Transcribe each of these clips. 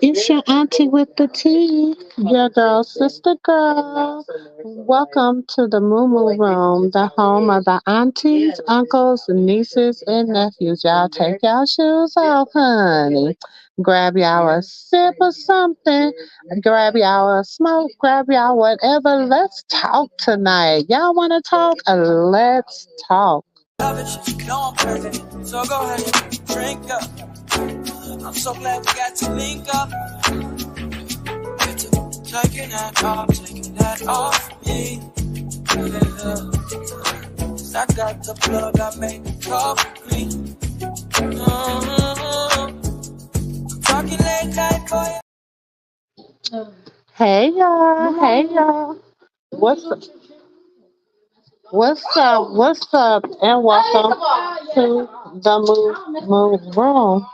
It's your auntie with the tea, your girl, sister girl. Welcome to the Moo Moo Room, the home of the aunties, uncles, nieces, and nephews. Y'all take y'all shoes off, honey. Grab y'all a sip of something. Grab y'all a smoke. Grab y'all whatever. Let's talk tonight. Y'all want to talk? Let's talk. So go ahead, drink up. I'm so glad we got to link up. Taking that off me. I got the plug, I made the coffee. Talking late night for you. Hey y'all, hey y'all. What's up? What's up? What's up? And welcome to the Move Room.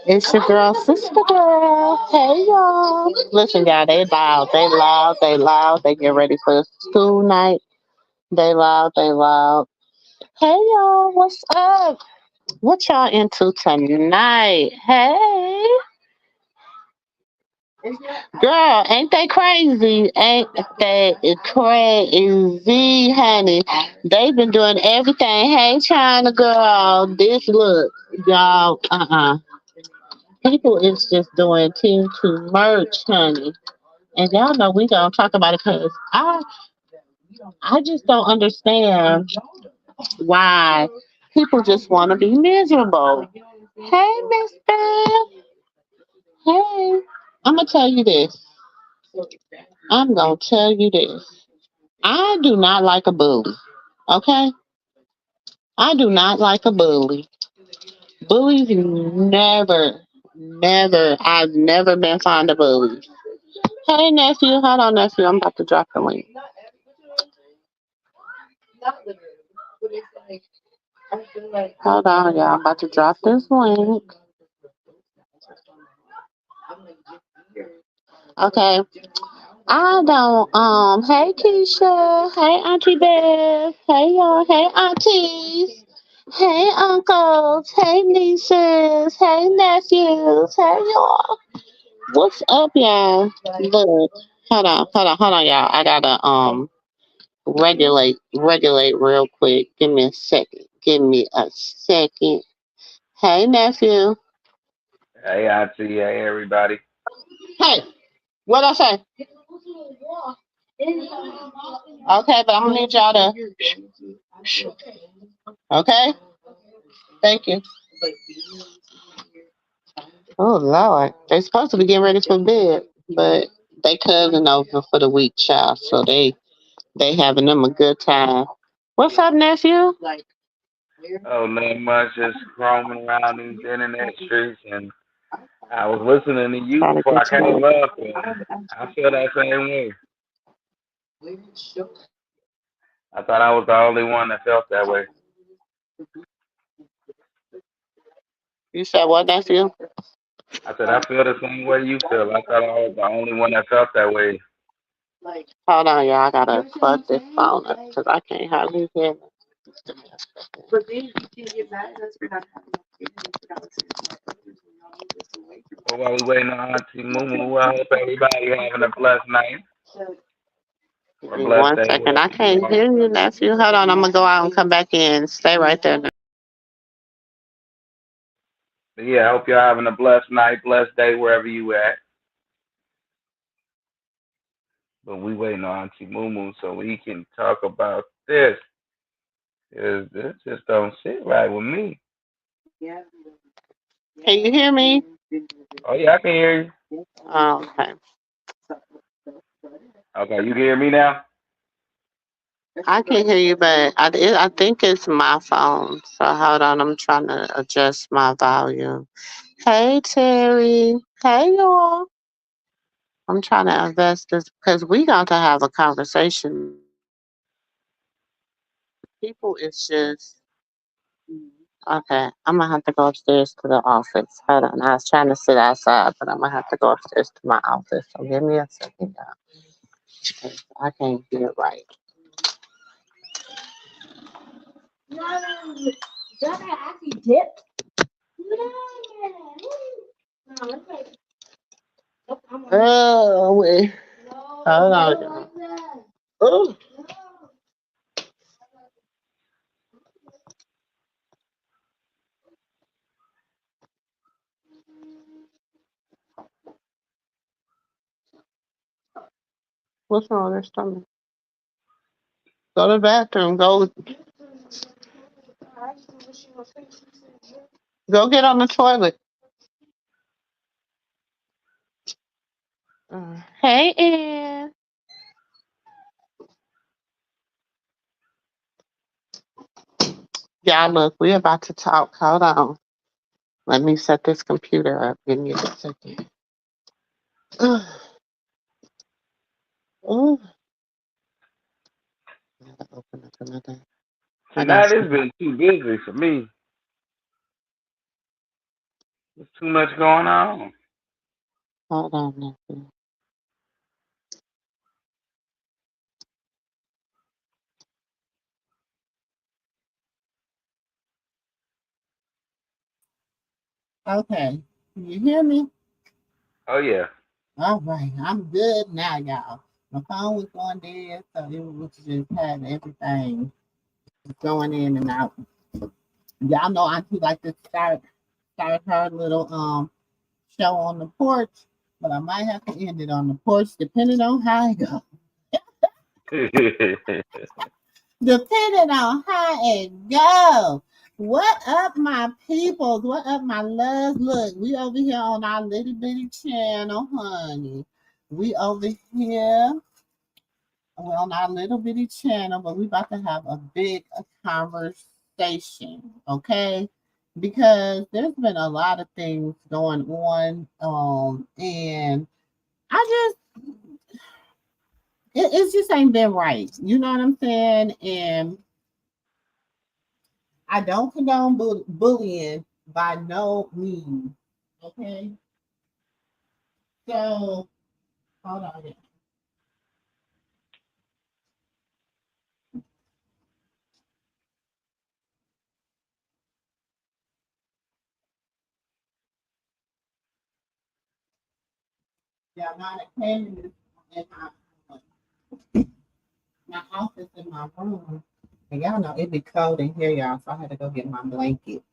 It's your girl, sister girl. Hey y'all. Listen, y'all, they loud, they loud, they loud. They get ready for school night. They loud, they loud. Hey y'all, what's up? What y'all into tonight? Hey, girl, ain't they crazy? Ain't they crazy, honey? They've been doing everything. Hey, China girl, this look, y'all. People is just doing too much, honey. And y'all know we gonna talk about it because I just don't understand why people just want to be miserable. Hey, Miss Beth. Hey, I'm gonna tell you this. I'm gonna tell you this. I do not like a bully. Okay, I do not like a bully. Bullies never. I've never been fond of bullies. Hey, nephew. Hold on, nephew. I'm about to drop the link. Hold on, y'all. I'm about to drop this link. Okay. I don't hey Keisha, hey Auntie Beth, hey y'all, hey aunties, hey uncles, hey nieces, hey nephews, hey y'all. What's up, y'all? Look, hold on, y'all. I gotta regulate real quick. Give me a second. Give me a second. Hey nephew. Hey, Auntie. Hey, everybody. Hey, what I say? Okay, but I'm gonna need y'all to. Okay, thank you. Oh Lord, they supposed to be getting ready for bed, but they cousin over for the week, child. So they having them a good time. What's up, nephew? Oh, not much. Just roaming around these internet streets, and I was listening to you Trying to before get I to my. came up, and I feel that same way. I thought I was the only one that felt that way. You said what, nephew? I said I feel the same way you feel. I thought I was the only one that felt that way. Hold on, y'all. I gotta plug this phone up because I can't hardly hear. Well, while we waiting on Auntie Moo, I hope everybody having a blessed night Give or me blessed one day, second. I wherever you can't are. hear you, nephew. Hold on. I'm gonna go out and come back in. Stay right there. But yeah, I hope you're having a blessed night, blessed day, wherever you at. But we waiting on Auntie Moo so we can talk about this. Cause this just don't sit right with me. Can you hear me? Oh yeah, I can hear you. Oh, okay. Okay, you can hear me now? I can hear you, but I think it's my phone. So hold on. I'm trying to adjust my volume. Hey, Terry. Hey, y'all. I'm trying to invest this because we got to have a conversation. People is just okay. I'm gonna have to go upstairs to the office. Hold on. I was trying to sit outside, but I'm gonna have to go upstairs to my office. So give me a second, y'all. 'Cause I can't hear right. Oh, wait. Hold on, y'all. Oh, what's wrong with her stomach? Go to the bathroom. Go get on the toilet. Hey, Ann. Y'all, look, we're about to talk. Hold on. Let me set this computer up. Give me a second. Ugh. Ugh. I gotta open up another. I got Tonight some. it's been too busy for me. There's too much going on. Hold on, Nancy. Okay. Can you hear me? Oh yeah. All right. I'm good now, y'all. My phone was going dead, so it was just had everything going in and out. Y'all know Auntie like to start her little show on the porch, but I might have to end it on the porch depending on how it goes. Depending on how it goes. What up, my peoples? What up, my loves? Look, we over here on our little bitty channel, honey. We over here. We're on our little bitty channel, but we about to have a big conversation, okay? Because there's been a lot of things going on, and I it just ain't been right. You know what I'm saying? And I don't condone bullying by no means. Okay, so hold on. Yeah, my came in my office in my room, and y'all know it be cold in here, y'all. So I had to go get my blanket.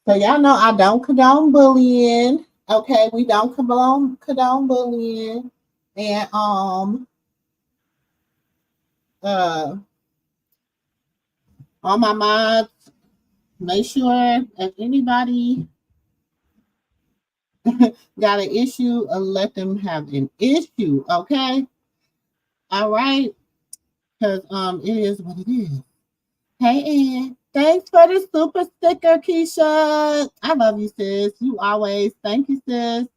So y'all know I don't condone bullying. Okay, we don't condone bullying, and uh on my mind, make sure if anybody got an issue, let them have an issue. Okay, all right, because it is what it is. Hey, Ann. Thanks for the super sticker, Keisha. I love you, sis. You always. Thank you, sis.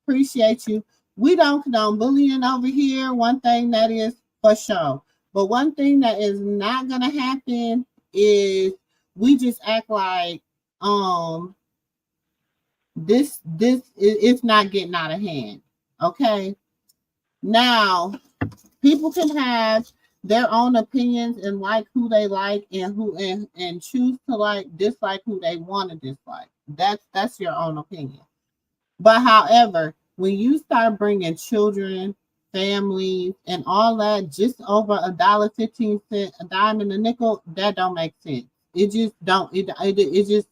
Appreciate you. We don't condone bullying over here. One thing that is for sure. But one thing that is not gonna happen is we just act like this it's not getting out of hand. Okay. Now people can have their own opinions and like who they like and and choose to like dislike who they want to dislike. That's your own opinion. But however, when you start bringing children, families, and all that just over $1.15, a dime and a nickel, that don't make sense. It just don't. It just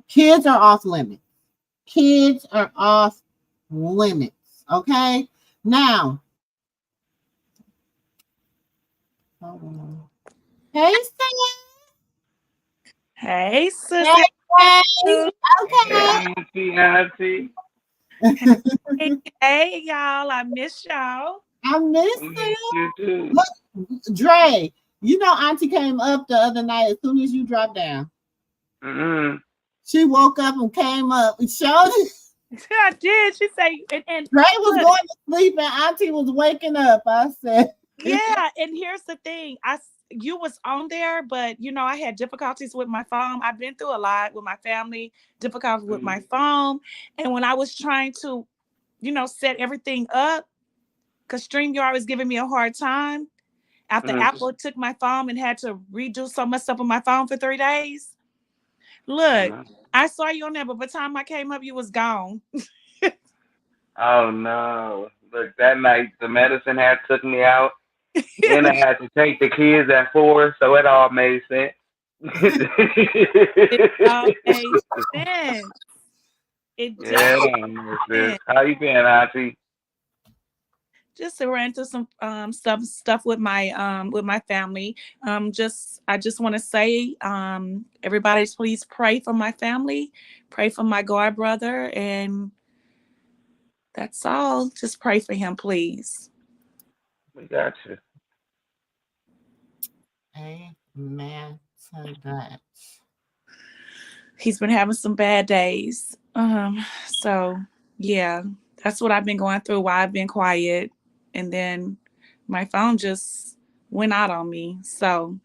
kids are off limits. Kids are off limits. Okay. Now, hey, Sam. Hey, Hey, Sissy. hey. Hey, Okay. auntie. Hey, hey, y'all. I miss y'all. I miss We miss you. you too. Look, Dre, you know Auntie came up the other night as soon as you dropped down. Mm-mm. She woke up and came up and showed it. I did. She say, and Dre was look, going to sleep and Auntie was waking up. I said, yeah. And here's the thing. You was on there, but I had difficulties with my phone. I've been through a lot with my family, difficulties with my Mm-mm. phone, and when I was trying to, set everything up, because StreamYard was giving me a hard time. After Mm-mm. Apple took my phone and had to redo so much stuff on my phone for 3 days. Oh Look, no. I saw you on there, but by the time I came up, you was gone. Oh no! Look, that night the medicine had took me out, and I had to take the kids at 4, so it all made sense. It all made sense. It Yeah, definitely it all makes sense. did. How you been, Auntie? Just ran through some stuff with my family. Just I just want to say, everybody, please pray for my family, pray for my god brother, and that's all. Just pray for him, please. We got you. Amen to that. He's been having some bad days. So yeah, that's what I've been going through. Why I've been quiet, and then my phone just went out on me. So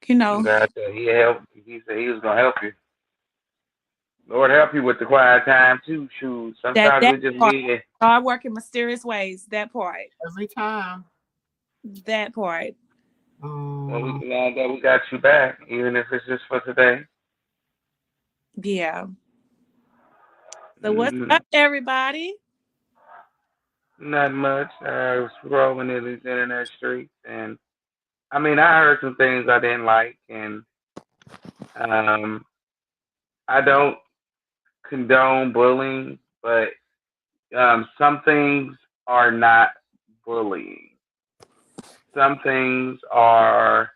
you I'm know glad that he helped. He said he was gonna help you. Lord help you with the quiet time too. Shoot, sometimes that we just part, need it. God work in mysterious ways. That part, Every time. that part. Well, we Um, glad that we got you back, even if it's just for today. Yeah. So what's Mm, up, everybody? not much. I was scrolling in these internet streets, and I mean, I heard some things I didn't like, and um, I don't condone bullying, but some things are not bullying. Some things are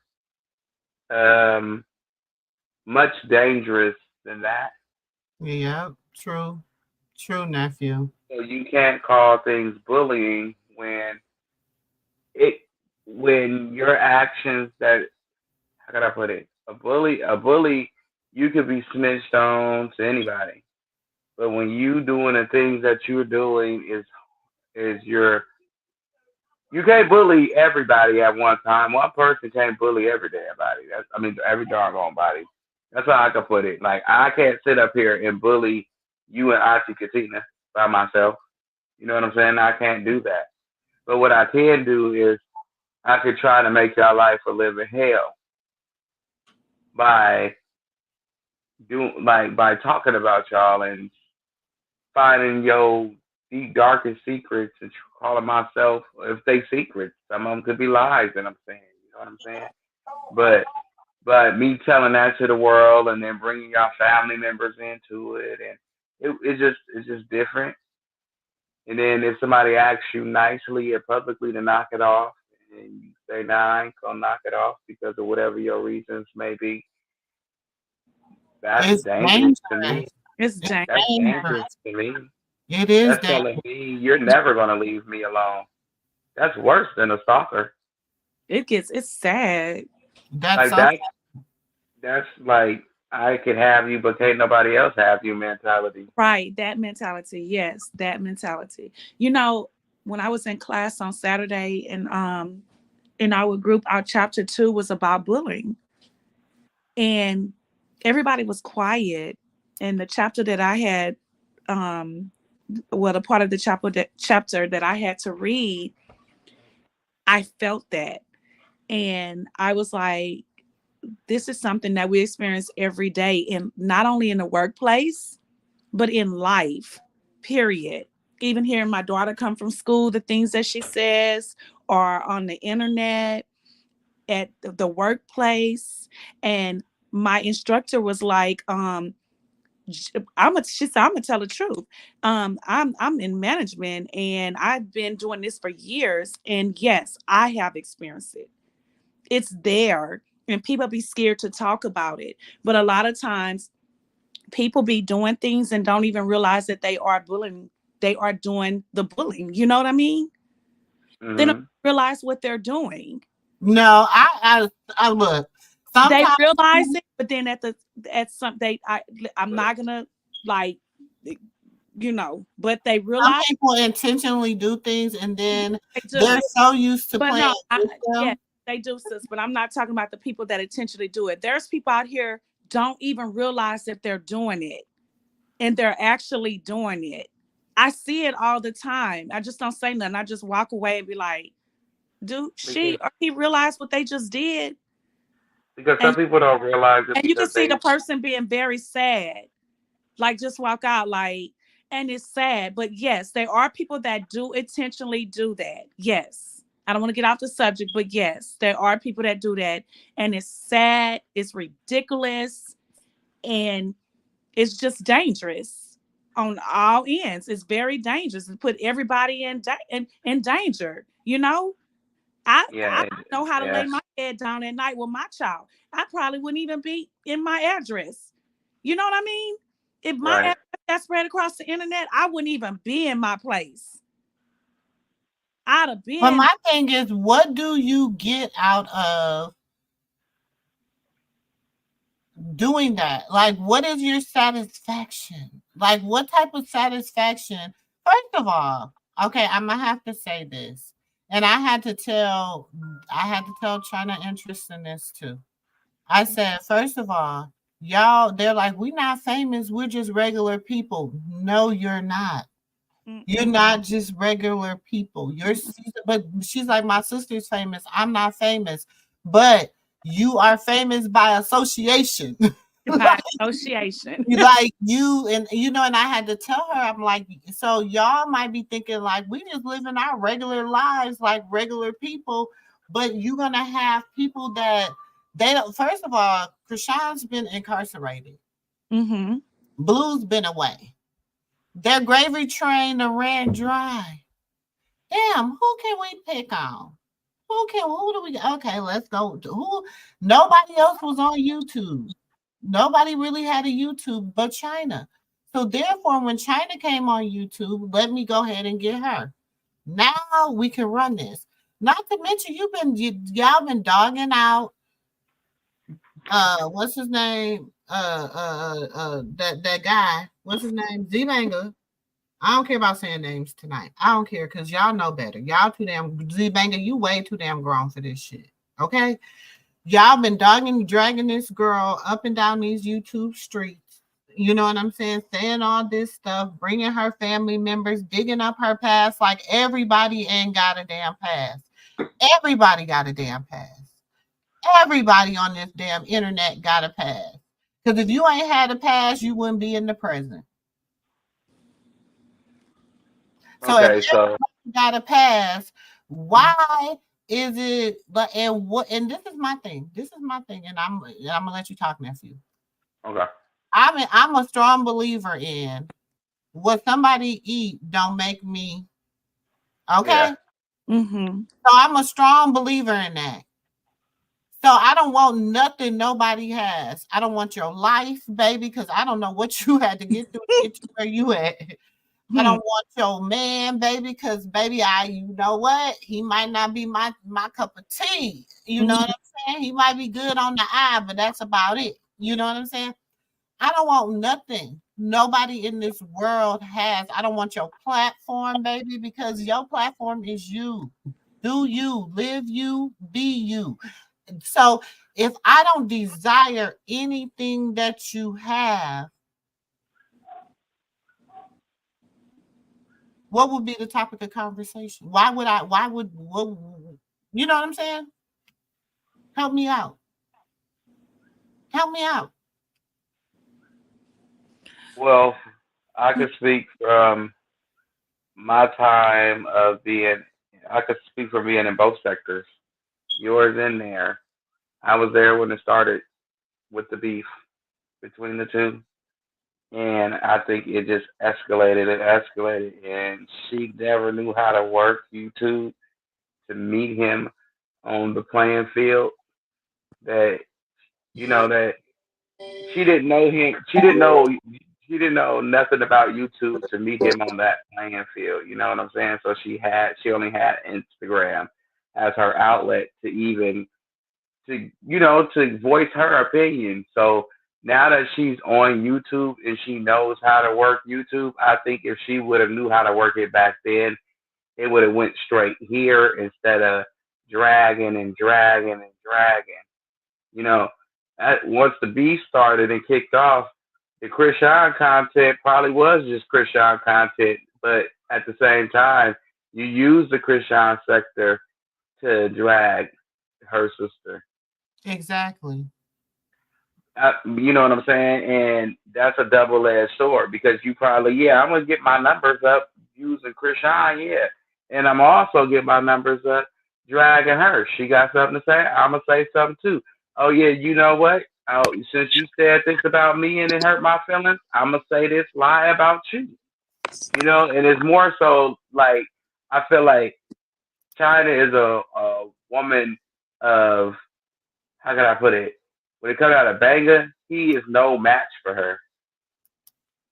um, much dangerous than that. yeah, true. True, nephew. So you can't call things bullying it when your actions that how can I put it? A bully, you could be snitched on to anybody. But when you doing the things that you're doing is you can't bully everybody at one time. One person can't bully everybody. That's I mean every doggone body. That's how I can put it. Like I can't sit up here and bully you and Auntie Katina by myself. You know what I'm saying? I can't do that. But what I can do is I could try to make your life a living hell by by talking about y'all and finding your deep darkest secrets and calling myself if they secrets. Some of them could be lies, and I'm saying, you know what I'm saying? But me telling that to the world and then bringing y'all family members into it, and it's just different. And then if somebody asks you nicely and publicly to knock it off, and you say, "Nah, I ain't gonna knock it off because of whatever your reasons may be," that's It's dangerous to me. dangerous. It's It's dangerous. That's dangerous dangerous. to me. It is That's dangerous. telling me you're never gonna leave me alone. That's worse than a stalker. It's sad. That's Like so that's like I could have you, but can't nobody else have you mentality. Right. That mentality. Yes, that mentality. You know, when I was in class on Saturday and in our group, our chapter 2 was about bullying. And everybody was quiet. And the chapter that I had um the part of the chapter that I had to read, I felt that. And I was like, this is something that we experience every day, and not only in the workplace, but in life, period. Even hearing my daughter come from school, the things that she says, or on the internet, at the workplace. And my instructor was like, she said, I'm gonna tell the truth. I'm in management and I've been doing this for years. And yes, I have experienced it. It's there. And people be scared to talk about it. But a lot of times people be doing things and don't even realize that they are bullying. They are doing the bullying. You know what I mean? They don't Mhm. realize what they're doing. no. I look. They Sometimes realize it, but then at some I'm not gonna like but they some realize people intentionally do things and then they they're do. so used to But playing no, with yeah, them. they do, sis. But I'm not talking about the people that intentionally do it. There's people out here don't even realize that they're doing it, and they're actually doing it. I see it all the time. I just don't say nothing. I just walk away and be like, "Dude, Because she or he realized what they just did." Because some And people don't realize it and you can because see the they, person being very sad, like just walk out like, and it's sad. But yes, there are people that do intentionally do that. Yes. I don't want to get off the subject, but yes, there are people that do that. And it's sad, it's ridiculous, and it's just dangerous on all ends. It's very dangerous to put everybody in danger. You know, I yeah, know how to lay yeah, my head down at night with my child. I probably wouldn't even be in my address. You know what I mean? If my right. address got spread across the internet, I wouldn't even be in my place. I'd have But been. my thing is, what do you get out of doing that? Like, what is your satisfaction? Like, what type of satisfaction? First of all, okay, I'm gonna have to say this, and I had to tell China interest in this too. I said, first of all, y'all, they're like, we're not famous, we're just regular people. No, you're not. You're Mm-mm. not just regular people. But she's like, my sister's famous. I'm not famous, but you are famous by association. By association. And I had to tell her, I'm like, so y'all might be thinking like we just living our regular lives like regular people, but you're gonna have people that they don't. First of all, Krishan's been incarcerated. Mm-hmm. Blue's been away. Their gravy train done ran dry. Damn, who can we pick on? Who do we okay, let's go. Who nobody else was on YouTube. Nobody really had a YouTube but China. So therefore, when China came on YouTube, let me go ahead and get her. Now we can run this. Not to mention y'all been dogging out what's his name? That guy. What's his name? Z Banger. I don't care about saying names tonight. I don't care because y'all know better. Y'all too damn Z Banger, you way too damn grown for this shit. Okay? Y'all been dogging, dragging this girl up and down these YouTube streets. You know what I'm saying? Saying all this stuff, bringing her family members, digging up her past. Like everybody ain't got a damn past. Everybody got a damn past. Everybody on this damn internet got a past. Because if you ain't had a past, you wouldn't be in the present. So if Okay, so everybody got a pass, why is it? But and what? And this is my thing. This is my thing, and I'm gonna let you talk, nephew. okay, I'm a strong believer in what somebody eat don't make me yeah, okay. Mm-hmm. So I'm a strong believer in that. So I don't want nothing nobody has. I don't want your life, baby, because I don't know what you had to get through to get to where you at. I Hmm. don't want your man, baby, because baby, you know what? He might not be my cup of tea. You know what I'm saying? He might be good on the eye, but that's about it. You know what I'm saying? I don't want nothing. Nobody in this world has. I don't want your platform, baby, because your platform is you. Do you live you, be you. So if I don't desire anything that you have, what would be the topic of conversation? What, you know what I'm saying? Help me out. Help me out. well, I could speak from my time of being, I could speak from being in both sectors, yours and there. I was there when it started with the beef between the two. And I think it just escalated and escalated. And she never knew how to work YouTube to meet him on the playing field. That, that she didn't know him. She didn't know nothing about YouTube to meet him on that playing field. You know what I'm saying? So she only had Instagram as her outlet to even to voice her opinion. So now that she's on YouTube and she knows how to work YouTube, I think if she would have knew how to work it back then, it would have went straight here instead of dragging and dragging and dragging. You know, once the beef started and kicked off, the Krishan content probably was just Krishan content, but at the same time, you use the Krishan sector to drag her sister. Exactly. You know what I'm saying? And that's a double-edged sword because you probably, yeah, I'm gonna get my numbers up using Krishan, yeah, and I'm also get my numbers up dragging her. She got something to say, I'm gonna say something too. Oh yeah, you know what? Oh, since you said this about me and it hurt my feelings, I'm gonna say this lie about you. You know, and it's more so like I feel like China is a woman of, how can I put it? When it comes out of Banga, he is no match for her.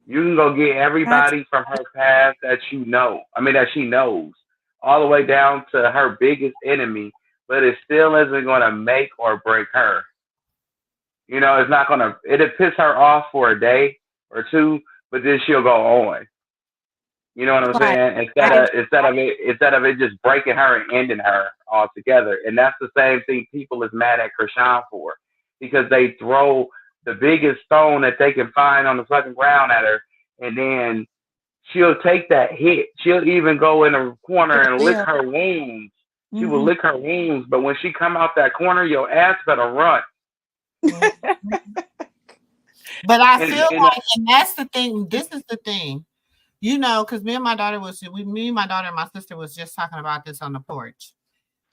You can go get That's everybody from her past that you know. I mean, that she knows, all the way down to her biggest enemy, but it still isn't going to make or break her. You know, it's not going to. It'll piss her off for a day or two, but then she'll go on. You know what I'm right. saying? I agree. Instead of it just breaking her and ending her altogether. And that's the same thing people is mad at Krishan for. Because they throw the biggest stone that they can find on the fucking ground at her, and then she'll take that hit. She'll even go in a corner Sure and lick will. her wounds. She will Hmm. lick her wounds, but when she come out that corner, your ass better run. Mhm. But I And, feel and like, and that's the thing. This is the thing, because me and my daughter me, my daughter and my sister was just talking about this on the porch.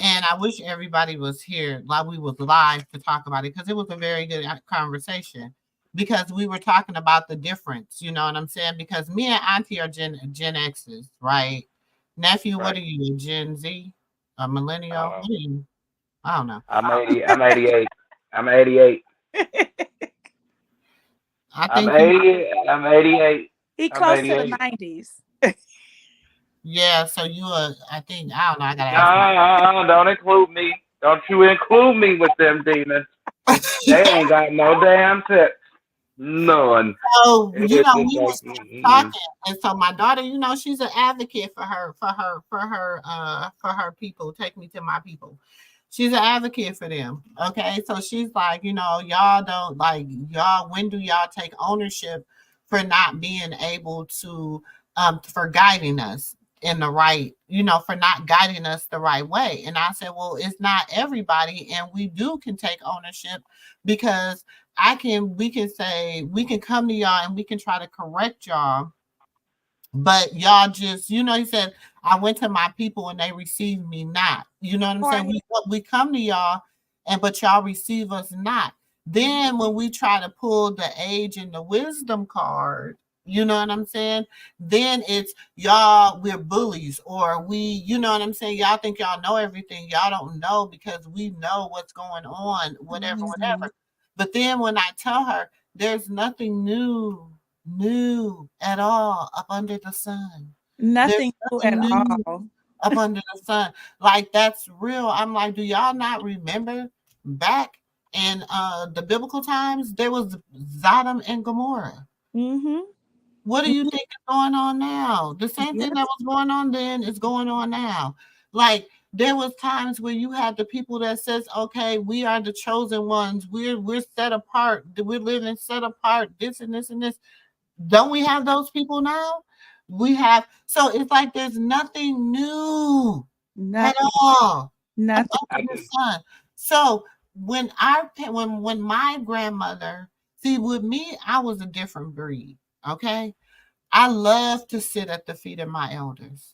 And I wish everybody was here, like we was live to talk about it, because it was a very good conversation. Because we were talking about the difference, you know what I'm saying? Because me and Auntie are Gen X's, right? Nephew, what right, are you? A Gen Z? A millennial? uh, What are you? I don't know. I'm 80. I'm 88. I'm 88. I I'm think you, 80. I'm 88. He I'm close to the 88. 90s. yeah. So you are. I think I don't know. I gotta ask my. No, don't include me. Don't you include me with them demons. They ain't got no damn tips. None. So It's just we like, was mm-mm. talking, and so my daughter, she's an advocate for her people. Take me to my people. She's an advocate for them. Okay, so she's like, y'all don't like y'all. When do y'all take ownership for not being able to for guiding us in the right, for not guiding us the right way? And I said, well, it's not everybody, and we can take ownership because we can say, we can come to y'all and we can try to correct y'all, but y'all just, he said, I went to my people and they received me not. You know what I'm saying? Right. We come to y'all, but y'all receive us not. Then when we try to pull the age and the wisdom card, you know what I'm saying? Then it's y'all, we're bullies, or you know what I'm saying? Y'all think y'all know everything. Y'all don't know, because we know what's going on, whatever, Hmm. whatever. But then when I tell her there's nothing new at all up under the sun. There's Nothing new at nothing new all. up under the sun. Like, that's real. I'm like, do y'all not remember back in the biblical times? There was Sodom and Gomorrah. Hmm. What do you think is going on now? The same thing that Yes, was going on then is going on now. Like, there was times where you had the people that says, okay, we are the chosen ones. We're set apart. We're living set apart. This and this and this. Don't we have those people now? We have. So it's like there's nothing new at nothing. all up Nothing. I under the can, sun. So when my grandmother, see, with me, I was a different breed. Okay, I love to sit at the feet of my elders.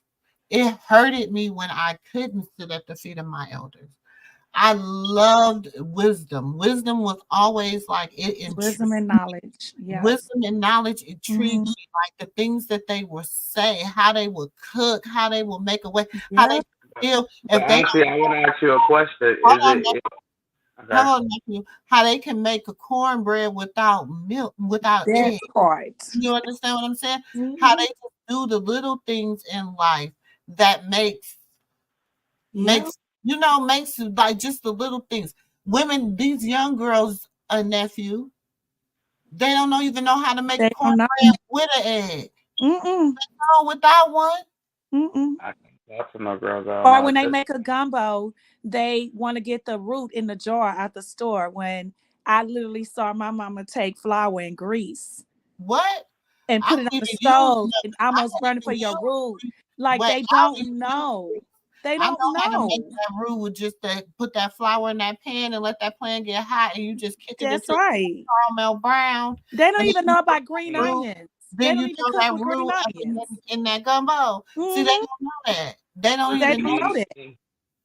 It hurted me when I couldn't sit at the feet of my elders. I loved wisdom. Wisdom was always like, it Wisdom intrigued. and knowledge. Yes. Wisdom and knowledge intrigued Hmm. me, like the things that they would say, how they would cook, how they would make a way, how they Yep. feel. but If they don't, honestly, I want to ask you a question. hold Is on, okay? hold on, nephew, how they can make a cornbread without milk, without That eggs. part. You understand what I'm saying? How Hmm. they just do the little things in life that Yep. makes like just the little things. Women, these young girls, a nephew, they don't even know how to make a They don't know. cornbread with an egg. Mm-mm. No, without one. Mm-mm. I can't talk to no girls. I don't know Or how to when they cook. make a gumbo, they want to get the root in the jar at the store. When I literally saw my mama take flour and grease What? and I put it on can't the even use stove no, and I almost can't burn it for even your use root, grease. like Wait, they I don't even don't use know. grease. They I know don't how to make know. that roux with just put that flour in that pan and let that pan get hot, and you just kick it That's until right. caramel brown, They don't and then even you know throw about green that roux. onions. They Then don't you even throw cook that with green roux up onions. in that gumbo. See, they Hmm. don't know that. They don't They even And don't know. know that.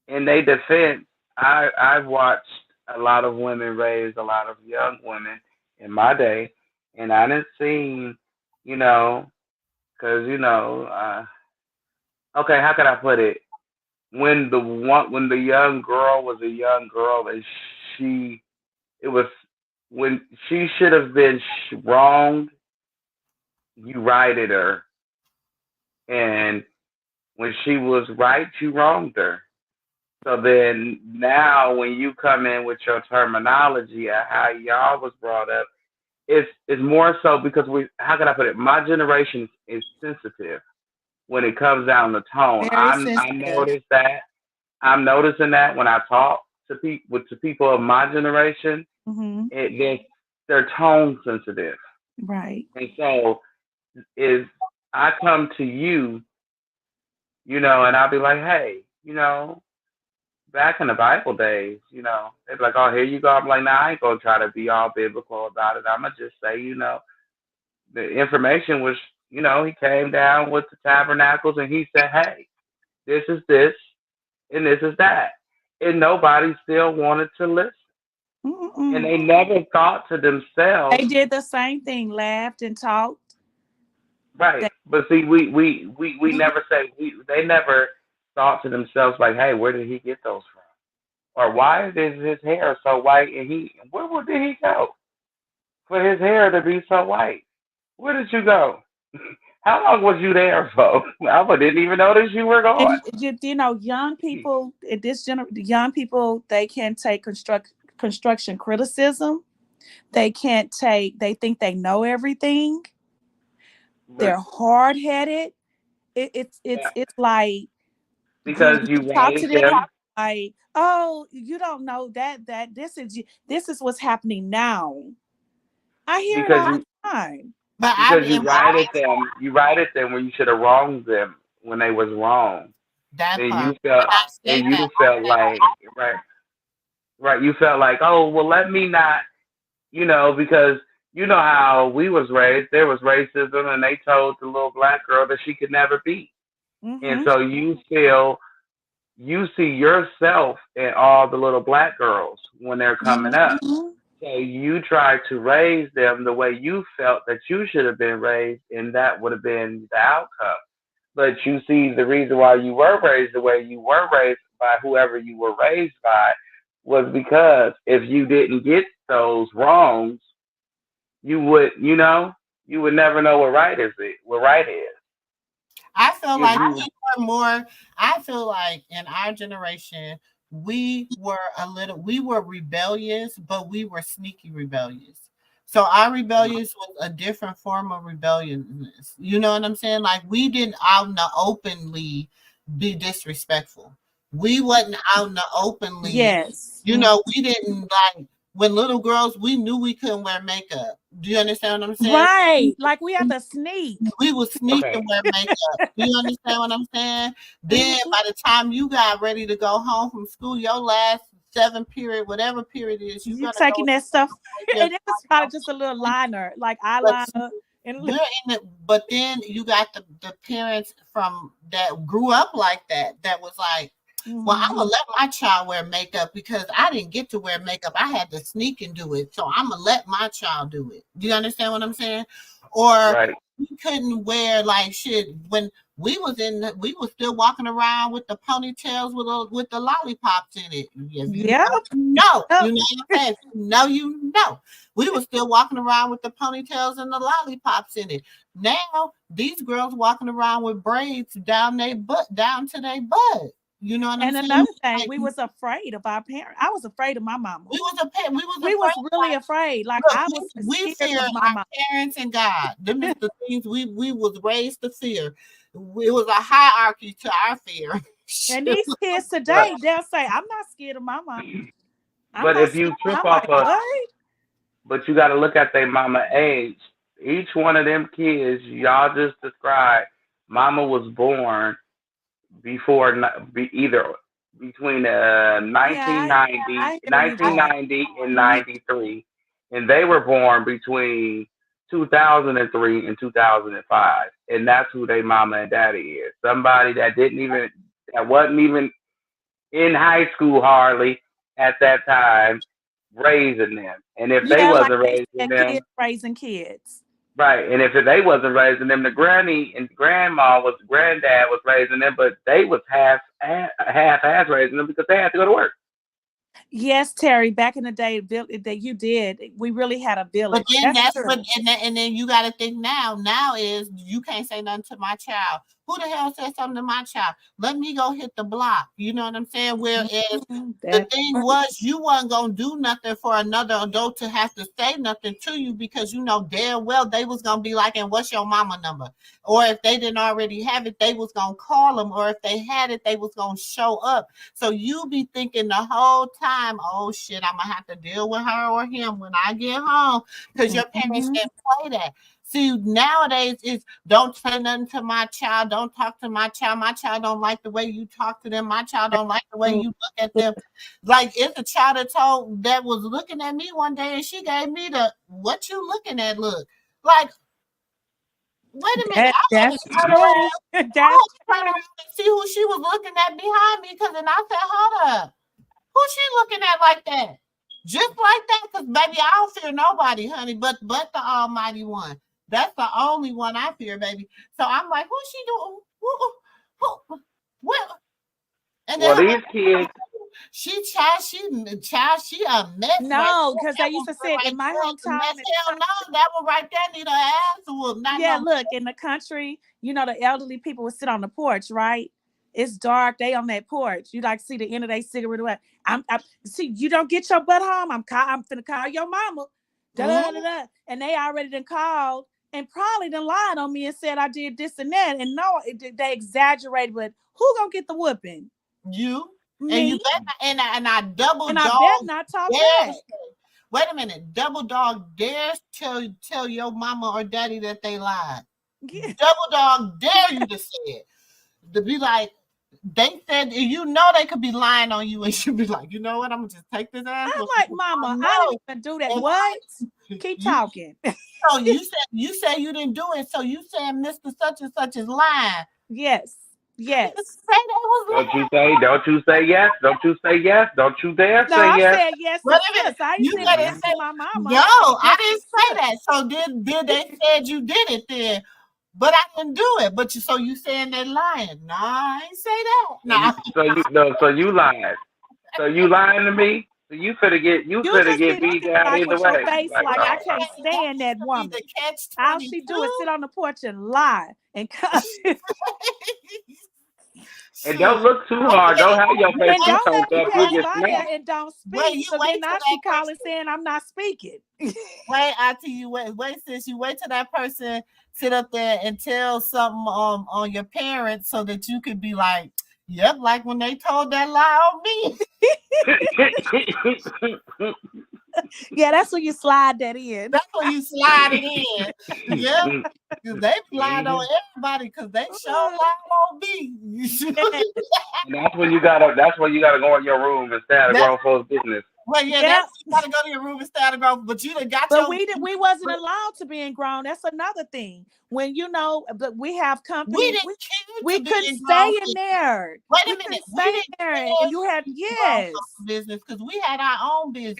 in their defense, I've watched a lot of women raise a lot of young women in my day, and I didn't see, you know, because okay, how can I put it? When the young girl was a young girl, and she it was when she should have been wronged, you righted her, and when she was right, you wronged her. So then now when you come in with your terminology and how y'all was brought up, it's more so because we how can I put it? My generation is sensitive when it comes down to tone. Very I sensitive. noticed that. I'm noticing that when I talk to people of my generation, Hmm. they're tone sensitive. Right. And so is I come to you, and I'll be like, hey, back in the Bible days, they'd be like, oh, here you go. I'm like, nah, I ain't gonna try to be all biblical about it. I'm gonna just say, the information was, he came down with the tabernacles and he said, hey, this is this and this is that. And nobody still wanted to listen. And Mm-mm. they never thought to They themselves, did the same thing, laughed and talked. right. They, But see, we never say, they never thought to themselves, like, hey, where did he get those from? Or why is his hair so white and where did he go for his hair to be so white? Where did you go? How long was you there for? I didn't even notice you were gone. and young people in young people, they can take construction criticism. They can't take. They think they know everything. But They're hard headed. yeah, It's like because you you talk to raised them them, like, oh, you don't know that this is what's happening now. I hear it because all you the time. But I because in my you righted them when you should have wronged them when they was wrong. that And part, you felt and I said and that. you felt like right, right. You felt like, oh well, let me not, because you know how we was raised. There was racism, and they told the little black girl that she could never be. And Mm-hmm. so you see yourself in all the little black girls when they're coming up. Mm-hmm. So you try to raise them the way you felt that you should have been raised, and that would have been the outcome. But you see, the reason why you were raised the way you were raised by whoever you were raised by was because if you didn't get those wrongs, you would never know what right is. I feel If like you we were more. I feel like in our generation, we were rebellious, but we were sneaky rebellious. So our rebellious was a different form of rebelliousness. You know what I'm saying? Like we didn't out in the openly be disrespectful. We wasn't out in the openly, Yes. Mm. we didn't like when little girls, we knew we couldn't wear makeup. Do you understand what I'm saying? Right. Like we have to sneak. We would sneak okay, and wear makeup. Do you understand what I'm saying? Then Mhm. by the time you got ready to go home from school, your last 7 period, whatever period it is, you're You gonna taking go that stuff, your and it was probably just a little liner, like but eyeliner, and we're in it, but then you got the parents from that grew up like that was like, well, I'm Mhm. gonna let my child wear makeup because I didn't get to wear makeup. I had to sneak and do it. So I'm gonna let my child do it. Do you understand what I'm saying? Or right. we couldn't wear like shit when we was still walking around with the ponytails with the lollipops in it. If you Yep. know, you know. Yep. You know what I'm saying? If you know, you know. We were still walking around with the ponytails and the lollipops in it. Now these girls walking around with braids down to their butt. You know what I'm And saying? another thing, Like we was afraid of our parents. I was afraid of my mama. we was We was afraid. really afraid. Like Look, I was we scared fear of my our mama. parents and God. Them is the things we was raised to fear. It was a hierarchy to our fear. And these kids But today, they'll say, "I'm not scared of my mama. I'm but not if scared." you trip I'm off like, a what? but you got to look at their mama age. Each one of them kids y'all just described, mama was born before either between Yeah, 1990, I hear you there. 1990 and Mhm. 93, and they were born between 2003 and 2005, and that's who they mama and daddy is. Somebody that wasn't even in high school hardly at that time, raising them. And if they Yeah, like wasn't they raising said, kids them, raising kids. right, and if they wasn't raising them, the granny and granddad was raising them, but they was half ass raising them because they had to go to work. Yes, Terry. Back in the day, that you did, we really had a But village. then That's that's what, true. and then you got to think now. Now is you can't say nothing to my child. Who the hell said something to my child? Let me go hit the block. You know what I'm saying? Whereas the That thing part. was, you wasn't gonna do nothing for another adult to have to say nothing to you because you know damn well they was gonna be like, "And what's your mama number?" Or if they didn't already have it, they was gonna call them. Or if they had it, they was gonna show up. So you be thinking the whole time, "Oh shit, I'm gonna have to deal with her or him when I get home." Because your parents Mhm. didn't play that. See, nowadays it's don't say nothing to my child, don't talk to my child. My child don't like the way you talk to them. My child don't like the way you look at them. Like it's a child that was looking at me one day and she gave me the what you looking at look. Like, wait a minute, I had to That's turn true. around. I That's had to turn true. around and see who she was looking at behind me because then I said, hold up. Who she looking at like that? Just like that, because baby, I don't fear nobody, honey, but the Almighty One. That's the only one I fear, baby. So I'm like, who's she doing? What? And then Well, these kids, she a mess right No, there. because they That used one to say it right in my there is a hometown mess. in the Hell country. no, that one right there need her ass whooped. Not Yeah, no. look, in the country, the elderly people would sit on the porch, right? It's dark. They on that porch. You like see the end of their cigarette away. I see you don't get your butt home. I'm finna call your mama. Da da da Mm, da. And they already done called and probably done lied on me and said I did this and that. And no, they exaggerated. But who gonna get the whooping? you and you Me. better and I double And I bet dog not talk dare. back. Wait a minute. Double dog dares tell your mama or daddy that they lied. Yeah. Double dog dare you to say it. To be like, they said, you know they could be lying on you, and you be like, you know what? I'm gonna just take this ass. I'm With like, I Mama, I didn't know. even do that. If What? Keep you talking. so you say you didn't do it, so you saying Mr. Such and Such is lying. Yes. Say Yes. they was don't you say yes, don't you say yes, don't you dare No, say I yes. said yes wait to a minute. sis. I ain't You said better yes Hmm. say to my mama. no. I said I yes to didn't say sis. that. So did they said you did it then? But I didn't do it. But you saying they lying? No, I ain't say that. No. So you lied. So you lying to me? So you You finna just be get beat looking down like either with your way. face Like, like I oh, can't That stand that used to be the woman. catch All she do is 22. sit on the porch and lie and cuss. and Shoot. don't look too Wait a hard. Don't minute. have your face And too don't turned let me up. You'll pass get by there smacked. and don't Wait, speak. you So wait then till now she that calling person. saying I'm not speaking. Wait, I tell you, wait, sis, you wait till that person sit up there and tell something on your parents so that you could be like, yep, like when they told that lie on me. Yeah, that's when you slide that in. That's when you slide it in. Yep. Because they be lying on Mhm. everybody because they sure lied on me. You should. Yeah. And that's when you gotta go in your room and stay out of That's grown folks' business. well, yeah, Yeah. that's you gotta go to your room and stay out of growth, but you done got But your we wasn't allowed to be in grown. That's another thing. When but we have we company, didn't care we to be couldn't in grown stay in business. there. Wait We a couldn't minute, we stay in didn't there. And care you to had be in grown yes. folks' business because we had our own business.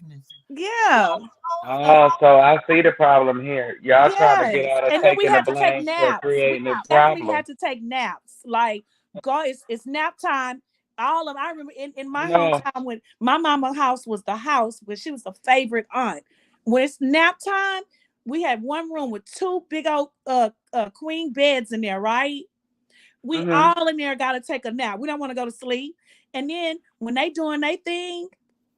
We had Yeah. our own stuff. Oh, so I see the problem here. Y'all trying to get Yes. out of And then we taking the had to take blame for naps. We creating this definitely problem. had to take naps. Like go it's nap time. I remember in my No. hometown when my mama's house was the house where she was the favorite aunt. When it's nap time, we had one room with two big old queen beds in there, right? We Mhm. all in there gotta take a nap. We don't want to go to sleep. And then when they doing their thing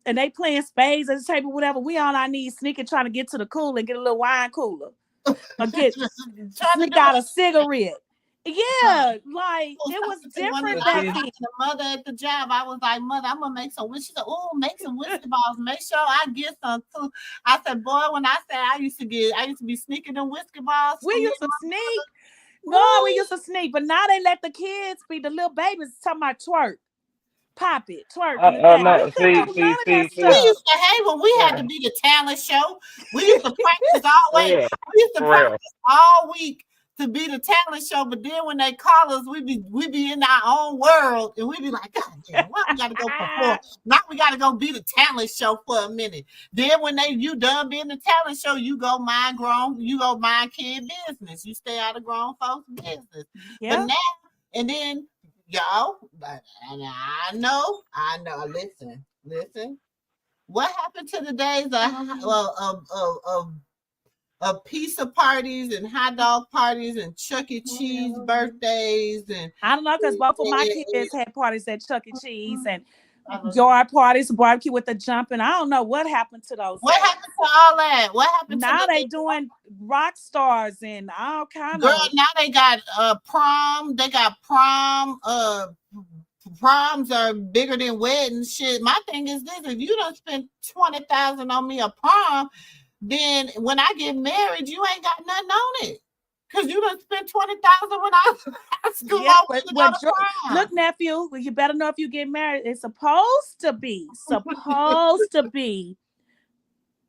and they playing spades at the table, whatever, we on our knees sneaking trying to get to the cooler and get a little wine cooler or get Trying to sneak do out a it. cigarette. Yeah, like it was When different But back I see, then. talked to the mother at the job, I was like, Mother, I'm gonna make some whiskey. She said, oh, make some whiskey balls. Make sure I get some too. I said, boy, when I said I used to be sneaking them whiskey balls We for me used to and my sneak. No, we used to sneak, but now they let the kids be the little babies talking about twerk, pop it, twerk, and the thing. We No, couldn't do none of that We see. stuff. used to hate when we had to Yeah, be the talent show. We used to practice all way. yeah, We used to for real. practice all week to be the talent show. But then when they call us, we be in our own world and we be like, God damn, why we gotta go perform? Now we gotta go be the talent show for a minute. Then when you done being the talent show, you go mind kid business. You stay out of grown folks' business. But Yeah, now and then y'all, and I know. Listen. What happened to the days of pizza parties and hot dog parties and Chuck E. Cheese birthdays I don't know because both of my and kids had parties at Chuck E. Cheese and yard parties, barbecue with the jumping. I don't know what happened to those what days. happened to all that? What happened to Now they doing rock stars and all kind girl? of. Now they got prom. They got prom. Proms are bigger than weddings. Shit. My thing is this: if you don't spend 20,000 on me a prom, then when I get married, you ain't got nothing on it. Cause you done spent 20,000 when I was in high school. Yeah, I but went to go to prom. look, nephew, well, you better know if you get married. It's supposed to be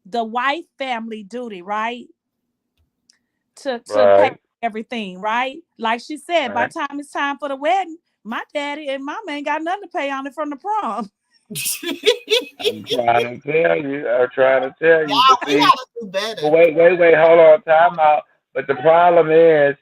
the white family duty, right? To pay Right, everything, right? Like she said, by right. the time it's time for the wedding, my daddy and mama ain't got nothing to pay on it from the prom. I'm trying to tell you. I'm trying to tell you. But Y'all, we see, gotta do better. but wait. Hold on, time out. But the problem is,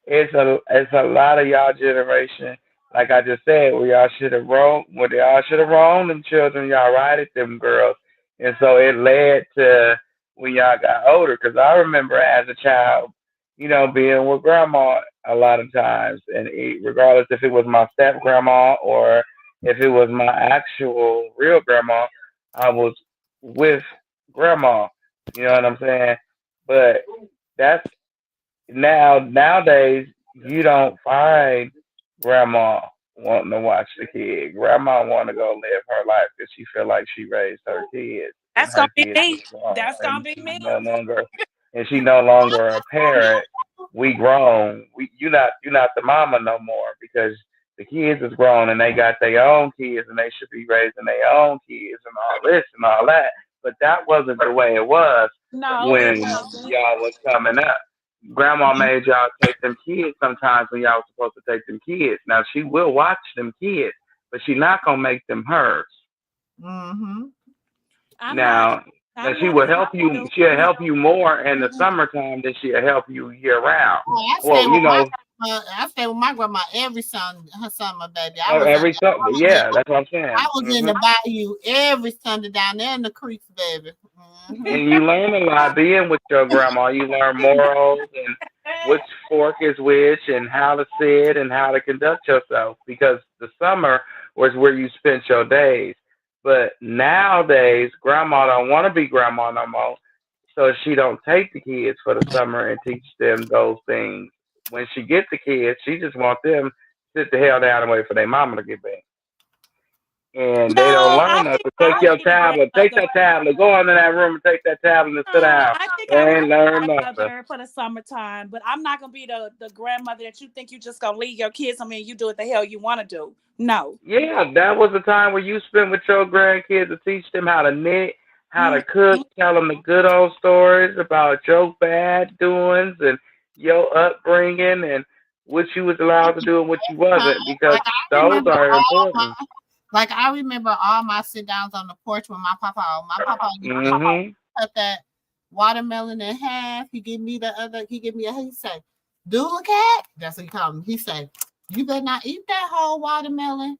it's a lot of y'all generation. Like I just said, where y'all should have wrong, where y'all should have wronged them children, y'all righted them girls, and so it led to when y'all got older. Because I remember as a child, being with grandma a lot of times, and regardless if it was my step grandma or if it was my actual real grandma, I was with grandma. You know what I'm saying? But that's nowadays you don't find grandma wanting to watch the kid. Grandma want to go live her life because she feel like she raised her kids and That's her gonna be kids is me. grown That's gonna be me. she no longer a parent. We grown. You're not the mama no more because the kids is grown and they got their own kids and they should be raising their own kids and all this and all that. But that wasn't the way it was No, it when wasn't. y'all was coming up. Grandma made y'all take them kids sometimes when y'all was supposed to take them kids. Now she will watch them kids, but she not gonna make them hers. Mm-hmm. I'm not. Now, now I'm she not will gonna help you. do. She'll help you more in the summertime than she'll help you year round. Oh, Well, I stay with my grandma every her summer, baby. I was every Sunday. Yeah, that's what I'm saying. I was in the bayou every Sunday down there in the creeks, baby. Mm-hmm. And you learn a lot being with your grandma. You learn morals and which fork is which and how to sit and how to conduct yourself because the summer was where you spent your days. But nowadays, grandma don't want to be grandma no more, so she don't take the kids for the summer and teach them those things. When she gets the kids, she just want them to sit the hell down and wait for their mama to get back. And they don't No, I learn think nothing. I Take would your be the tablet. Take grandmother. that tablet. Go into that room and take that tablet and sit down. I think They I would ain't be the learn nothing. grandmother for the summertime, but I'm not gonna be the grandmother that you think you just gonna leave your kids. I mean, you do what the hell you want to do. No. Yeah, that was the time where you spent with your grandkids to teach them how to knit, how to Mhm. cook, tell them the good old stories about your bad doings and your upbringing and what you was allowed to do and what you wasn't, because Like I those remember are all my important. sit downs on the porch with my papa. My papa used to Mhm. cut that watermelon in half. He give me the other. He give me a. He say, "Doodle cat." That's what he called me. He say, "You better not eat that whole watermelon."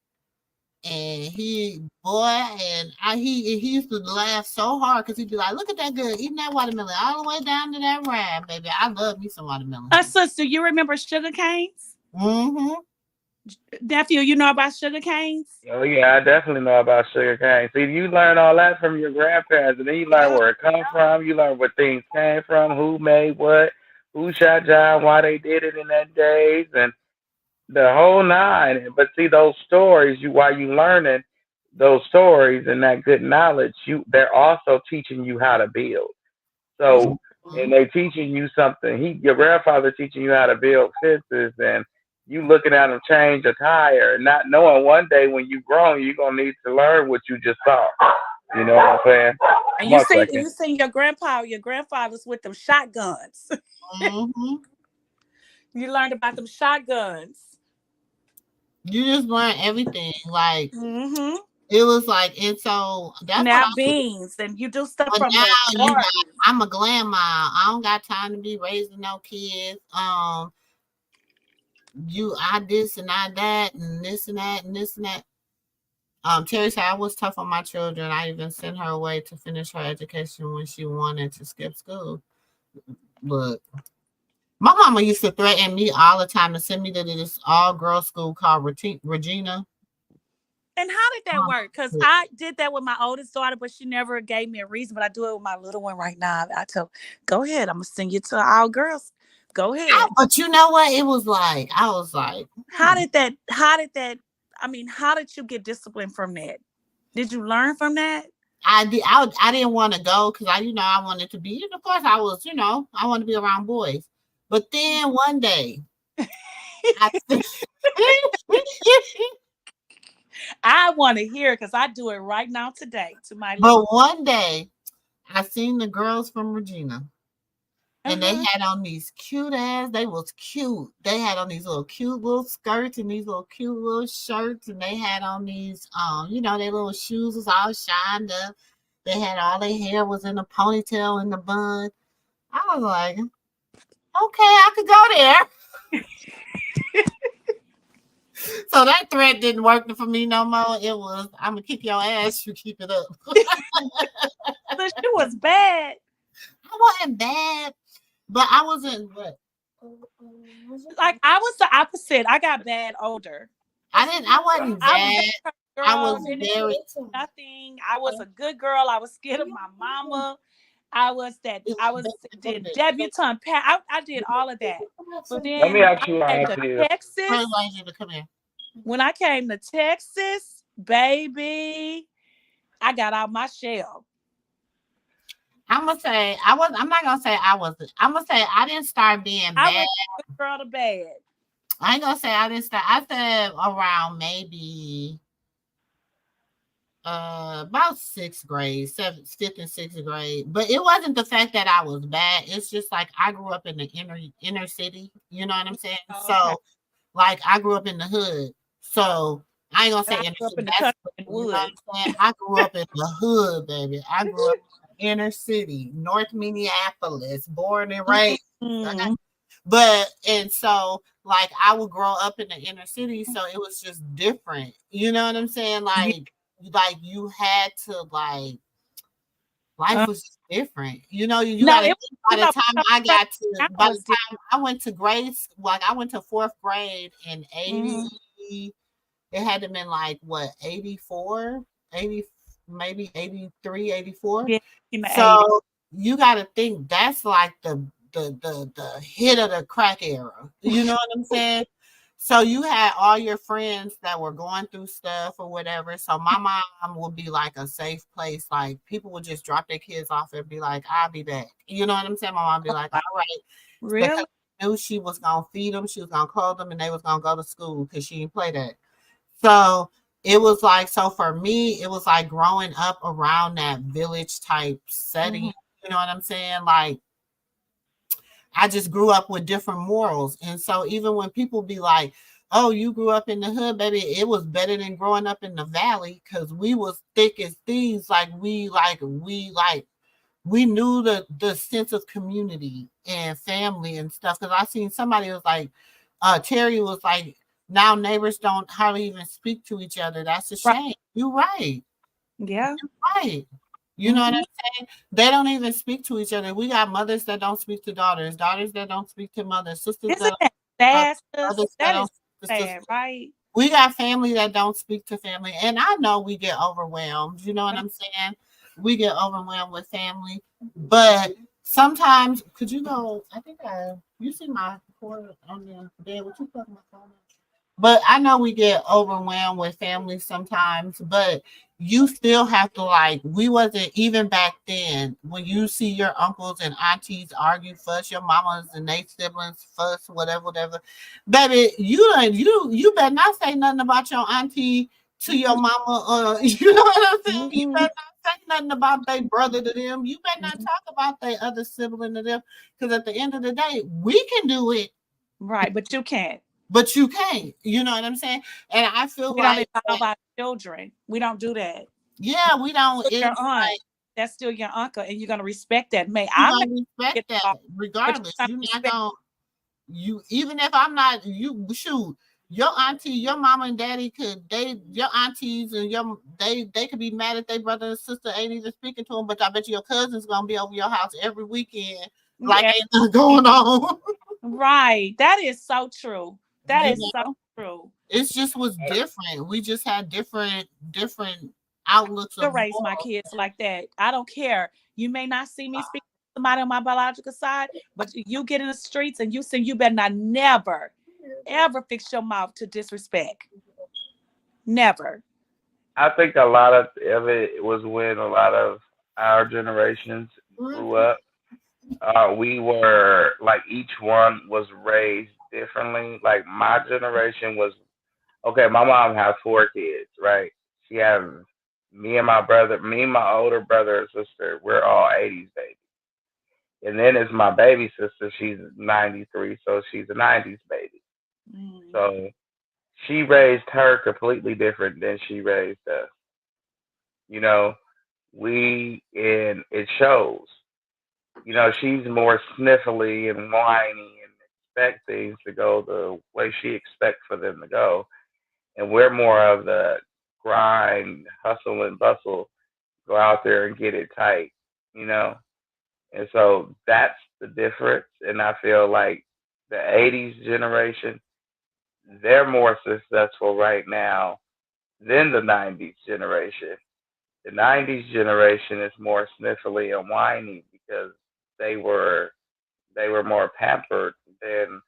And he used to laugh so hard because he'd be like, "Look at that good eating that watermelon all the way down to that ride, baby." I love me some watermelon. Sister, you remember sugar canes? Mm-hmm. Nephew, you know about sugar canes? Oh yeah, I definitely know about sugar cane. See, you learn all that from your grandparents, and then you learn Yeah. where it come from. You learn where things came from, who made what, who shot John, why they did it in that days, and the whole nine. But see, those stories, while you learning those stories and that good knowledge, they're also teaching you how to build. So and they teaching you something. Your grandfather teaching you how to build fences, and you looking at him change a tire, not knowing one day when you grown, you're gonna need to learn what you just saw. You know what I'm saying? And One second. you seen your grandpa, your grandfathers with them shotguns. Mm-hmm. You learned about them shotguns. You just learn everything. Like Mm-hmm. it was like, and so that's what I Snap beans, and you do stuff but from the now you got garden. I'm a grandma. I don't got time to be raising no kids. I this and I that and this and that and this and that. Terry said I was tough on my children. I even sent her away to finish her education when she wanted to skip school. Look, my mama used to threaten me all the time to send me to this all girls school called Regina. And how did that work? Because I did that with my oldest daughter, but she never gave me a reason. But I do it with my little one right now. I tell, go ahead. I'm gonna send you to our girls. Go ahead. But you know what? It was like I was like, How did that? How did that? I mean, how did you get disciplined from that? Did you learn from that? I did. I didn't want to go because I wanted to be. And of course, I was. I wanted to be around boys. But then one day, I, I want to hear because I do it right now today to my but little. one day, I seen the girls from Regina, and they had on these cute ass. They was cute. They had on these little cute little skirts and these little cute little shirts, and they had on these, their little shoes was all shined up. They had all their hair was in a ponytail in the bun. I was like, okay, I could go there. So that threat didn't work for me no more. It was, I'm gonna kick your ass. You keep it up. So she was bad. I wasn't bad, but I wasn't. What? Like I was the opposite. I got bad older. I wasn't bad. I was very nothing. I was a good girl. I was scared of my mama. I was did debutante. I did all of that. But Let then me ask you, I came to Auntie. Texas. When I came to Texas, baby, I got out my shell. I'm gonna say I was. I'm not gonna say I was. I'm gonna say I didn't start being bad. I was a good girl to bad. I ain't gonna say I didn't start. I said around maybe about sixth grade, fifth and sixth grade. But it wasn't the fact that I was bad. It's just like I grew up in the inner city. You know what I'm saying? Oh, so okay. like I grew up in the hood. So I ain't gonna say inner city. You know what I'm saying? I grew up in the hood, baby. I grew up in the inner city, North Minneapolis, born and raised. Mm-hmm. And so like I would grow up in the inner city, so it was just different. You know what I'm saying? Like you had to like life was just different. You gotta think by the time I got to by the time I went to grade, like I went to fourth grade in 80, it had to been like what 84, 80, maybe 83, 84. Yeah, so you gotta think that's like the hit of the crack era. You know what I'm saying? So you had all your friends that were going through stuff or whatever. So my mom would be like a safe place. Like people would just drop their kids off and be like, I'll be back. You know what I'm saying? My mom would be like, all right. Really? Because she knew she was going to feed them. She was going to clothe them and they was going to go to school because she didn't play that. So it was like, so for me, it was like growing up around that village type setting. You know what I'm saying? Like, I just grew up with different morals. And so even when people be like, oh, you grew up in the hood, baby, it was better than growing up in the valley because we was thick as thieves. We knew the sense of community and family and stuff. Because I seen somebody was like, Terry was like, now neighbors don't hardly even speak to each other. That's a shame. You're right. Yeah. You're right. You know what I'm saying? They don't even speak to each other. We got mothers that don't speak to daughters, daughters that don't speak to mothers, sisters Isn't that sad? That is sad, right? We got family that don't speak to family. And I know we get overwhelmed. You know what I'm saying? We get overwhelmed with family. But sometimes, could you go? I think you see my cord on the bed. Would you plug my phone in? But I know we get overwhelmed with family sometimes, but you still have to like we wasn't even back then when you see your uncles and aunties argue, fuss, your mamas and they siblings fuss, whatever, baby, you better not say nothing about your auntie to your mama. You know what I'm saying? You Mhm. better not say nothing about their brother to them. You better not Mhm. talk about their other sibling to them. Because at the end of the day, we can do it, Right, but you can't. but you can't. You know what I'm saying? And I feel We don't like involve our children. We don't do that. yeah, we don't. With your It's aunt, like that's still your uncle, and you're gonna respect that. May you I may gonna respect get that off, but regardless. you're gonna You not respect. gonna you even if I'm not you shoot your auntie, your mama and daddy could they your aunties and your they could be mad at their brother and sister ain't even speaking to them, but I bet you your cousin's gonna be over your house every weekend like Yeah, ain't nothing going on. right. That is so true. That You is so know, true. it's just was different. We just had different outlooks To of raise my world. kids like that. I don't care. You may not see me speak to somebody on my biological side, but you get in the streets and you see you better not never, ever fix your mouth to disrespect. Never. I think a lot of it was when a lot of our generations grew up. We were like each one was raised differently. Like my generation was okay. My mom has four kids, right? She has me and my brother, me and my older brother and sister. We're all '80s babies, and then it's my baby sister. She's '93, so she's a '90s baby. Mm. So she raised her completely different than she raised us. You know, we and it shows. You know, she's more sniffly and whiny and expect things to go the way she expects for them to go. And we're more of the grind, hustle and bustle, go out there and get it tight, you know? And so that's the difference. And I feel like the 80s generation, they're more successful right now than the 90s generation. The '90s generation is more sniffly and whiny because they were they were more pampered than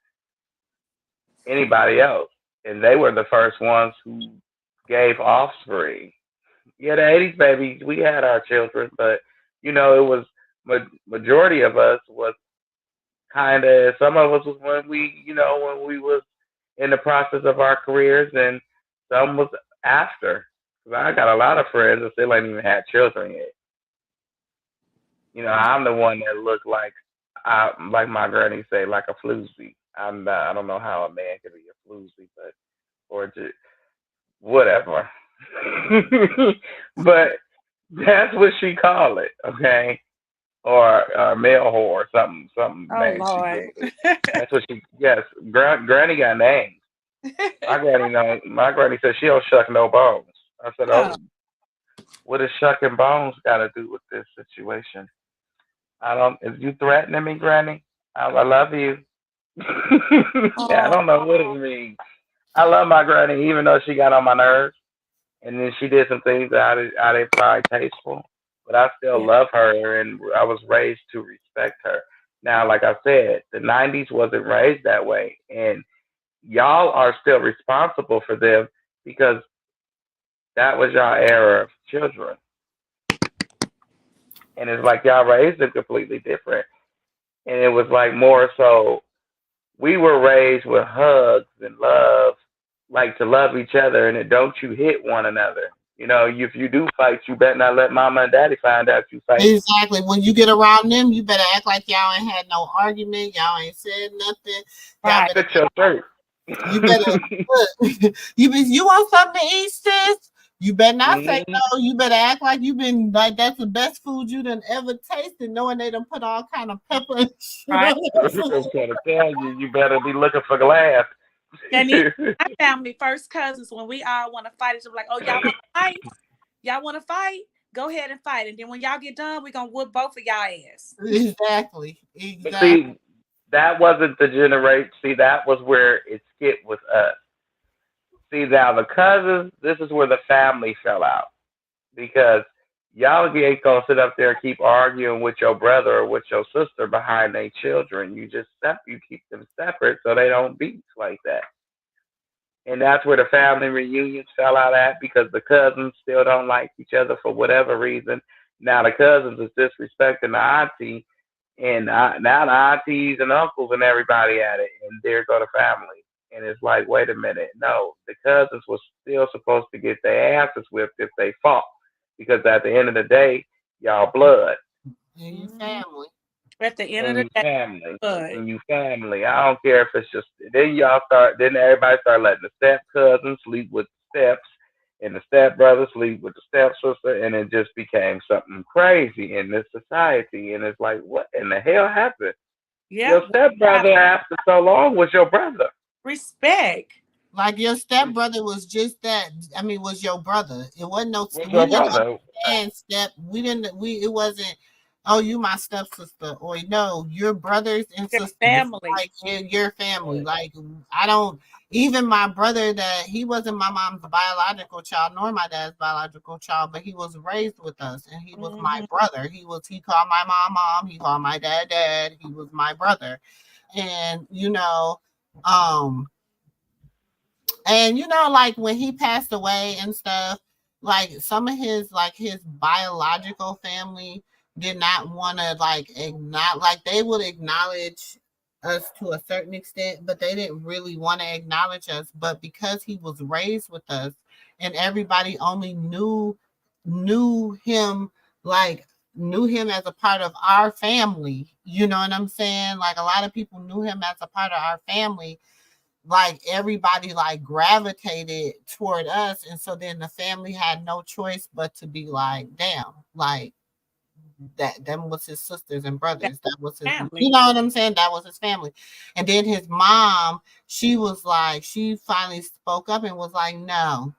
anybody else, and they were the first ones who gave offspring. Yeah, the '80s babies, we had our children, but you know, it was majority of us was kind of some of us was when when we was in the process of our careers, and some was after. 'Cause I got a lot of friends that still ain't even had children yet. You know, I'm the one that look like my granny say, like a floozy. I don't know how a man can be a floozy, but or just whatever. But that's what she call it, okay? Or male whore, something Oh name she give Lord. it. That's what she. Yes, granny got names. My granny said she don't shuck no bones. I said, Oh, oh, what does shucking bones got to do with this situation? I don't. Is you threatening me, Granny? I love you. I oh, don't know what it means. I love my Granny, even though she got on my nerves, and then she did some things that I didn't find tasteful. But I still yeah. love her, and I was raised to respect her. Now, like I said, the '90s wasn't raised that way, and y'all are still responsible for them because that was y'all era of children, and it's like y'all raised them completely different, and it was like more so we were raised with hugs and love, like to love each other, and it don't you hit one another. You know, if you do fight, you better not let mama and daddy find out you fighting. Exactly. When you get around them, you better act like y'all ain't had no argument. Y'all ain't said nothing. Y'all Right. better. Fix your shirt. You better. Look, you want something to eat, sis? You better not say Mm-hmm. no. You better act like you been like that's the best food you done ever tasted, knowing they done put all kind of pepper and shit Right. on I'm trying to tell you, you better be looking for glass. And even my family, first cousins, when we all want to fight, it's like, oh, y'all want to fight? Y'all want to fight? Go ahead and fight. And then when y'all get done, we're gonna whoop both of y'all ass. it. Exactly. But Exactly. see, that wasn't the generation. See, that was where it skipped with us. See, now the cousins, this is where the family fell out because y'all ain't gonna sit up there and keep arguing with your brother or with your sister behind their children. You just you keep them separate so they don't beat like that. and that's where the family reunions fell out at because the cousins still don't like each other for whatever reason. Now the cousins is disrespecting the auntie, and now the aunties and uncles and everybody at it, and there go the family. And it's like, wait a minute, no, the cousins was still supposed to get their asses whipped if they fought, because at the end of the day, y'all blood And you Mhm. family. At the end of and the you day, family good. and you family. I don't care if it's just then y'all start then everybody start letting the step cousin sleep with the steps and the step brother sleep with the step sister, and it just became something crazy in this society. And it's like, what in the hell happened? Yeah, Your we step have brother after so long was your brother. respect. Like your stepbrother was just that. I mean, was your brother. It wasn't no. Was We your didn't brother. understand step. We didn't. We. It wasn't. Oh, you my stepsister, or no, your brothers and Your sisters. family. Like your family. Like I don't. Even my brother, that he wasn't my mom's biological child, nor my dad's biological child, but he was raised with us, and he was my Hmm. brother. He was. He called my mom. He called my dad. He was my brother, and um and like when he passed away and stuff, like some of his biological family did not want to acknowledge, like they would acknowledge us to a certain extent, but they didn't really want to acknowledge us. But because he was raised with us and everybody only knew him, like knew him as a part of our family, you know what I'm saying? Like a lot of people knew him as a part of our family, like everybody like gravitated toward us, and so then the family had no choice but to be like, damn, like that them was his sisters and That's brothers, that was his, family. what I'm saying, that was his family. And then his mom, she was like, she finally spoke up and was like, no,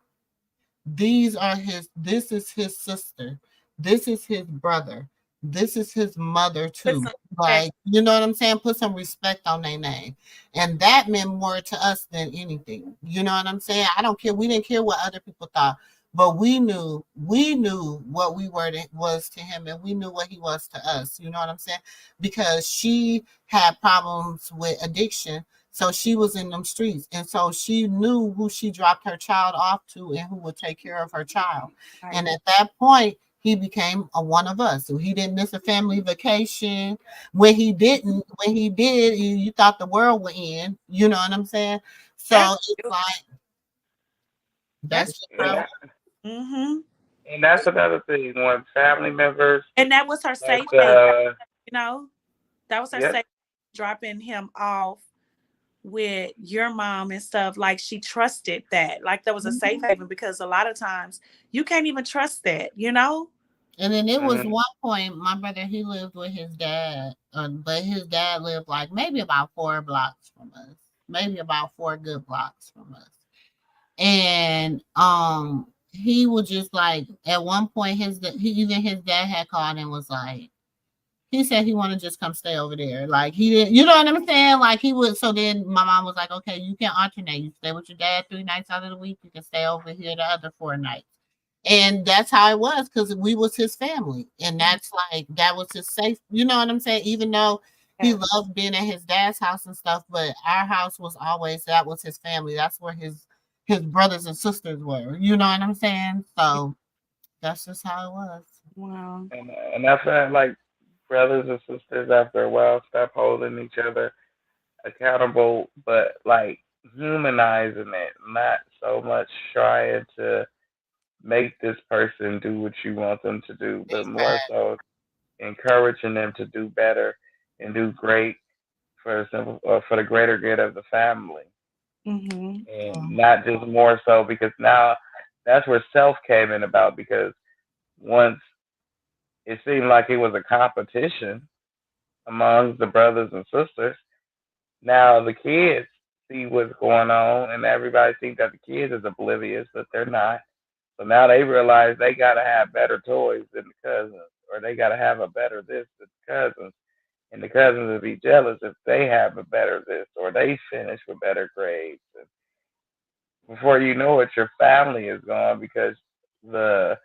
this is his sister, this is his brother, this is his mother Put too. some respect. Like, you know what I'm saying? Put some respect on their name. And that meant more to us than anything. You know what I'm saying? I don't care. We didn't care what other people thought, but we knew what we were was to him, and we knew what he was to us. You know what I'm saying? Because she had problems with addiction, so she was in them streets. And so she knew who she dropped her child off to and who would take care of her child. Right. And at that point, he became a one of us. So he didn't miss a family vacation. When he didn't, when he did, you thought the world would end. You know what I'm saying? That's So it's like, that's that's just And how. true. that Hmm. and that's another thing. When family members And that was her like safe haven. You know, that was her yep. safe, dropping him off with your mom and stuff. Like she trusted that. Like there was a safe haven, because a lot of times you can't even trust that. You know. And then it was Mm-hmm. one point, my brother, he lived with his dad, but his dad lived like maybe about 4 blocks from us, maybe about 4 good blocks from us. And he was just like, at one point, even his dad had called and was like, he said he wanted to just come stay over there. Like he didn't, you know what I'm saying? Like he would. So then my mom was like, okay, you can alternate. You stay with your dad 3 nights out of the week. You can stay over here the other 4 nights. And that's how it was, because we was his family, and Mhm. that's like that was his safe. You know what I'm saying? Even though he Yeah. loved being at his dad's house and stuff, but our house was always, that was his family. That's where his brothers and sisters were. You know what I'm saying? Yeah. So that's just how it was. Wow. And that's why like brothers and sisters after a while stop holding each other accountable, but like humanizing it, not so much trying to make this person do what you want them to do, but more Exactly. so encouraging them to do better and do great for the simple for the greater good of the family, Hmm. and Mhm. not just more so because now that's where self came in about because once it seemed like it was a competition among the brothers and sisters. Now the kids see what's going on, and everybody thinks that the kids is oblivious, but they're not. So now they realize they gotta have better toys than the cousins, or they gotta have a better this than the cousins, and the cousins will be jealous if they have a better this or they finish with better grades. And before you know it, your family is gone because the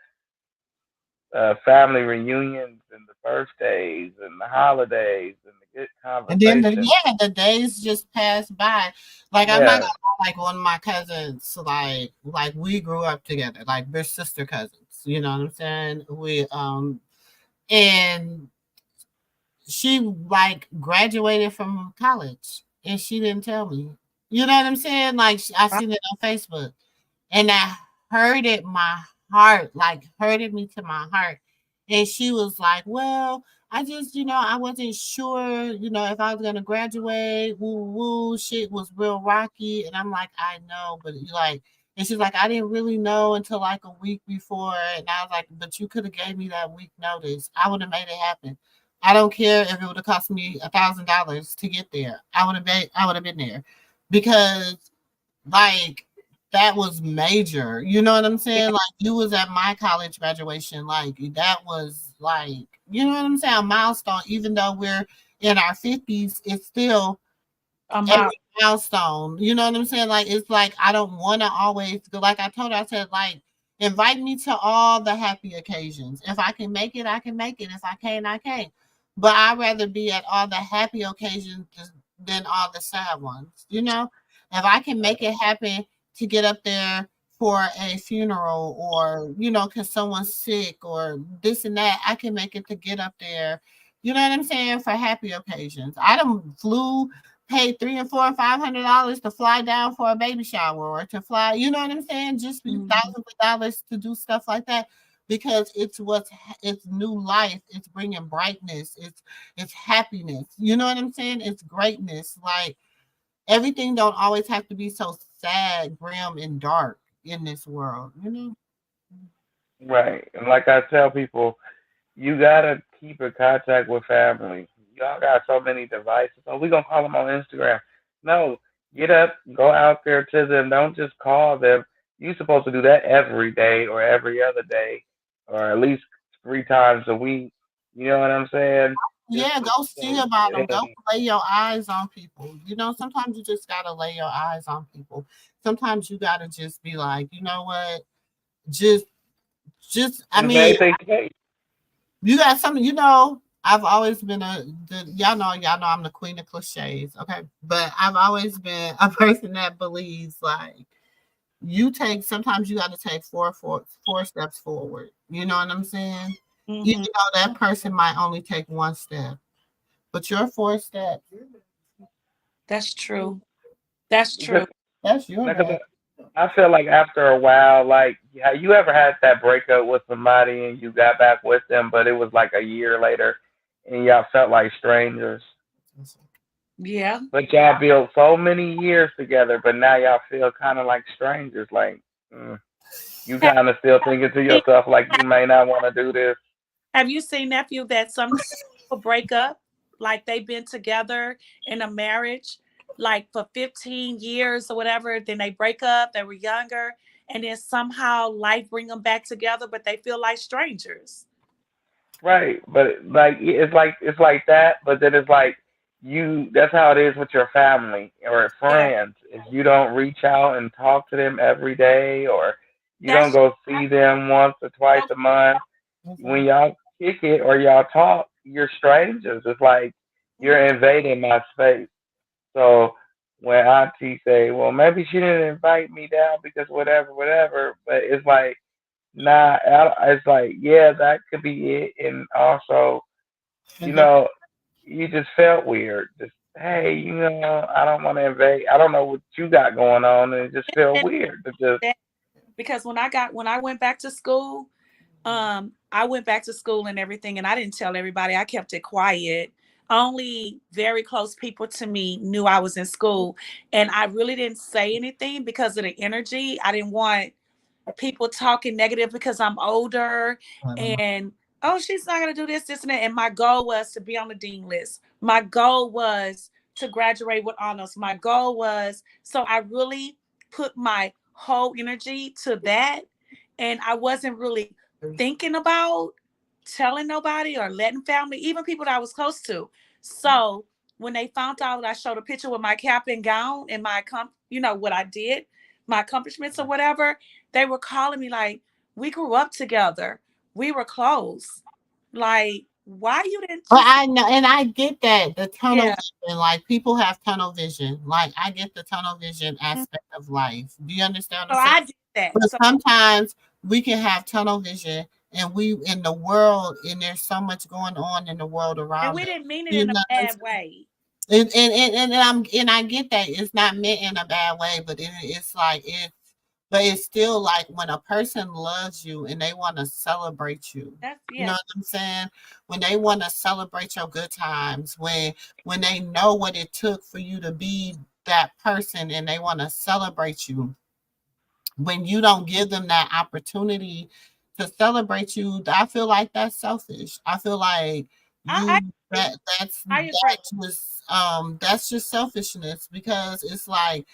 family reunions and the birthdays and the holidays and the good And then conversation. the days just passed by. Like I'm not gonna Yeah, lie, like one of my cousins, like we grew up together, like we're sister cousins. You know what I'm saying? And she like graduated from college and she didn't tell me. You know what I'm saying? Like I seen it on Facebook and that hurted my heart, like hurted me to my heart. And she was like, "Well, I just, I wasn't sure, if I was gonna graduate. Woo woo, shit was real rocky." And I'm like, "I know, but you like," and she's like, "I didn't really know until like a week before." And I was like, "But you could have gave me that week notice. I would have made it happen. I don't care if it would have cost me $1,000 to get there. I would have been there because like that was major. You know what I'm saying? Like you was at my college graduation. Like that was like, you know what I'm saying? A milestone. Even though we're in our 50s, it's still I'm every out. milestone. You know what I'm saying? Like it's like I don't want to always go. Like I told her, I said like invite me to all the happy occasions. If I can make it, I can make it. If I can't, I can't. But I'd rather be at all the happy occasions than all the sad ones. If I can make it happen to get up there for a funeral or because someone's sick or this and that, I can make it to get up there. You know what I'm saying? For happy occasions. I done flew pay three and four and $500 to fly down for a baby shower or to fly, you know what I'm saying? Just be Mhm. thousands of dollars to do stuff like that because it's new life, it's bringing brightness, it's happiness. You know what I'm saying? It's greatness. Like everything don't always have to be so sad, grim, and dark in this world. right. And like I tell people, you gotta keep in contact with family. Y'all got so many devices. Oh, we gonna call them on Instagram. No, get up, go out there to them. Don't just call them. You supposed to do that every day or every other day, or at least 3 times a week. You know what I'm saying? Just Yeah, to go see about them. Go stay. lay your eyes on people. Sometimes you just gotta lay your eyes on people. Sometimes you gotta just be like, you know what? Just, I mean, Invade their space. you got something. I've always been y'all know I'm the queen of cliches. Okay, but I've always been a person that believes like sometimes you got to take four steps forward. You know what I'm saying? Even Mhm. though that person might only take one step, but your four steps, That's true. That's Because, true. that's your because bad. I feel like after a while, like, yeah, you ever had that breakup with somebody and you got back with them, but it was like a year later, and y'all felt like strangers. Yeah. But y'all built so many years together, but now y'all feel kind of like strangers. Like, you Have kind of still thinking to you yourself, like, you may not want to do this. have you seen, nephew, that some people break up like they've been together in a marriage like for 15 years or whatever, then they break up, they were younger, and then somehow life bring them back together, but they feel like strangers. Right, but like it's like that, but then it's like you that's how it is with your family or Yeah. friends. If you don't reach out and talk to them every day or you don't That's go see them once or twice so a month, when y'all kick it or y'all talk, you're strangers. It's like you're invading my space. So when Auntie say, well, maybe she didn't invite me down because whatever, whatever, but it's like nah, it's like, yeah, that could be it. And also, you know, you just felt weird. Just, hey, I don't want to invade. I don't know what you got going on. And it just felt weird to just, that because when I went back to school, I went back to school and everything, and I didn't tell everybody. I kept it quiet. Only very close people to me knew I was in school, and I really didn't say anything because of the energy. I didn't want people talking negative because I'm older and oh, she's not gonna do this, this, and that. And my goal was to be on the dean list. My goal was to graduate with honors. My goal was so I really put my whole energy to that. And I wasn't really thinking about telling nobody or letting family, even people that I was close to. So when they found out I showed a picture with my cap and gown and my what I did, my accomplishments or whatever, they were calling me like, we grew up together. We were close. Like, Why you didn't But just I know, and I get that the tunnel yeah. vision, like people have tunnel vision. Like I get the tunnel vision Mhm. aspect of life. Do you understand what I'm So saying? I did that. But So sometimes we can have tunnel vision, and we in the world, and there's so much going on in the world and around we us. didn't mean it You in know a what I'm bad saying? way. And I get that it's not meant in a bad way, but it's like but it's still like when a person loves you and they want to celebrate you. That's You know yes. what I'm saying? When they want to celebrate your good times, when they know what it took for you to be that person and they want to celebrate you, when you don't give them that opportunity to celebrate you, I feel like that's selfish. I feel like I you agree. I agree. that's just selfishness because it's like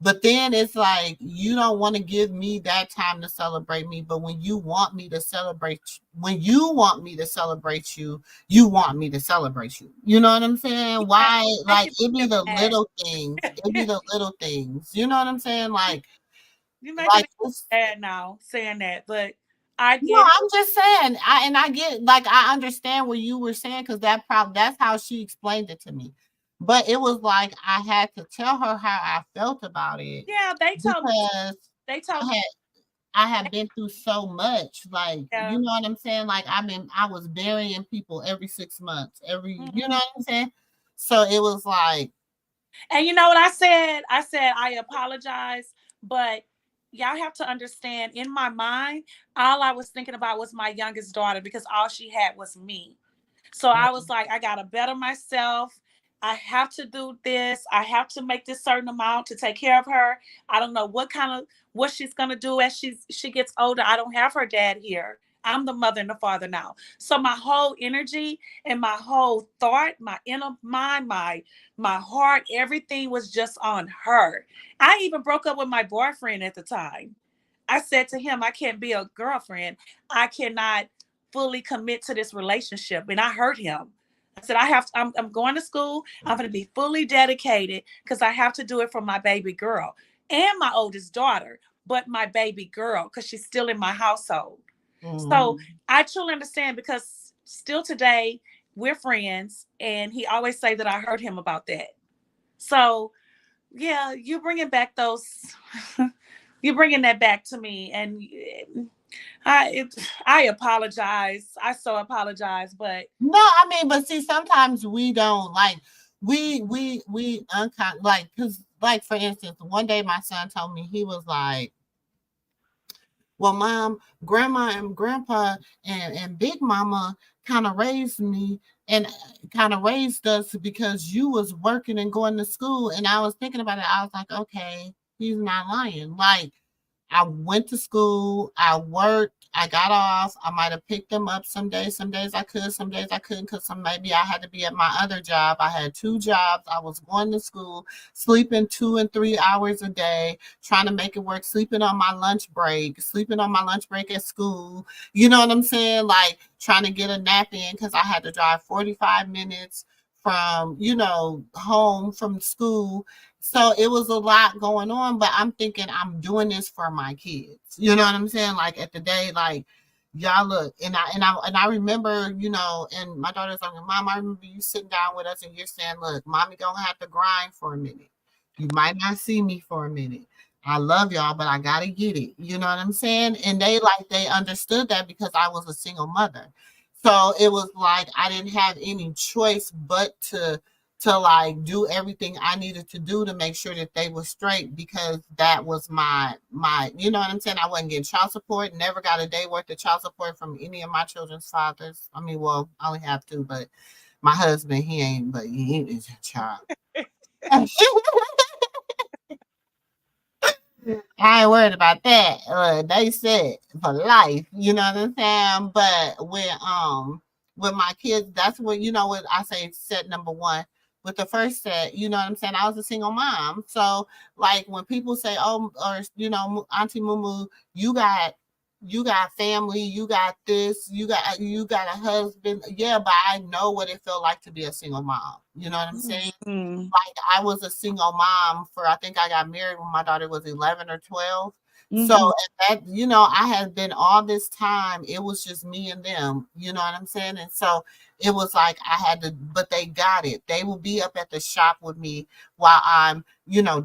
but then it's like you don't want to give me that time to celebrate me, but when you want me to celebrate when you want me to celebrate you, you want me to celebrate you. You know what I'm saying? Yeah, Why like making it be me the mad. little things. It be the little things. You know what I'm saying? You're making Like me it's mad now saying that, but I no, get it. I'm just saying. I get like I understand what you were saying because that's how she explained it to me. But it was like I had to tell her how I felt about it Yeah, they told me. because They told I me. had I had been through so much. Like, you Yeah. know what I'm saying? Like I was burying people every 6 months, you know Mhm. what I'm saying? So it was like, And you know what I said? I said I apologize, but y'all have to understand. In my mind, all I was thinking about was my youngest daughter because all she had was me. So I was like, I gotta better myself. I have to do this. I have to make this certain amount to take care of her. I don't know what she's gonna do as she gets older. I don't have her dad here. I'm the mother and the father now. So my whole energy and my whole thought, my inner mind, my heart, everything was just on her. I even broke up with my boyfriend at the time. I said to him, I can't be a girlfriend. I cannot fully commit to this relationship. And I hurt him. I said, I'm going to school. I'm going to be fully dedicated because I have to do it for my baby girl and my oldest daughter, but my baby girl because she's still in my household. So mm, I truly understand because still today we're friends and he always say that I hurt him about that. So yeah, you bringing back those you're bringing that back to me and I apologize. I so apologize, but no, I mean, but see, sometimes we don't like we like because like for instance, one day my son told me he was like, well, mom, grandma and grandpa and big mama kind of raised me and kind of raised us because you was working and going to school. And I was thinking about it. I was like, okay, he's not lying. Like I went to school, I worked, I got off. I might have picked them up some days I could, some days I couldn't because some maybe I had to be at my other job. I had two jobs. I was going to school, sleeping 2 and 3 hours a day, trying to make it work, sleeping on my lunch break at school. You know what I'm saying? Like trying to get a nap in because I had to drive 45 minutes from, home from school, so it was a lot going on, but I'm thinking I'm doing this for my kids. You know what I'm saying? Like at the day, like y'all look, and I remember, and my daughter's like, Mom, I remember you sitting down with us and you're saying, look, mommy gonna have to grind for a minute. You might not see me for a minute. I love y'all, but I gotta get it. You know what I'm saying? And they understood that because I was a single mother. So it was like I didn't have any choice but to like do everything I needed to do to make sure that they were straight because that was my you know what I'm saying? I wasn't getting child support, never got a day worth of child support from any of my children's fathers. I mean, well, I only have two, but my husband, he ain't, but he is a child. I ain't worried about that. They said for life, you know what I'm saying? But with my kids, that's what what I say set number one. With the first set, you know what I'm saying? I was a single mom. So like when people say, oh, or Auntie Mumu, you got family, you got this, you got a husband. Yeah, but I know what it felt like to be a single mom. You know what I'm saying? mm, Like I was a single mom for I think I got married when my daughter was 11 or 12. So mhm. at that, I had been all this time, it was just me and them, you know what I'm saying? And so it was like I had to, but they got it. They will be up at the shop with me while I'm,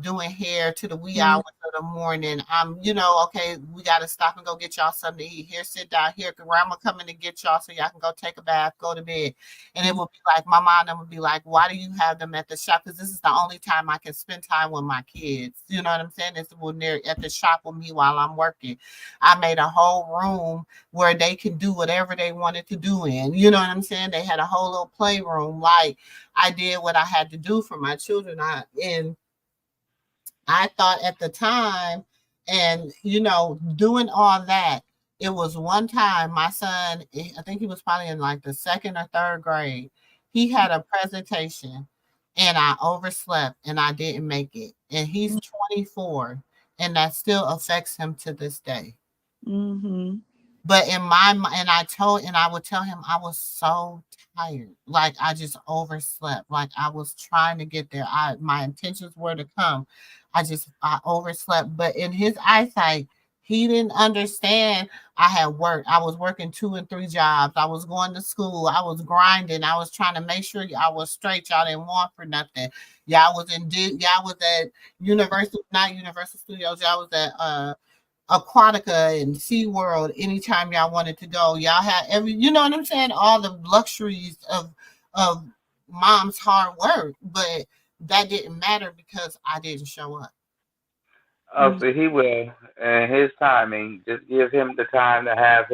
doing hair to the wee Mm, hours of the morning. I'm, okay, we got to stop and go get y'all something to eat. Here, sit down here. Grandma coming to get y'all so y'all can go take a bath, go to bed. And it mm, would be like, my mom would be like, why do you have them at the shop? Because this is the only time I can spend time with my kids. You know what I'm saying? It's when they're at the shop with me while I'm working. I made a whole room where they can do whatever they wanted to do in. You know what I'm saying? They had a whole little playroom. Like I did what I had to do for my children. I thought at the time, and doing all that, it was one time my son, I think he was probably in like the second or third grade. He had a presentation and I overslept and I didn't make it. And he's mm, 24 and that still affects him to this day. mhm. But in my mind, and I would tell him I was so tired. Like I just overslept. Like I was trying to get there. My intentions were to come. I overslept. But in his eyesight, he didn't understand I had worked. I was working 2 and 3 jobs. I was going to school. I was grinding. I was trying to make sure I was straight. Y'all didn't want for nothing. Y'all was at Universal, not Universal Studios. Y'all was at Aquatica and SeaWorld anytime y'all wanted to go. Y'all had you know what I'm saying? All the luxuries of mom's hard work, but that didn't matter because I didn't show up. Oh, so he will, and his timing. Just give him the time to have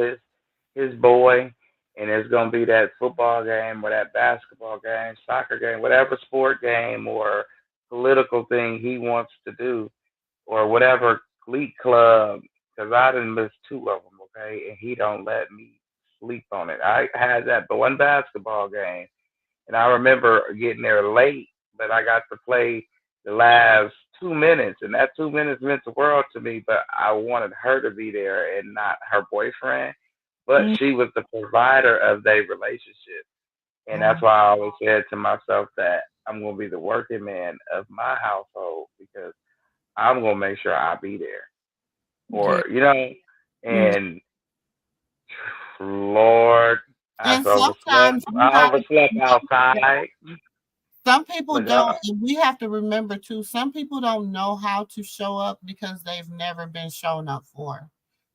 his boy, and it's gonna be that football game or that basketball game, soccer game, whatever sport game or political thing he wants to do, or whatever glee club. Because I didn't miss two of them, okay, and he don't let me sleep on it. I had that one basketball game and I remember getting there late, but I got to play the last 2 minutes, and that 2 minutes meant the world to me. But I wanted her to be there and not her boyfriend. But Mm, she was the provider of their relationship, and that's Mm, why I always said to myself that I'm gonna be the working man of my household because I'm gonna make sure I be there, yeah. or Mm. and Lord, And sometimes you I gotta overslept remember, outside. some people But don't, and we have to remember too, some people don't know how to show up because they've never been shown up for.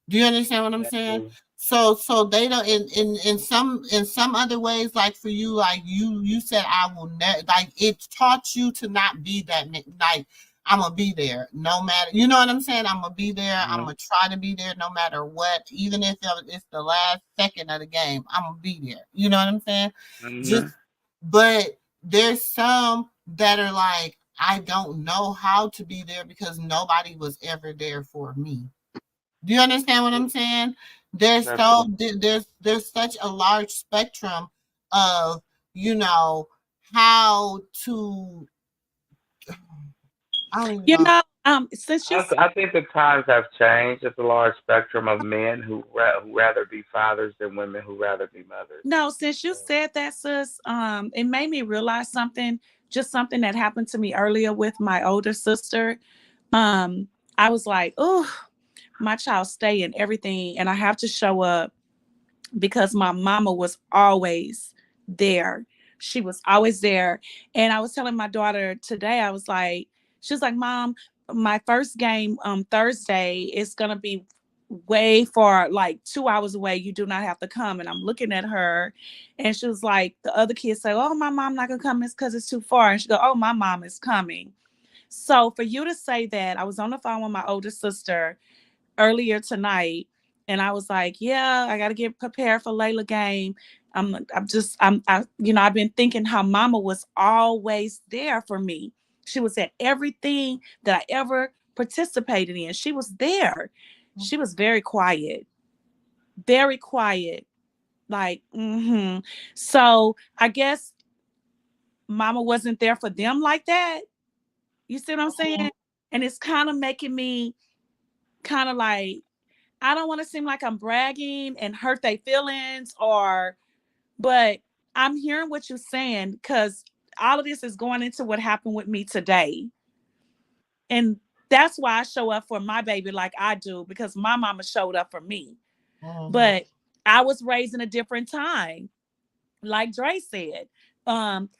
Do you understand what I'm that saying? too. So they don't in some other ways, like for you, like you said I will never, like it taught you to not be that like I'm gonna be there no matter, you know what I'm saying? I'm gonna be there. I'm Mhm. gonna try to be there no matter what, even if it's the last second of the game. I'm gonna be there. You know what I'm saying? Mhm. Just, but there's some that are like I don't know how to be there because nobody was ever there for me. Do you understand what I'm saying? That's true. There's such a large spectrum of you know how to, I don't even You know. know, since you I think the times have changed. It's a large spectrum of men who rather be fathers than women who rather be mothers. no, since you said that, sis, it made me realize something, just something that happened to me earlier with my older sister. Um, I was like, oh, my child stay in everything, and I have to show up because my mama was always there. She was always there. And I was telling my daughter today, I was like, she was like, Mom, my first game Thursday is gonna be way far, like 2 hours away. You do not have to come. And I'm looking at her and she was like, the other kids say, oh, my mom not gonna come, it's because it's too far. And she go, oh, my mom is coming. So for you to say that, I was on the phone with my older sister earlier tonight, and I was like, "Yeah, I got to get prepared for Layla game." I've been thinking how Mama was always there for me. She was at everything that I ever participated in. She was there. She was very quiet, very quiet. Like, So I guess Mama wasn't there for them like that. You see what I'm saying? And it's kind of making me kind of like I don't want to seem like I'm bragging and hurt their feelings but I'm hearing what you're saying because all of this is going into what happened with me today. And that's why I show up for my baby like I do because my mama showed up for me. Mhm. But I was raised in a different time. like Dre said, um,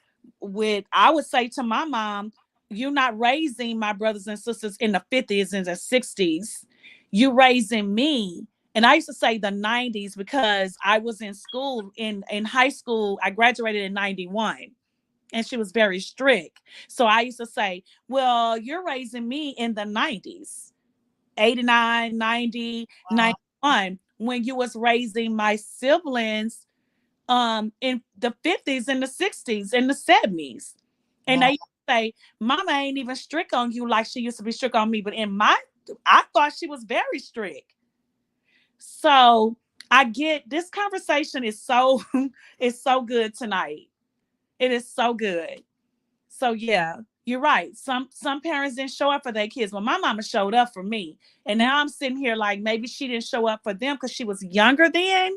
I would say to my mom, you're not raising my brothers and sisters in the 50s and the 60s. You raising me. And I used to say the 90s because I was in school in high school. I graduated in 91 and she was very strict. So I used to say, well, you're raising me in the 90s, 89, 90, Wow. 91, when you was raising my siblings in the 50s and the 60s and the 70s. And Wow. they say, Mama ain't even strict on you like she used to be strict on me. But I thought she was very strict. So I get this conversation is so is so good tonight. It is so good. So yeah, you're right. Some parents didn't show up for their kids. Well, my mama showed up for me. And now I'm sitting here like maybe she didn't show up for them because she was younger then,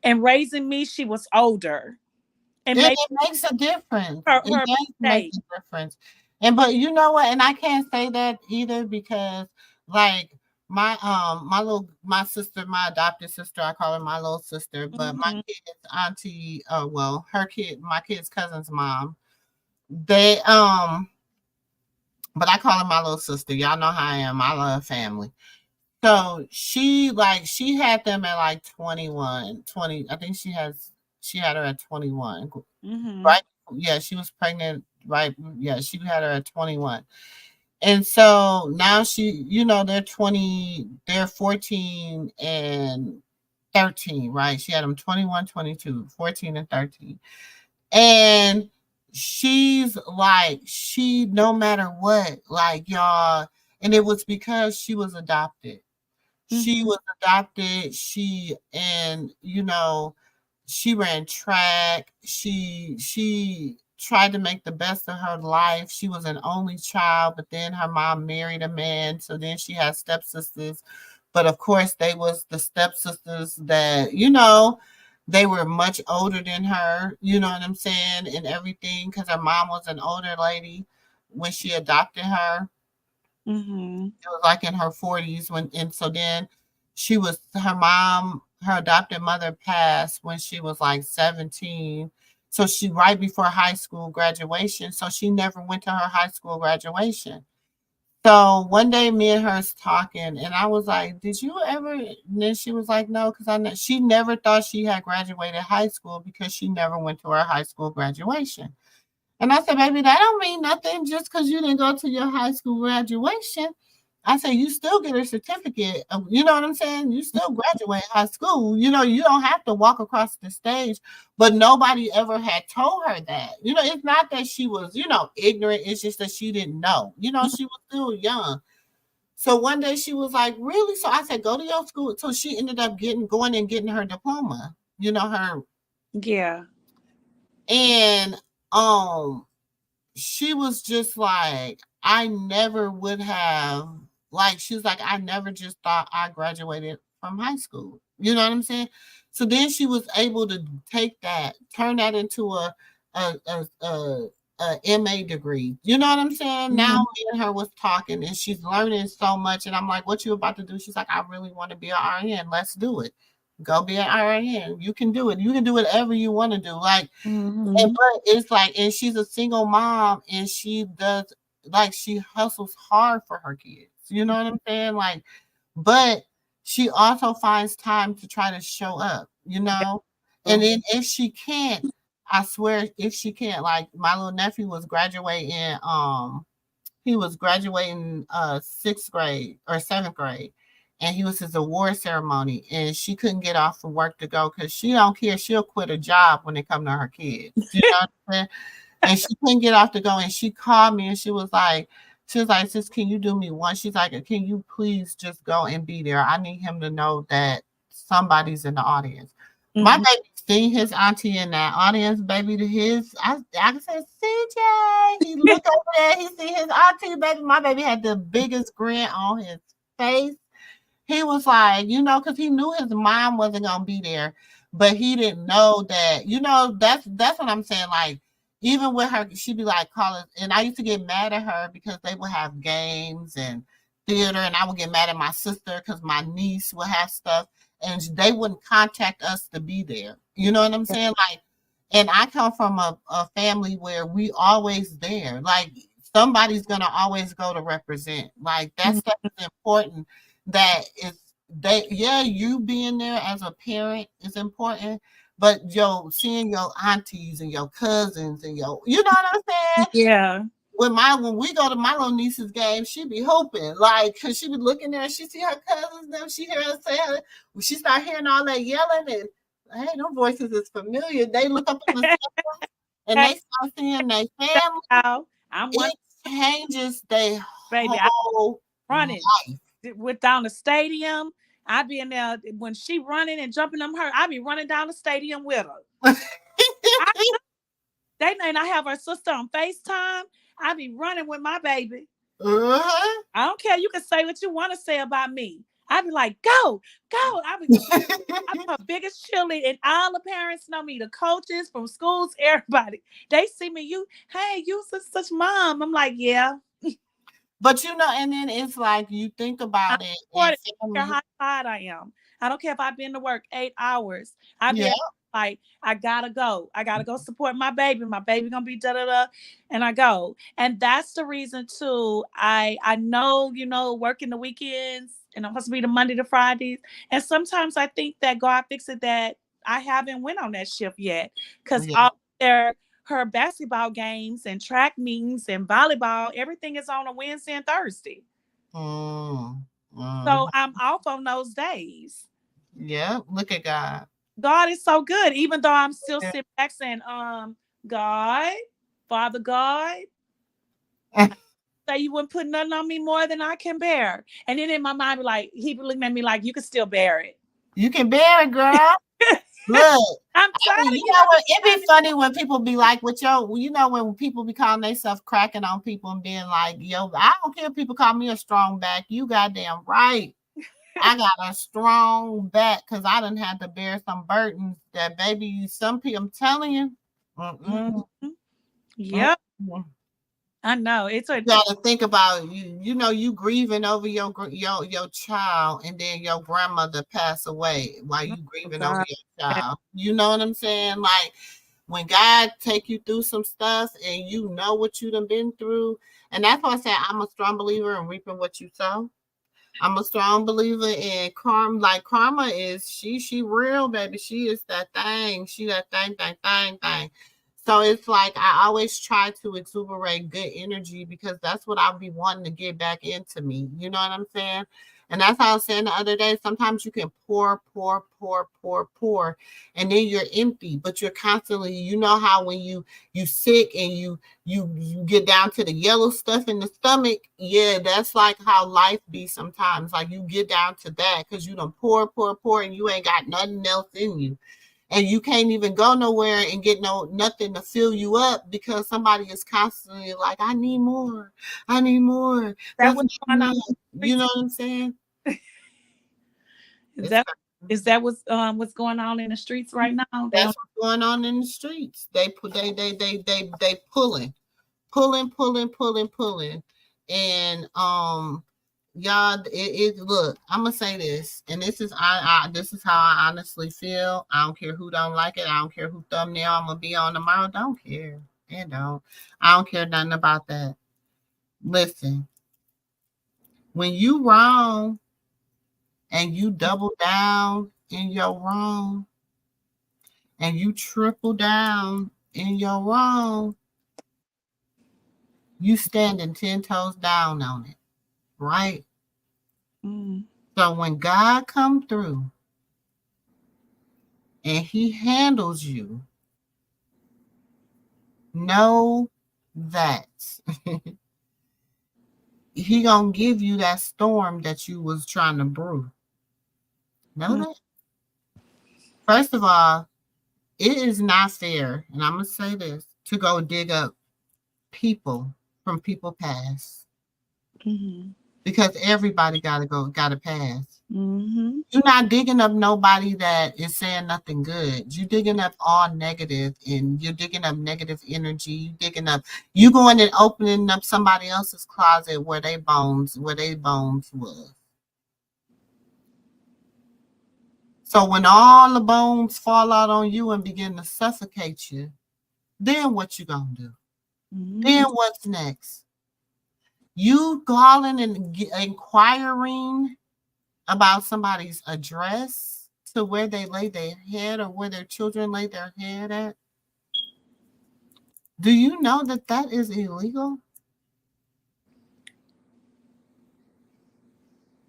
and raising me, she was older. And maybe It makes a difference. It her does make mistake. a difference. And but you know what? And I can't say that either because like my sister, my adopted sister, I call her my little sister, but my Mm-hmm. kid's auntie, well, her kid, my kid's cousin's mom, they but I call her my little sister. Y'all know how I am. I love family. So she had them at like 21, 20. I think she had her at 21. Mm-hmm. Right? Yeah, she was pregnant, right? Yeah, she had her at 21. And so now they're 20, they're 14 and 13, right? She had them 21, 22, 14 and 13. And she's like, no matter what, like y'all, and it was because she was adopted. She Mm-hmm. was adopted. She ran track. She tried to make the best of her life. She was an only child, but then her mom married a man. So then she had stepsisters. But of course, they was the stepsisters that, they were much older than her, you know what I'm saying, and everything, because her mom was an older lady when she adopted her. Mm-hmm. It was like in her 40s when, and so then her adopted mother passed when she was like 17. So she right before high school graduation. So she never went to her high school graduation. So one day me and her was talking and I was like, did you ever, and then she was like, no, because she never thought she had graduated high school because she never went to her high school graduation. And I said, baby, that don't mean nothing just because you didn't go to your high school graduation. I said, you still get a certificate. You know what I'm saying? You still graduate high school. You don't have to walk across the stage. But nobody ever had told her that. It's not that she was, ignorant. It's just that she didn't know. She was still young. So one day she was like, really? So I said, go to your school. So she ended up going and getting her diploma, her. Yeah. And um she was just like, I never would have, like, she was like, I never just thought I graduated from high school. You know what I'm saying? So then she was able to take that, turn that into a, a, a, MA degree. You know what I'm saying? Now Mm-hmm. me and her was talking and she's learning so much. And I'm like, what you about to do? She's like, I really want to be an RN. Let's do it. Go be an RN. You can do it. You can do whatever you want to do. Like, Mm-hmm. but it's like, and she's a single mom, and she does like she hustles hard for her kids. You know what I'm saying? Like, but she also finds time to try to show up. And then if she can't, I swear, if she can't, like my little nephew was graduating. He was graduating sixth grade or seventh grade, and he was his award ceremony, and she couldn't get off from work to go because she don't care. She'll quit a job when it come to her kids. You know what I'm saying? And she couldn't get off to go, and she called me and she was like, sis, can you do me one? She's like, can you please just go and be there? I need him to know that somebody's in the audience. My Mm-hmm. baby seen his auntie in that audience, baby. I said, CJ. He looked over there. He see his auntie, baby. My baby had the biggest grin on his face. He was like, because he knew his mom wasn't gonna be there, but he didn't know that. That's what I'm saying. Like, even with her, she'd be like calling, and I used to get mad at her because they would have games and theater, and I would get mad at my sister because my niece would have stuff, and they wouldn't contact us to be there. You know what I'm saying? Like, And I come from a family where we always there. Like somebody's gonna always go to represent. Like that Mhm. stuff is important. That is they yeah, you being there as a parent is important, but seeing your aunties and your cousins and your you know what I'm saying? Yeah. When we go to my little niece's game, she be hoping like cause she be looking there and she see her cousins, them she hear her say when she start hearing all that yelling and hey, them voices is familiar. They look up in the and Hey, they start seeing their family, y'all, I'm one it changes their baby. I whole running life. with down the stadium. I be in there when she running and jumping them her. I be running down the stadium with her. I, they and I have her sister on FaceTime. I be running with my baby. Uh-huh. I don't care. You can say what you want to say about me. I be like, go, go. I'm her biggest cheerleader, and all the parents know me. The coaches from schools, everybody. They see me. Hey, you such mom. I'm like, yeah. But and then it's like you think I about it support and it. I don't care family. how tired I am. I don't care if I've been to work 8 hours. I be Yeah. like, I gotta go. I gotta go support my baby. My baby gonna be da da da, and I go. And that's the reason too. I know working the weekends and I'm supposed to be the Monday to Fridays. And sometimes I think that God fixed it that I haven't went on that shift yet because Yeah. all their her basketball games and track meetings and volleyball, everything is on a Wednesday and Thursday. Mm, So mm. I'm off on those days. Yeah. Look at God. God is so good, even though I'm still Yeah. sitting back saying, God, Father God, say you wouldn't put nothing on me more than I can bear. And then in my mind, like he be looking at me like you can still bear it. You can bear it, girl. Look. I'm I trying mean, to get what? It'd out be funny when people be like, "With when people be calling themselves cracking on people and being like, yo, I don't care if people call me a strong back. You goddamn right. I got a strong back because I didn't have to bear some burdens that baby, some people, I'm telling you, of. mm-mm, Yep, mm-mm. I know. It's a You got to think about you grieving over your child, and then your grandmother pass away while you oh grieving over God. your child. You know what I'm saying? Like when God take you through some stuff and you know what you done been through, and that's why I say I'm a strong believer in reaping what you sow. I'm a strong believer in karma. Like karma is she real, baby. She is that thing. She that thing. So it's like I always try to exuberate good energy because that's what I'll be wanting to get back into me. You know what I'm saying? And that's how I was saying the other day. Sometimes you can pour, and then you're empty, but you're constantly. You know how when you sick and you get down to the yellow stuff in the stomach. Yeah, that's like how life be sometimes. Like you get down to that because you don't pour, and you ain't got nothing else in you. And you can't even go nowhere and get nothing to fill you up because somebody is constantly like, I need more. I need more. That That's what's not going on enough. in the You know streets? what I'm saying? Is It's that what's going on in the streets right now? They that's don't. what's going on in the streets. They put they pulling. And y'all look, I'm gonna say this, and this is how I honestly feel. I don't care who don't like it, I don't care who thumbnail I'm gonna be on tomorrow, don't care. And don't I don't care nothing about that. Listen, when you wrong and you double down in your wrong and you triple down in your wrong, you standing 10 toes down on it, right? Mm, So when God come through and he handles you, know that he gonna give you that storm that you was trying to brew. Know mm, that? First of all, it is not fair, and I'm gonna say this, to go dig up people from people past mm-hmm, because everybody gotta pass. mm-hmm. You're not digging up nobody that is saying nothing good. You're digging up all negative, and you're digging up negative energy. You going and opening up somebody else's closet where they bones was. So when all the bones fall out on you and begin to suffocate you, then what you gonna do? Mm-hmm. Then what's next? You calling and inquiring about somebody's address to where they lay their head or where their children lay their head at? Do you know that that is illegal?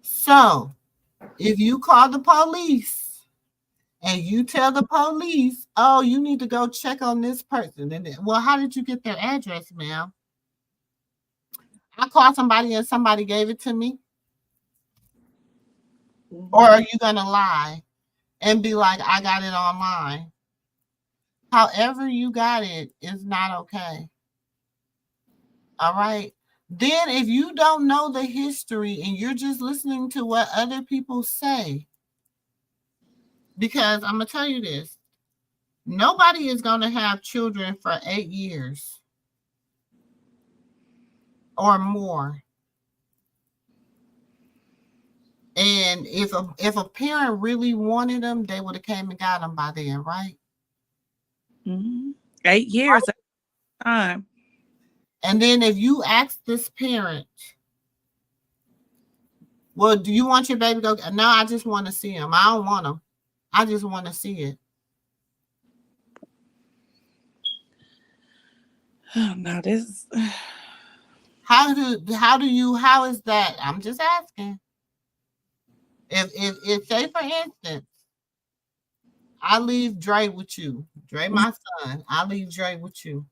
So if you call the police and you tell the police, oh, you need to go check on this person, and well, how did you get their address, ma'am? I called somebody and somebody gave it to me. Or Mm-hmm. are you gonna lie and be like, I got it online? However you got it is not okay. All right. Then if you don't know the history and you're just listening to what other people say, because I'm gonna tell you this, nobody is gonna have children for 8 years or more. And if a parent really wanted them, they would have came and got them by then, right? Mm-hmm. 8 years at a time. And then if you ask this parent, well, do you want your baby to go? No, I just want to see him. I don't want him. I just want to see it. Oh no, this. How is that? I'm just asking. If say for instance, I leave Dre with you, Dre my son, I leave Dre with you,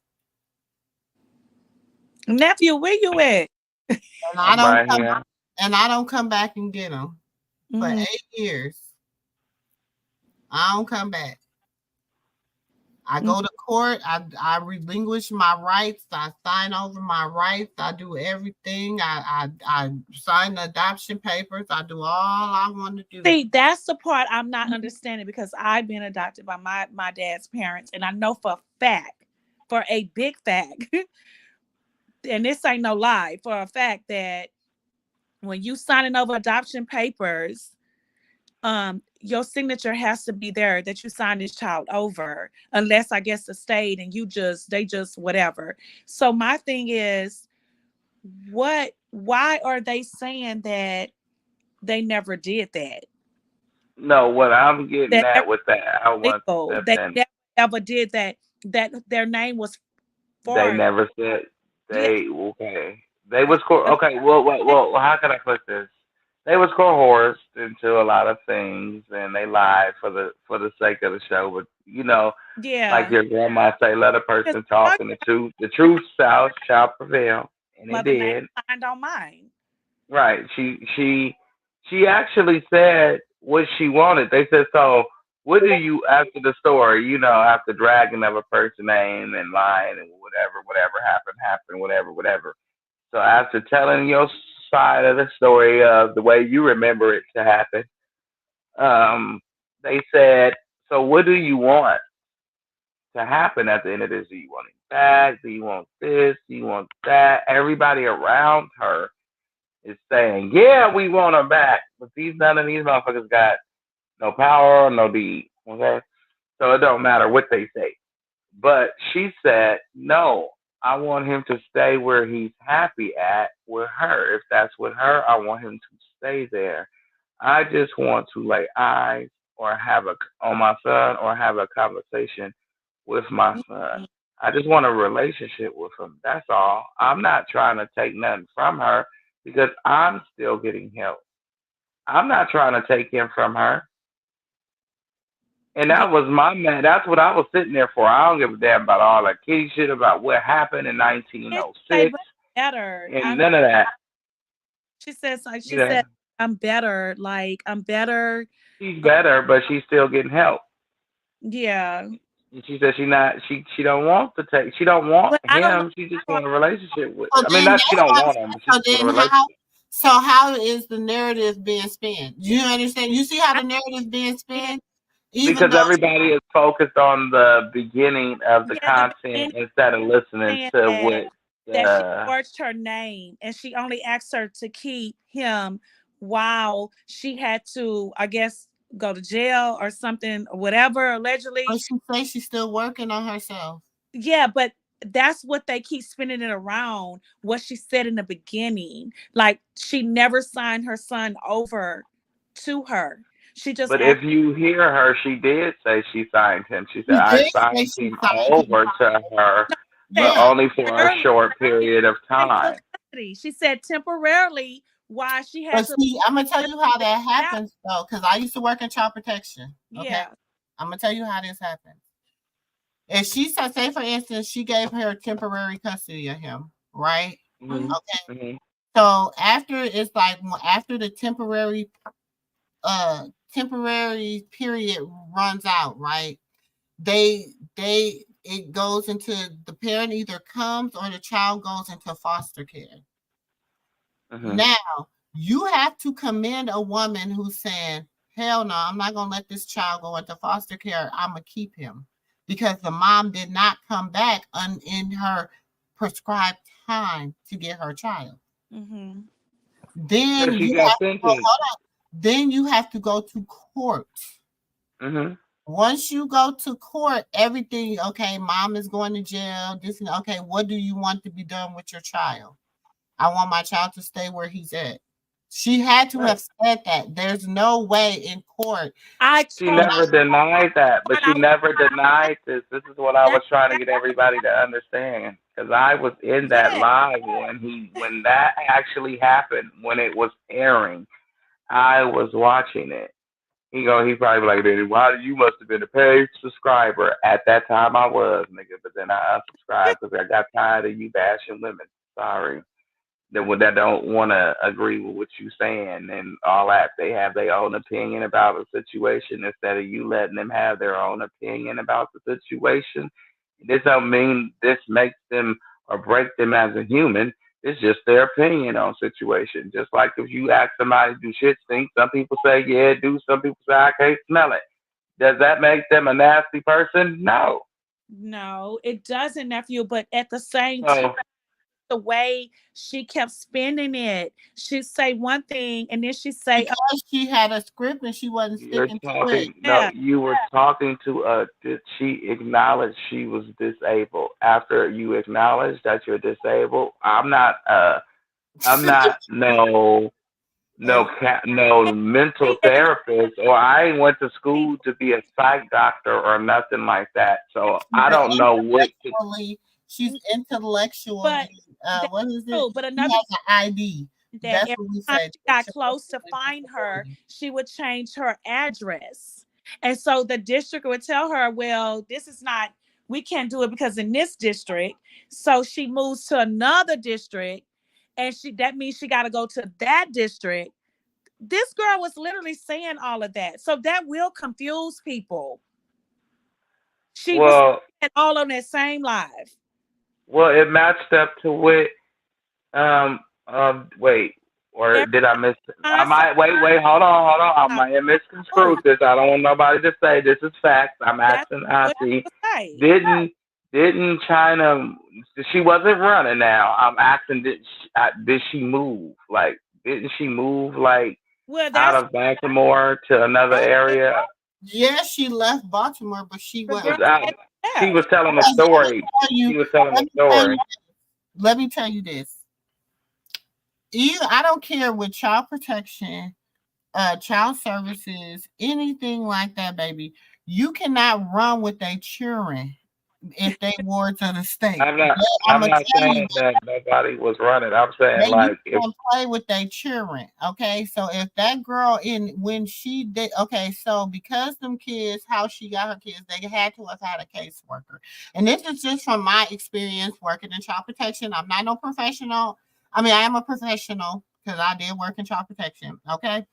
Nephew, where you at? and I I'm don't right come here. and I don't come back and get him for Mm-hmm. 8 years. I don't come back. I go to court. I relinquish my rights. I sign over my rights. I do everything. I sign the adoption papers. I do all I want to do. See, that's the part I'm not understanding because I've been adopted by my dad's parents, and I know for a fact, for a big fact, and this ain't no lie, for a fact that when you signing over adoption papers, your signature has to be there that you signed this child over, unless I guess the state and they just whatever. So my thing is, why are they saying that they never did that? No, what I'm getting That at with that, I want to legal. step They in. never ever did that. That their name was They for. never said Yeah. they okay. They That, was okay. Well. How can I put this? They was coerced into a lot of things, and they lied for the sake of the show. But like yeah. your grandma say, let a Because person talk, and the truth shall prevail, and it mother name did. signed on mine. Right. She actually said what she wanted. They said, so what do you after the story, after dragging of a person's name and lying and whatever happened, whatever. So after telling your side of the story of the way you remember it to happen, um, they said, so what do you want to happen at the end of this? Do you want it back? Do you want this? Do you want that? Everybody around her is saying, yeah, we want them back. But none of these motherfuckers got no power, no deed. Okay? So it don't matter what they say. But she said, no, I want him to stay where he's happy at with her. If that's with her, I want him to stay there. I just want to lay eyes or on my son or have a conversation with my son. I just want a relationship with him. That's all. I'm not trying to take nothing from her because I'm still getting help. I'm not trying to take him from her. And Yeah. that was my man. That's what I was sitting there for. I don't give a damn about all that kitty shit about what happened in She say, 1906 but better. and none of that. She says like You she know, said I'm better. Like I'm better. she's Uh, better, but she's still getting help. yeah. And she said she don't want to take. She don't want But I don't know him. She just how want a relationship with. So I mean, then not she that's don't what I'm want him, but she saying. just So want a then how? relationship. So how is the narrative being spun? You understand? You see how I the narrative being yeah, spun, even Because though everybody is focused on the beginning of the yeah, the content beginning instead of listening saying to that what she the forged her name and she only asked her to keep him while she had to, I guess, go to jail or something, or whatever, allegedly. But she says she's still working on herself. Yeah, but that's what they keep spinning it around. What she said in the beginning, like she never signed her son over to her. She just But on. if you hear her, she did say she signed him. She said, She I did say signed she him signed him. over to her, but Said Yeah. only for a temporarily. short period of Say time. publicity. She said temporarily why she had But to see, I'm gonna tell you how that out. happens though, because I used to work in child protection. Okay. Yeah. I'm gonna tell you how this happens. If she said, say for instance, she gave her temporary custody of him, right? Mm-hmm. Mhm. Okay. Mhm. So after it's like after the temporary period runs out, right? They it goes into the parent either comes or the child goes into foster care. Mhm. Now you have to commend a woman who's saying, hell no, I'm not gonna let this child go into foster care. I'm gonna keep him because the mom did not come back in her prescribed time to get her child. Mm-hmm. Then Because she you got have to go, sentenced. hold on. Then you have to go to court. Mhm. Once you go to court, everything, okay, mom is going to jail. This and okay, what do you want to be done with your child? I want my child to stay where he's at. She had to Right. have said that. There's no way in court. I She told never denied that, but part she I was never denied this. This is what I that was trying to that get everybody to understand. Because I was in that yeah. live when that actually happened, when it was airing. I was watching it. He probably be like, "Dude, why you must have been a paid subscriber." At that time I was, nigga, but then I unsubscribed because I got tired of you bashing women. Sorry. That don't want to agree with what you saying and all that. They have their own opinion about a situation instead of you letting them have their own opinion about the situation. This don't mean this makes them or break them as a human. It's just their opinion on situation. Just like if you ask somebody do shit stink, some people say yeah it do, some people say I can't smell it. Does that make them a nasty person? No. No, it doesn't, nephew. But at the same time, So the way she kept spinning it, she'd say one thing and then she'd say, oh, Because she had a script and she wasn't you're sticking to it. talking, no, yeah. you were talking to did she acknowledge she was disabled? After you acknowledge that you're disabled, I'm not And no mental She therapist, or I ain't went to school to be a psych doctor or nothing like that. So I but don't know what to, she's but intellectually, that's what is it? true. But She another has an ID. that That's every what we time say. she got close to find her, she would change her address. And so the district would tell her, well, this is not, we can't do it because in this district. So she moves to another district and she that means she got to go to that district. This girl was literally saying all of that. So that will confuse people. She was well, all on that same live. it matched up to what. Wait, or Every did I miss? I time might wait. Hold on. I might have oh, misconstrued this. I don't want nobody to say this is facts. I'm that's asking what I Auntie. would say. Didn't didn't China? She wasn't running. Now I'm asking. Did she move? Like, didn't she move like Well, out that's of Baltimore to another area? Yes, she left Baltimore, but she the went. girl said She left. was telling a Let me story. tell you. She was telling Let a me tell you. story. Let me tell you this. I don't care with child protection, child services, anything like that, baby. You cannot run with their children if they wards of the state. I'm not. I'm I'm gonna not tell you saying that nobody was running. I'm saying you like if can't play with their children. Okay, so if that girl in when she did, okay, so because them kids, how she got her kids, they had to have had a caseworker, and this is just from my experience working in child protection. I'm not no professional. I mean, I am a professional because I did work in child protection. Okay,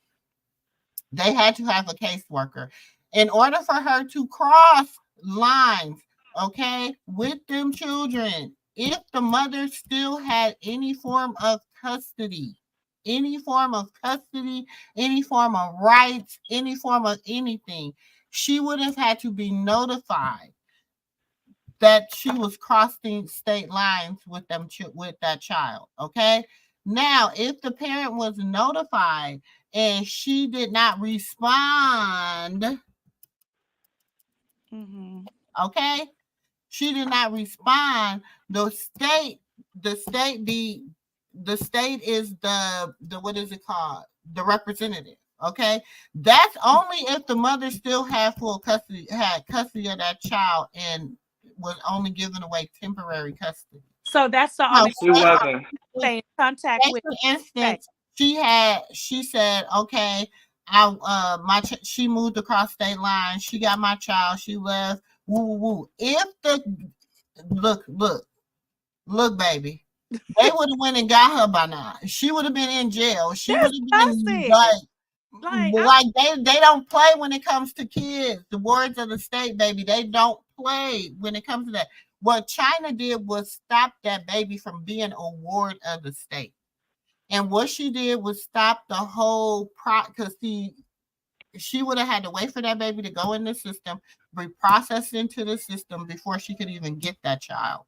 they had to have a caseworker in order for her to cross lines, okay, with them children. If the mother still had any form of custody, any form of custody, any form of rights, any form of anything, she would have had to be notified that she was crossing state lines with them with that child. Okay. Now, if the parent was notified and she did not respond. Mm-hmm. Okay, she did not respond. The state, the state, the state is the what is it called? The representative. Okay, that's only if the mother still had custody of that child, and was only given away temporary custody. So that's the No, only She wasn't. stay in contact with. for Okay. instance, she said, okay, she moved across state lines. She got my child. She left. Woo woo woo. If the look, baby, they would have went and got her by now. She would have been in jail. She would That's have been disgusting. Like, they don't play when it comes to kids. The words of the state, baby, they don't play when it comes to that. What China did was stop that baby from being a ward of the state. And what she did was stop the whole because she would have had to wait for that baby to go in the system, be processed into the system before she could even get that child.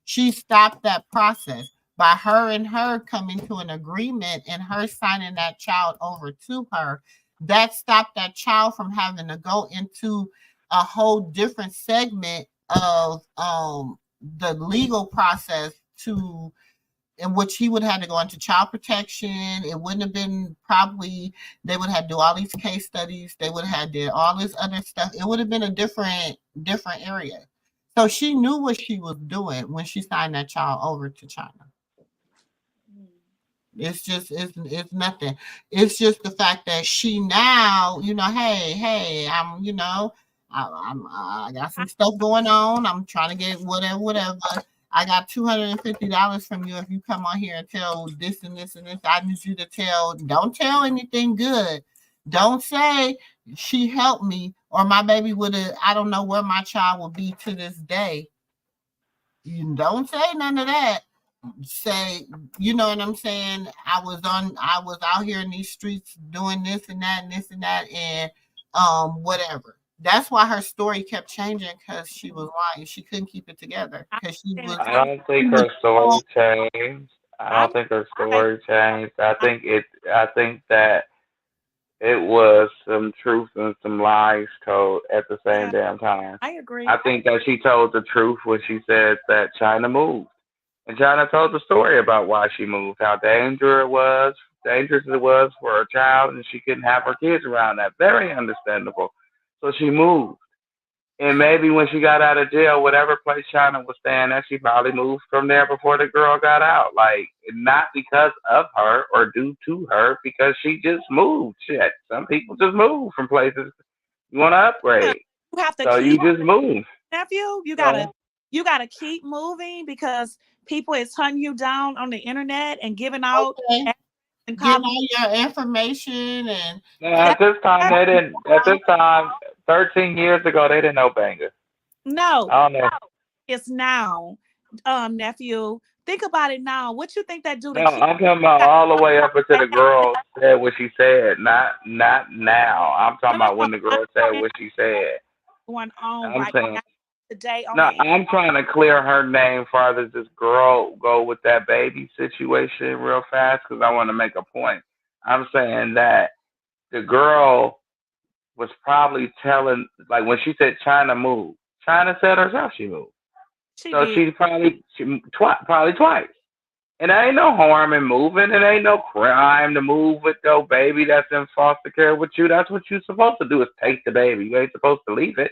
She stopped that process by her coming to an agreement and her signing that child over to her. That stopped that child from having to go into a whole different segment of the legal process to in which he would have to go into child protection. It wouldn't have been probably they would have to do all these case studies. They would have did all this other stuff. It would have been a different area. So she knew what she was doing when she signed that child over to China. It's nothing. It's just the fact that she now, hey, I got some stuff going on. I'm trying to get whatever. I got $250 from you if you come on here and tell this and this and this. I need you to don't tell anything good. Don't say she helped me or my baby would have, I don't know where my child will be to this day. You don't say none of that. Say, you know what I'm saying? I was out here in these streets doing this and that and this and that and whatever. That's why her story kept changing because she was lying. She couldn't keep it together because I don't think her story changed. I I don't think her story changed. I think that it was some truth and some lies told at the same yeah, damn time. I agree. I think that she told the truth when she said that China moved. And China told the story about why she moved, how dangerous it was for her child, and she couldn't have her kids around that. Very understandable. So she moved. And maybe when she got out of jail, whatever place China was staying at, she probably moved from there before the girl got out. Like, not because of her or due to her, because she just moved. Shit. Some people just move from places you want to Yeah, upgrade. you have to So you keep just move. nephew. So, You gotta keep moving because people is hunting you down on the internet and giving out okay. and Getting calling all your information and now, that. at this time, they didn't, at this time, 13 years ago, they didn't know Banger. No, I don't know. it's now, nephew. Think about it now. What you think that do No, to kids? I'm talking about all the way up until the girl said what she said. Not now. I'm No, talking no, about no. when the I'm girl said saying what she said. going on I'm right saying now today on no. the I'm trying to clear her name farther. This girl go with that baby situation real fast because I want to make a point. I'm saying that the girl was probably telling, like when she said China moved. China said herself she moved. she So did. she probably twice. And there ain't no harm in moving. It ain't no crime to move with your baby that's in foster care with you. That's what you're supposed to do is take the baby. You ain't supposed to leave it.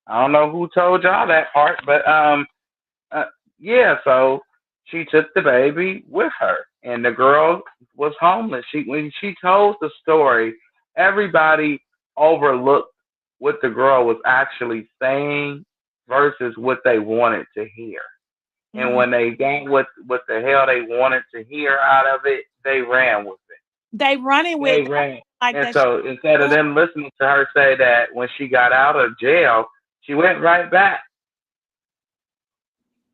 I don't know who told y'all that part, but uh, yeah. So she took the baby with her, and the girl was homeless. When she told the story, everybody overlooked what the girl was actually saying versus what they wanted to hear. And Mhm. when they got what the hell they wanted to hear out of it, they ran with it. They running They with ran. like And that. so instead of them listening to her say that when she got out of jail, she went right back.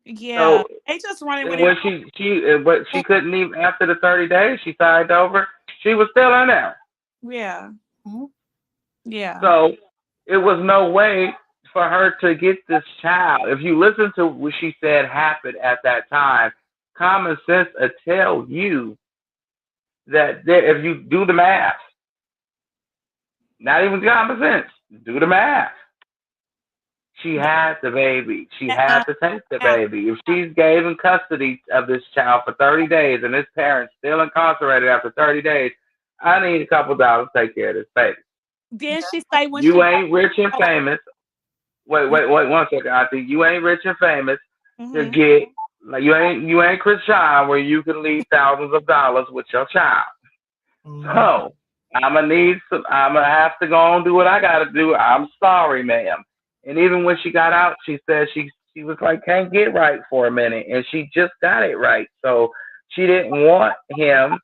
Yeah, So they just running with it. when but she couldn't even after the 30 days she signed over. She was still in there. Yeah, yeah. So it was no way for her to get this child. If you listen to what she said happened at that time, common sense will tell you that if you do the math, Not even common sense. Do the math. She had the baby. She had Uh, to take the uh, baby. If she's given custody of this child for 30 days and this parent's still incarcerated after 30 days, I need a couple dollars to take care of this baby. then she say when she You got ain't rich and oh, famous. you, Wait 1 second, Auntie. You ain't rich and famous to mm-hmm. get like you ain't Chris Shine where you can leave thousands of dollars with your child. Mhm. So I'm gonna have to go and do what I gotta do. I'm sorry, ma'am. And even when she got out, she said she was like, can't get right for a minute, and she just got it right. So she didn't want him.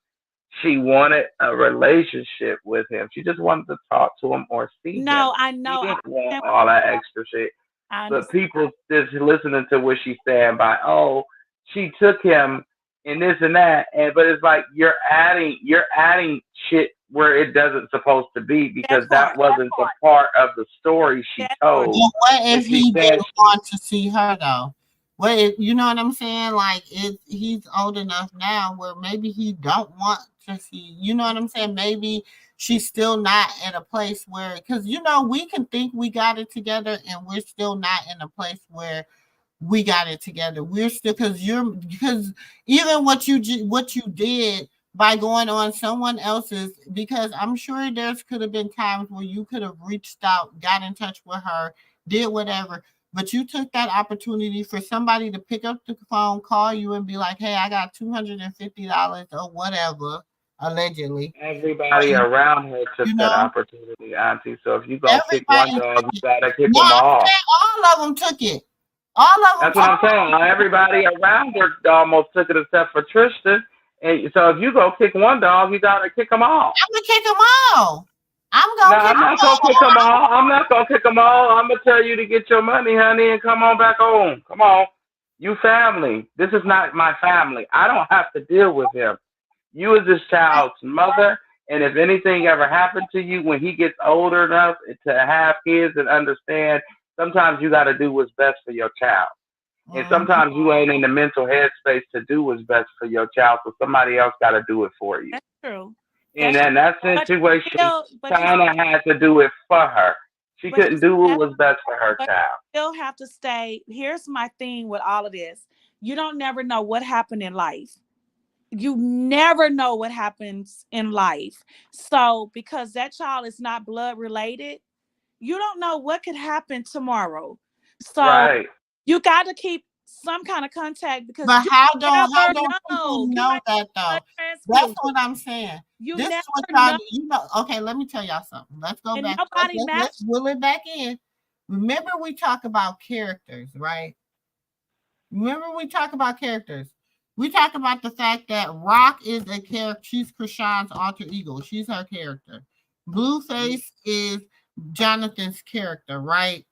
She wanted a relationship with him. She just wanted to talk to him or see him. No, I She know. didn't want Understand. all that extra shit. I But understand. people just listening to what she's saying by, oh, she took him and this and that, and but it's like you're adding shit where it doesn't supposed to be That because that part. wasn't the part of the story she That part. told. But what But if she he said didn't she want to see her though? What if, you know what I'm saying? Like he's old enough now where maybe he don't want to see. You know what I'm saying? Maybe she's still not at a place where, because we can think we got it together and we're still not in a place where we got it together. We're still, because even what you did by going on someone else's, because I'm sure there's could have been times where you could have reached out, got in touch with her, did whatever, but you took that opportunity for somebody to pick up the phone, call you, and be like, "Hey, I got $250 or whatever, allegedly." everybody around her took You that know, opportunity, Auntie. So if you gonna kick one everybody dog, took you it. gotta kick No, them I'm all. saying all of them took it. All of them That's what took I'm saying. Everybody around her almost took it except for Tristan. And so if you go kick one dog, you gotta kick them all. I'm gonna kick them all. I'm No, gonna kick I'm them not gonna kick them all. I'm not gonna kick them all. I'm gonna tell you to get your money, honey, and come on back home. Come on, you family. This is not my family. I don't have to deal with him. You is this child's mother, and if anything ever happened to you when he gets older enough to have kids and understand, sometimes you got to do what's best for your child. And all. Mhm. sometimes you ain't in the mental headspace to do what's best for your child, so somebody else got to do it for you. That's true. And That's in that but situation, still, but you China had to do it for her. She but you couldn't do what still was best for her but child. you still have to stay. Here's my thing with all of this. You don't never know what happened in life. You never know what happens in life. So because that child is not blood related, you don't know what could happen tomorrow. So Right. you got to keep some kind of contact because But you how never don't people know. You know might that be blood though? That's transfusion. what I'm saying. You This is never what know, Okay, let me tell y'all something. Let's go and back. nobody Let's matched. will it back in. Remember we talk about characters, right? Remember we talk about characters. We talk about the fact that Rock is a character. She's Krishan's alter ego. She's her character. Blueface is Jonathan's character, right?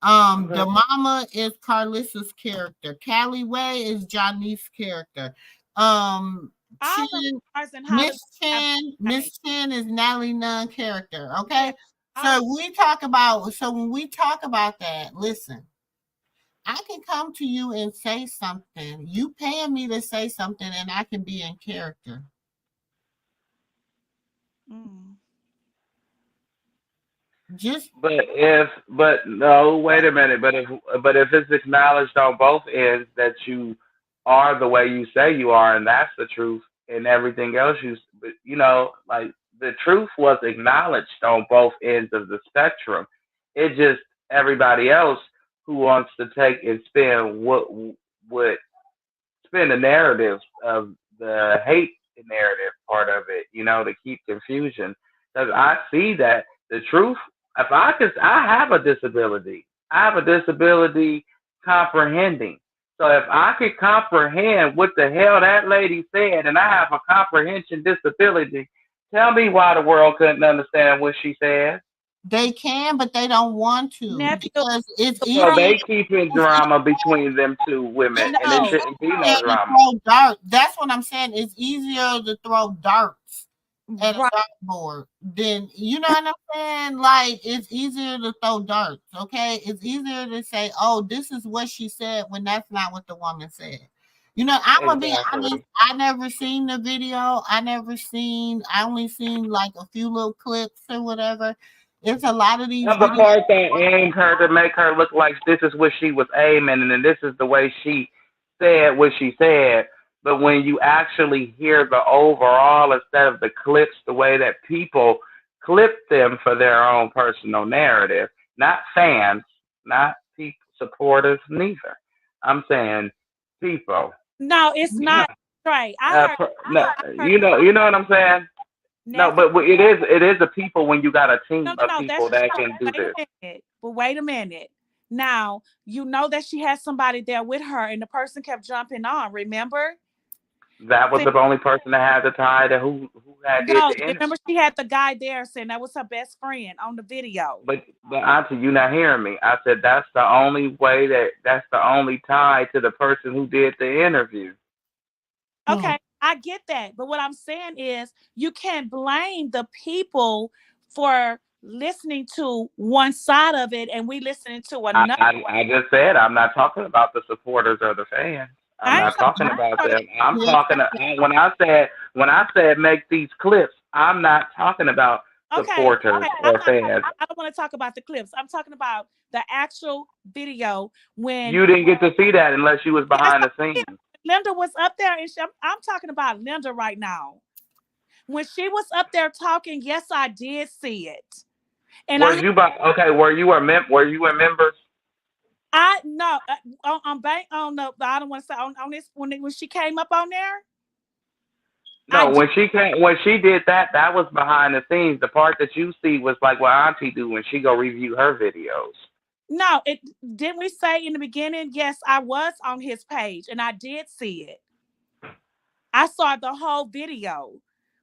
The Okay. mama is Carlissa's character. Callie Way is Johnny's character. Um, All the Chin, stars in Hollywood have changed. Miss Chin is Natalie Nunn character. Yeah, Okay, all of so when we talk about that, listen, I can come to you and say something. You paying me to say something, and I can be in character. mm, Just But no, wait a minute. But if it's acknowledged on both ends that you are the way you say you are, and that's the truth, and everything else like the truth was acknowledged on both ends of the spectrum. It just everybody else who wants to take and would spin the narrative of the hate narrative part of it, to keep confusion. Because I see that the truth, if I have a disability. I have a disability comprehending. So if I could comprehend what the hell that lady said, and I have a comprehension disability, tell me why the world couldn't understand what she said. they can, but they don't want to nephew. because it's The So easier. world, they keeping drama between them two women, It's and it no, shouldn't be easier no to drama. throw darts. That's what I'm saying. It's easier to throw darts at right? a dartboard than you know what I'm saying. Like it's easier to throw darts. Okay, it's easier to say, "Oh, this is what she said," when that's not what the woman said. I'm gonna be honest. Exactly. I never seen the video. I never seen. I only seen like a few little clips or whatever. It's a lot of these Of the videos. part that aimed her to make her look like this is what she was aiming, and then this is the way she said what she said. But when you actually hear the overall instead of the clips, the way that people clip them for their own personal narrative, not fans, not people, supporters, neither. I'm saying people. No, it's Yeah. not Trey. I heard. No, I heard you know what I'm saying? No, nephew. but it is a people when you got a No, team no, of no. people That's that true. can do Wait a this. minute. But wait a minute. Now you know that she had somebody there with her, and the person kept jumping on. Remember? That was Saying, the only person that had the tie to who had did no, the interview. remember she had the guy there saying that was her best friend on the video. But Auntie, you not hearing me. I said that's the only tie to the person who did the interview. Hmm. Okay, I get that. But what I'm saying is you can't blame the people for listening to one side of it and we listening to I, another. I I just said I'm not talking about the supporters or the fans. I'm I ain't not talking talking about about them. I'm Yeah. talking when I said make these clips. I'm not talking about okay, supporters okay. or fans. I don't want to talk about the clips. I'm talking about the actual video when You didn't get to see that unless you was yes, behind I the did. scenes. Linda was up there and I'm talking about Linda right now. When she was up there talking, yes, I did see it. And Was you by okay? Were you a members? I no on bank on the I don't want to say on this when she came up on there. I No, did when she did that, that was behind the scenes. The part that you see was like what Auntie do when she go review her videos. no, it didn't we say in the beginning, yes, I was on his page and I did see it. I saw the whole video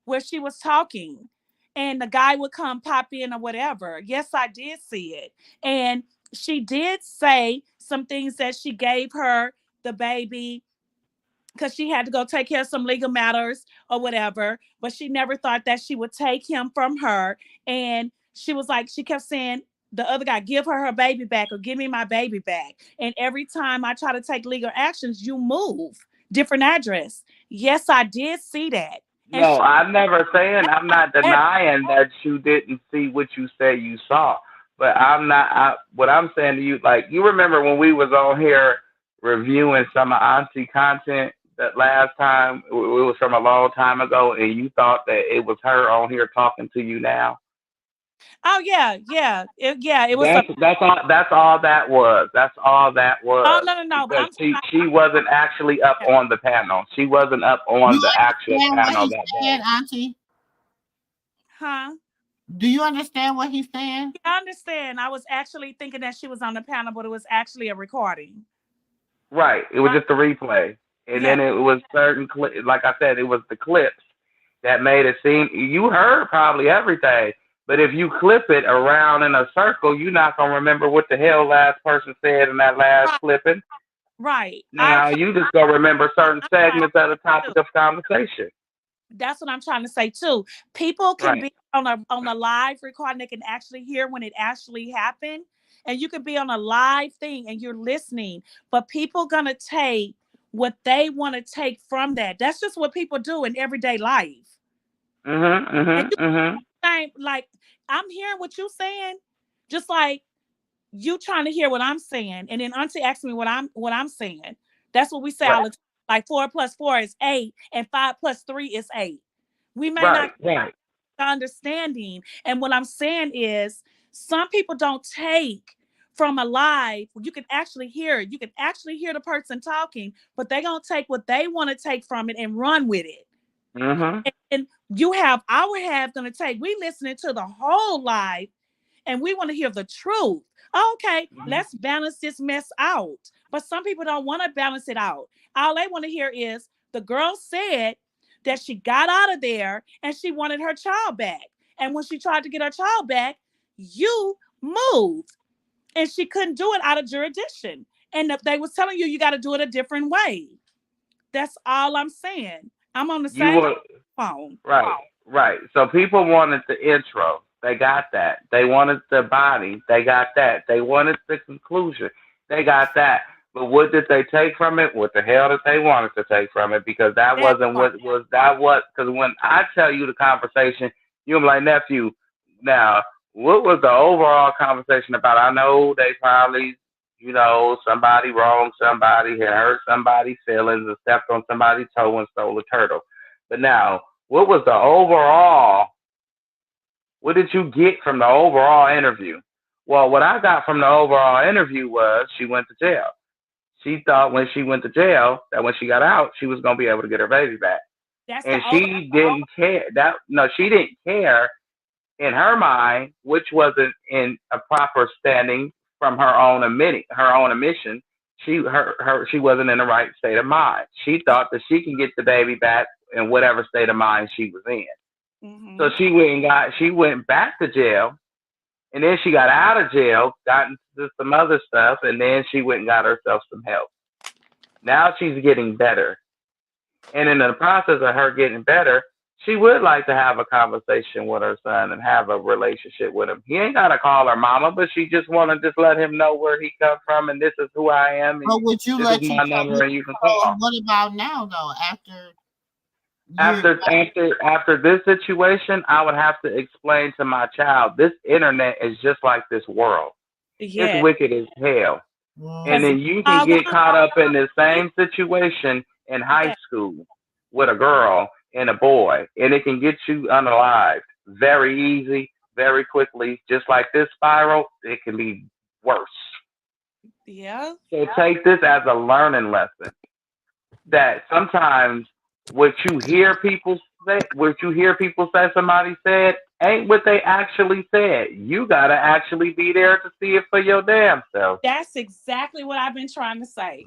where she was talking and the guy would come pop in or whatever. Yes, I did see it. And she did say some things that she gave her the baby because she had to go take care of some legal matters or whatever. But she never thought that she would take him from her. And she was like, she kept saying, the other guy, give her baby back or give me my baby back. And every time I try to take legal actions, you move different address. Yes, I did see that. And No, she, I'm never saying I'm not denying that you didn't see what you said you saw. But I'm not. What I'm saying to you, like you remember when we was on here reviewing some of Auntie content that last time it was from a long time ago, and you thought that it was her on here talking to you now. oh yeah, yeah, it was a That's all that was. That's all that oh was. no no no, but Because I'm talking she about she wasn't actually up yeah. on the panel. She wasn't up You on the actual understand what panel he's that saying, day. Auntie? Huh? Do you understand what he's saying? I understand. I was actually thinking that she was on the panel, but it was actually a recording. Right. It was Right. just a replay. And Yeah. then it was like I said, it was the clips that made it seem you heard probably everything. But if you clip it around in a circle, you're not gonna remember what the hell last person said in that last Right. clipping. Right. Now you just gonna remember certain I'm trying segments of the to topic of conversation. that's what I'm trying to say too. People can Right. be on a live recording, they can actually hear when it actually happened. And you can be on a live thing and you're listening, but people gonna take what they want to take from that. That's just what people do in everyday life. And you Mhm. think like I'm hearing what you're saying, just like you trying to hear what I'm saying, and then Auntie asked me what I'm saying. That's what we say all Right. the time. Like 4 plus 4 is 8, and 5 plus 3 is 8. We may not Right. Right. understanding, and what I'm saying is some people don't take from a live. You can actually hear it. You can actually hear the person talking, but they gonna take what they want to take from it and run with it. Mhm. And you have our half gonna take. We listening to the whole live and we want to hear the truth. Okay, Mhm. let's balance this mess out. But some people don't want to balance it out. All they want to hear is the girl said that she got out of there and she wanted her child back. And when she tried to get her child back, you moved and she couldn't do it out of jurisdiction. And they was telling you you got to do it a different way. That's all I'm saying. I'm on the You same were phone. right. Right. So people wanted the intro. They got that. They wanted the body. They got that. They wanted the conclusion. They got that. But what did they take from it? What the hell did they wanted to take from it? Because that That wasn't part. what was that what because when I tell you the conversation, you're like nephew. Now what was the overall conversation about? I know they probably, somebody wronged somebody, had hurt somebody's feelings, and stepped on somebody's toe and stole a turtle. But now, what was the overall? What did you get from the overall interview? Well, what I got from the overall interview was she went to jail. She thought when she went to jail that when she got out, she was gonna be able to get her baby back, That's the and she didn't care. That no, she didn't care in her mind, which wasn't in a proper standing from her own admission. She wasn't in the right state of mind. She thought that she can get the baby back in whatever state of mind she was in. So mm-hmm. she went back to jail, and then she got out of jail, got into some other stuff, and then she went and got herself some help. Now she's getting better. And in the process of her getting better, she would like to have a conversation with her son and have a relationship with him. He ain't gotta call her mama, but she just wanna just let him know where he come from and this is who I am and But would you this is let you my tell number me? and you can So call. what about now though? After you're After this situation, I would have to explain to my child this internet is just like this world. It's Yeah, wicked as hell. And because then mm, you can all get the caught up in the same situation in high yeah, school with a girl and a boy, and it can get you unalived very easy, very quickly. Just like this spiral, it can be worse. yeah, So take this as a learning lesson that sometimes what you hear people say somebody said ain't what they actually said. You gotta actually be there to see it for your damn self. that's exactly what I've been trying to say.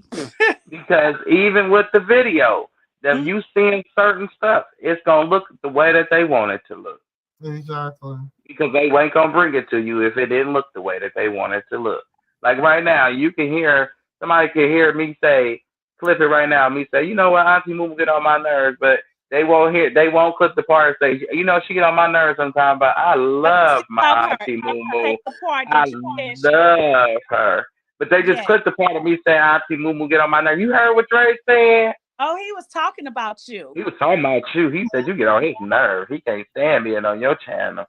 Because even with the video, if Mhm. you seeing certain stuff, it's gonna look the way that they want it to look. exactly. Because they ain't gonna bring it to you if it didn't look the way that they want it to look. Like right now, you can hear somebody can hear me say, clip it right now, me say, you know what, Auntie Moo get on my nerves, but they won't clip the part and say, she get on my nerves sometimes, but I But you love my love her. Auntie I Moo Moo. take the part I that you said she loved. love her. But they just Yeah. clip the part of me saying Auntie Moo Moo get on my nerves. You heard what Dre said? Oh, he was talking about you. He was talking about you. He said you get on his nerve. He can't stand being on your channel.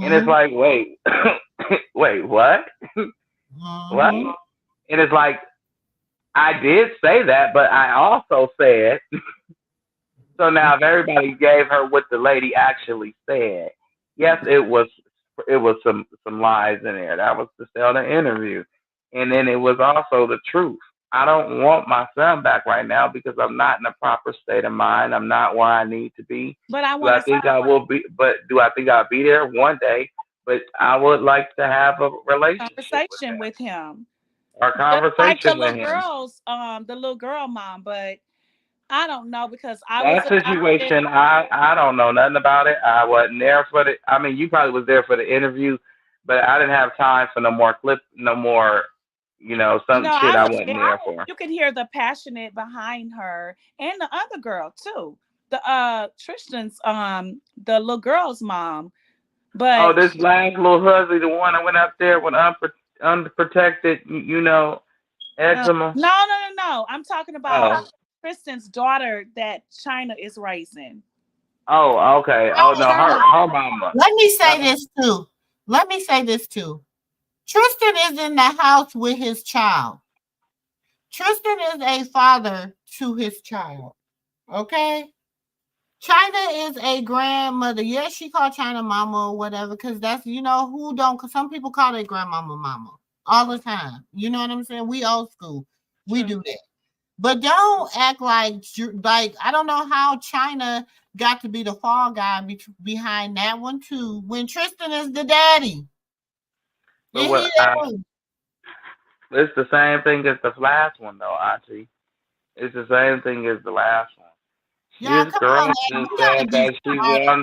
And it's Mm-hmm. like, wait, wait, what? What? Mm-hmm. And it's like, I did say that, but I also said, so now if everybody gave her what the lady actually said, yes, it was some lies in there. That was to sell the interview. And then it was also the truth. I don't want my son back right now because I'm not in a proper state of mind. I'm not where I need to be. But I Do want I to think I will be? But do I think I'll be there one day? But I would like to have a relationship with conversation him with him. or Just like conversation with him. the little girl mom, but I don't know because I was That adopted. situation, I don't know nothing about it. I wasn't there for the. I mean, you probably was there for the interview, but I didn't have time for no more clip, no more, some No, shit I I was wasn't there. there for. You can hear the passionate behind her and the other girl too. The Tristan's the little girl's mom. Oh, But this last little hussy, the one that went up there with unprotected, eczema. no. I'm talking about Oh, Tristan's daughter that China is raising. oh, okay. Oh no, Her mom. her mama. Let me say Uh, this too. Let me say this too. Tristan is in the house with his child. Tristan is a father to his child. Okay? China is a grandmother. Yes, she called China mama or whatever, because that's, who don't, because some people call their grandmama mama all the time. You know what I'm saying? We old school. We True. do that. But don't act like I don't know how China got to be the fall guy behind that one too. When Tristan is the daddy, but and what? he don't. It's the same thing as the last one, though, Auntie. It's the same thing as the last one. Y'all This come girl on, man. just You gotta said be that smarter.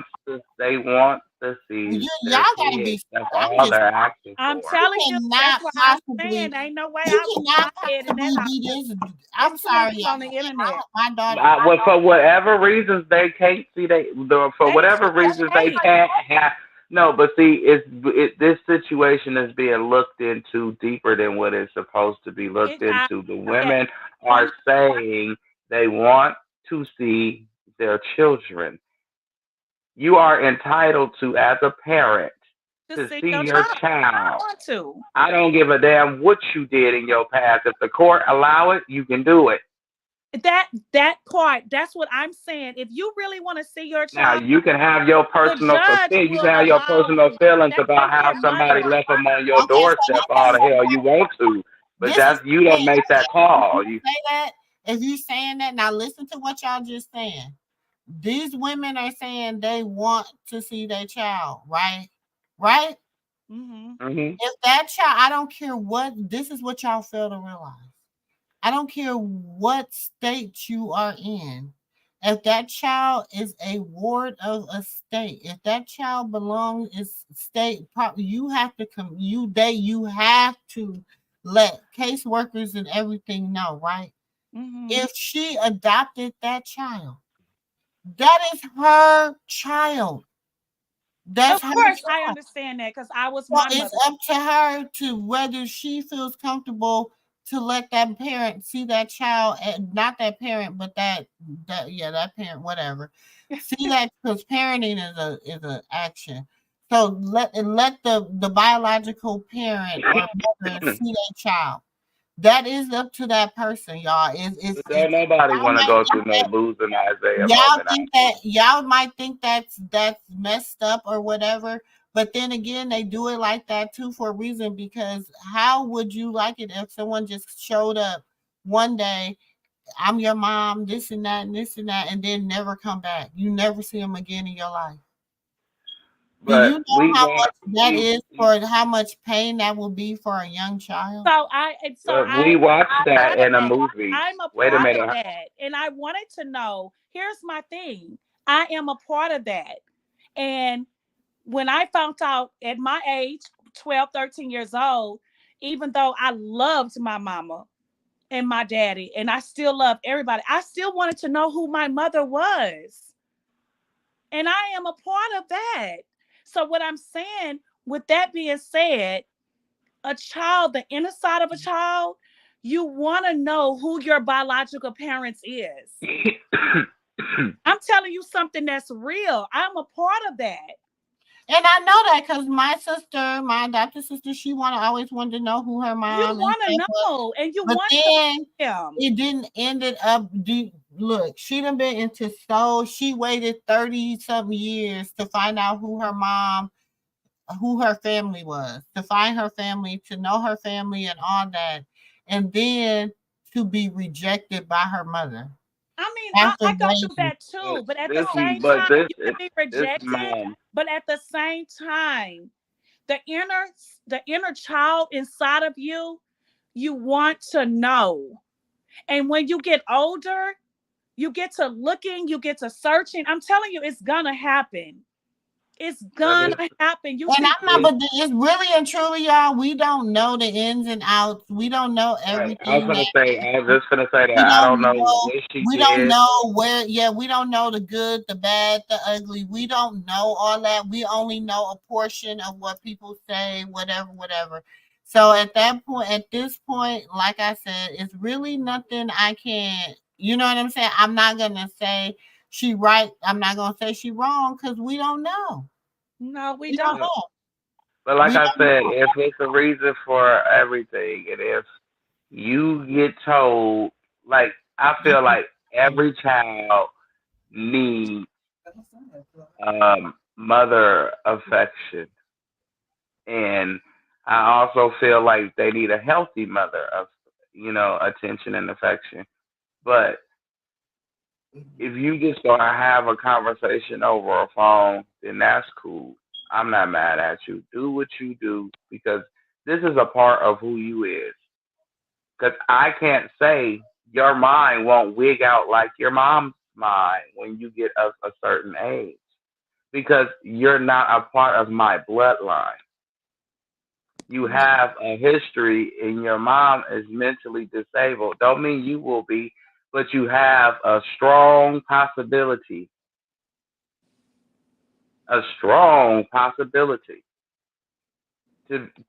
they want to see Y'all their gotta be kids. That's smart. I'm all just they're asking I'm for. you telling you, that's cannot why I'm saying possibly ain't no way you I put cannot my head in that possibly house be 'cause this. I'm it's too many sorry, people y'all. on the internet. My daughter. Well, for whatever reasons they can't see for They whatever that's reasons they right. can't have. No, but see, this situation is being looked into deeper than what it's supposed to be looked It I into. The yeah, women are one saying they want to see their children. You are entitled to, as a parent, to to see see your your child. I child. want to. I don't give a damn what you did in your past. If the court allow it, you can do it. That part, that's what I'm saying. If you really want to see your Now child, you can have your the personal judge opinion. You can will have your allow personal feelings that about they how put somebody money. left them on your Okay, so doorstep all the hell you want to, but this is that's you don't make that if call. you You say that, if you saying that, now listen to what y'all just saying. These women are saying they want to see their child, right? Right? Hmm. hmm If that child, I don't care what, this is what y'all fail to realize. I don't care what state you are in. If that child is a ward of a state, if that child belongs is state property, you have to come. You have to let caseworkers and everything know, right? Hmm. If she adopted that child, that is her child. That's Of her course, I child. understand that because I was So my it's mother. up to her to whether she feels comfortable to let that parent see that child, and not that parent, but that parent, whatever. See that, because parenting is a action. So let the biological parent or mother see that child. That is up to that person, y'all. don't nobody Y'all want to might go think through no that losing Isaiah y'all moment. think that y'all might think that's messed up or whatever, but then again they do it like that too for a reason, because how would you like it if someone just showed up one day, I'm your mom, this and that and this and that, and then never come back, you never see them again in your life? Do But you know we how watch much that is, for how much pain that will be for a young child? we watched that Part of in a that. movie. I'm a Wait a part of minute. that. And I wanted to know, here's my thing. I am a part of that. And when I found out at my age, 12, 13 years old, even though I loved my mama and my daddy, and I still love everybody, I still wanted to know who my mother was. And I am a part of that. So, what I'm saying, with that being said, a child, the inner side of a child, you want to know who your biological parents is. I'm telling you something that's real. I'm a part of that. And I know that because my sister, my adopted sister, she always wanted to know who her You mom and want to stuff was. know, and you But want to then meet them. it didn't ended up. Look, she done been into so she waited 30 something years to find out who her family was, to find her family, to know her family and all that, and then to be rejected by her mother I mean, after I go through waiting. that too, but at the this, same but time, this, you can be this rejected, mom. but at the same time, the inner the inner child inside of you, you want to know. And when you get older, you get to looking, you get to searching. I'm telling you, it's gonna happen. It's But gonna happen. You And see, I'm not, but it's really and truly, y'all. We don't know the ins and outs. We don't know right. I was everything gonna that say. I was just gonna say that. we I don't don't know know. what she We don't did. know where. Yeah, we don't know the good, the bad, the ugly. We don't know all that. We only know a portion of what people say, whatever, whatever. So at that point, at this point, like I said, it's really nothing I can't. You know what I'm saying? I'm not gonna say she right. I'm not gonna say she wrong because we don't know. no, we We don't don't. But, know. but like We I don't said, know. if it's a reason for everything, and if you get told, like I feel like every child needs mother affection, and I also feel like they need a healthy mother of attention and affection. But if you just gonna have a conversation over a phone, then that's cool. I'm not mad at you. Do what you do because this is a part of who you is. Because I can't say your mind won't wig out like your mom's mind when you get a certain age because you're not a part of my bloodline. You No. have a history and your mom is mentally disabled. Don't mean you will be, but you have a strong possibility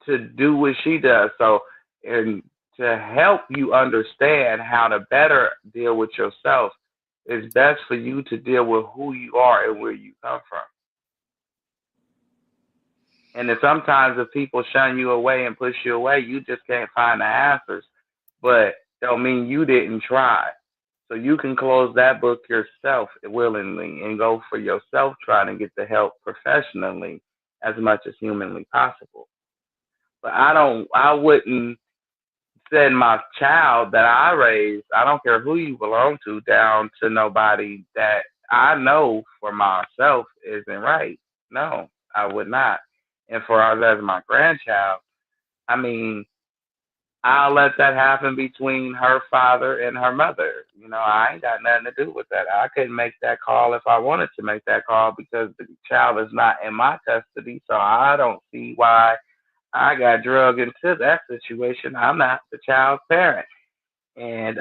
to do what she does. So, and to help you understand how to better deal with yourself, it's best for you to deal with who you are and where you come from. And then sometimes if people shun you away and push you away, you just can't find the answers. But don't mean you didn't try. So you can close that book yourself willingly and go for yourself trying to get the help professionally as much as humanly possible. But I wouldn't send my child that I raised, I don't care who you belong to, down to nobody that I know for myself isn't right. No, I would not. And for us as my grandchild, I mean, I'll let that happen between her father and her mother. I ain't got nothing to do with that. I couldn't make that call if I wanted to make that call because the child is not in my custody. So I don't see why I got drugged into that situation. I'm not the child's parent. And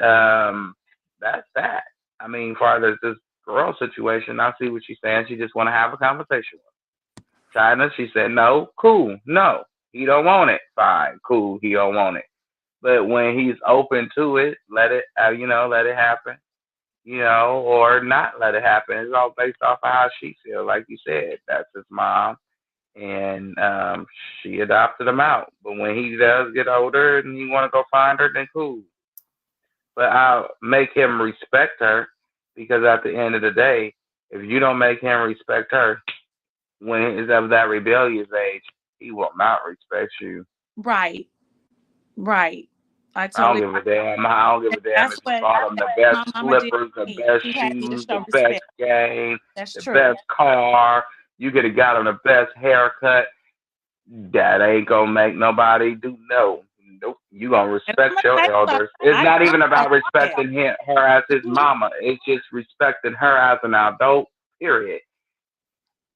that's that. I mean, far as this girl situation, I see what she's saying. She just want to have a conversation with China. She said, no, cool, no. He don't want it. Fine, cool, he don't want it. But when he's open to it, let it, let it happen, or not let it happen. It's all based off of how she feels. Like you said, that's his mom, and she adopted him out. But when he does get older and he want to go find her, then cool. But I'll make him respect her because at the end of the day, if you don't make him respect her when he's of that rebellious age, he will not respect you. Right. Right. I I don't totally. give a damn. I don't give a damn That's if you what bought him the best my mama did slippers, the to me. best She had me to shoes, the show best respect. game, That's the true. best car. You could have got him the best haircut. That ain't gonna make nobody do no. Nope. You gonna And I'm respect gonna your tell you something. elders. It's I not grew up even like about that. respecting her as his mama. It's just respecting her as an adult. Period.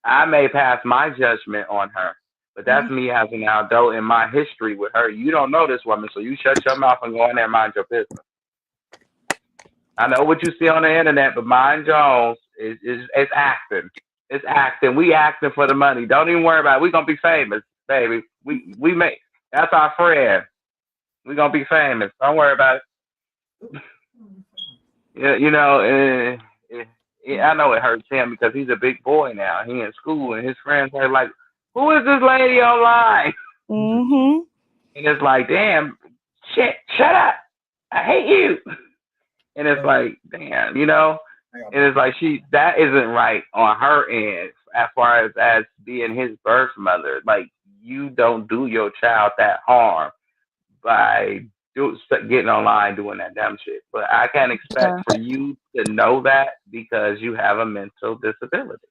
I may pass my judgment on her, but Mm-hmm. that's me as an adult in my history with her. You don't know this woman, so you shut your mouth and go in there and mind your business. I know what you see on the internet, but mind Jones is acting. It's acting. We acting for the money. Don't even worry about it. We gonna be famous, baby. We make that's our friend. We gonna be famous. Don't worry about it. Yeah, I know it hurts him because he's a big boy now. He in school and his friends are like, "Who is this lady online?" Mm-hmm. And it's like, "Damn, shit, shut up! I hate you." And it's like, damn, and it's like that isn't right on her end as far as being his birth mother. Like you don't do your child that harm by getting online doing that dumb shit. But I can't expect Yeah. for you to know that because you have a mental disability.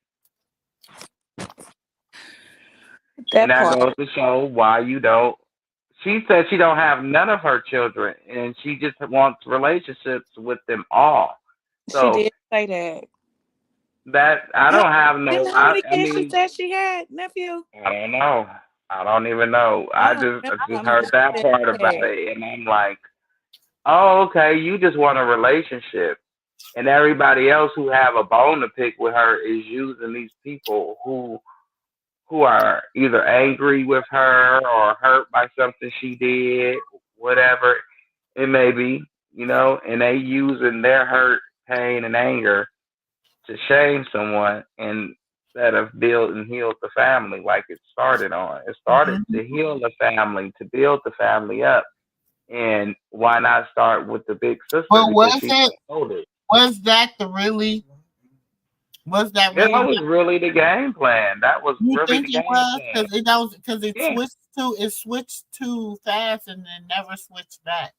And That that part. goes to show why you don't. She said she don't have none of her children, and she just wants relationships with them all. She So did say that. that I How, don't have you no. know how many I kids she mean, said she had, nephew? I don't know. I don't even know. I I don't just I remember how just many heard she that said part she about had. it, and I'm like, oh, okay. You just want a relationship, and everybody else who have a bone to pick with her is using these people who are either angry with her or hurt by something she did, whatever it may be, and they using their hurt, pain, and anger to shame someone instead of build and heal the family like it started on. It started Mhm. to heal the family, to build the family up. And why not start with the big sister Well, because she's the oldest? was that the really was that Yeah, really that was really the game plan. That was you really the think it game was? plan. Because Yeah, it switched too fast and then never switched back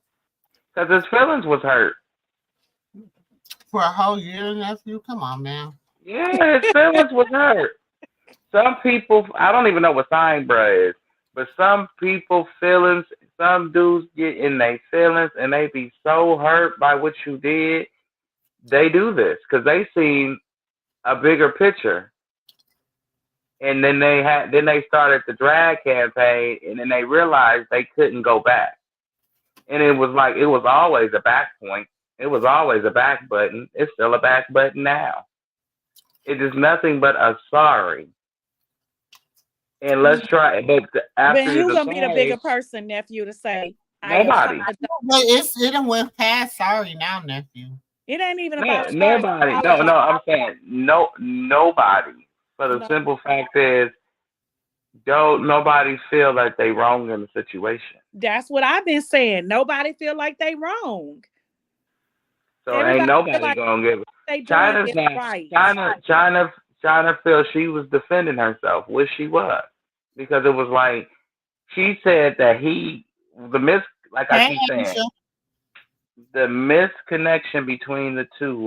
because his feelings was hurt. for a whole year, nephew. Come on, man. Yeah, his feelings was hurt. Some people, I don't even know what sign bruh is, but some people feelings, some dudes get in their feelings and they be so hurt by what you did. They do this because they seen a bigger picture, and then they started the drag campaign, and then they realized they couldn't go back, and it was like it was always a back point. It was always a back button. It's still a back button now. It is nothing but a sorry. And let's try it. But But after who's the gonna be the bigger sorry, person, nephew, to say, I nobody. apologize? But it done went past sorry now, nephew. It ain't even No, about sorry. nobody. No, Apologize. no. I'm saying nobody. For the No. simple fact is, don't nobody feel like they wrong in the situation. That's what I've been saying. Nobody feel like they wrong. So ain't Everybody feel nobody like gonna give it. they doing China's is not right. China feels she was defending herself, which she was. Because it was like she said that the mis like I Hey, keep saying, Aisha. the misconnection between the two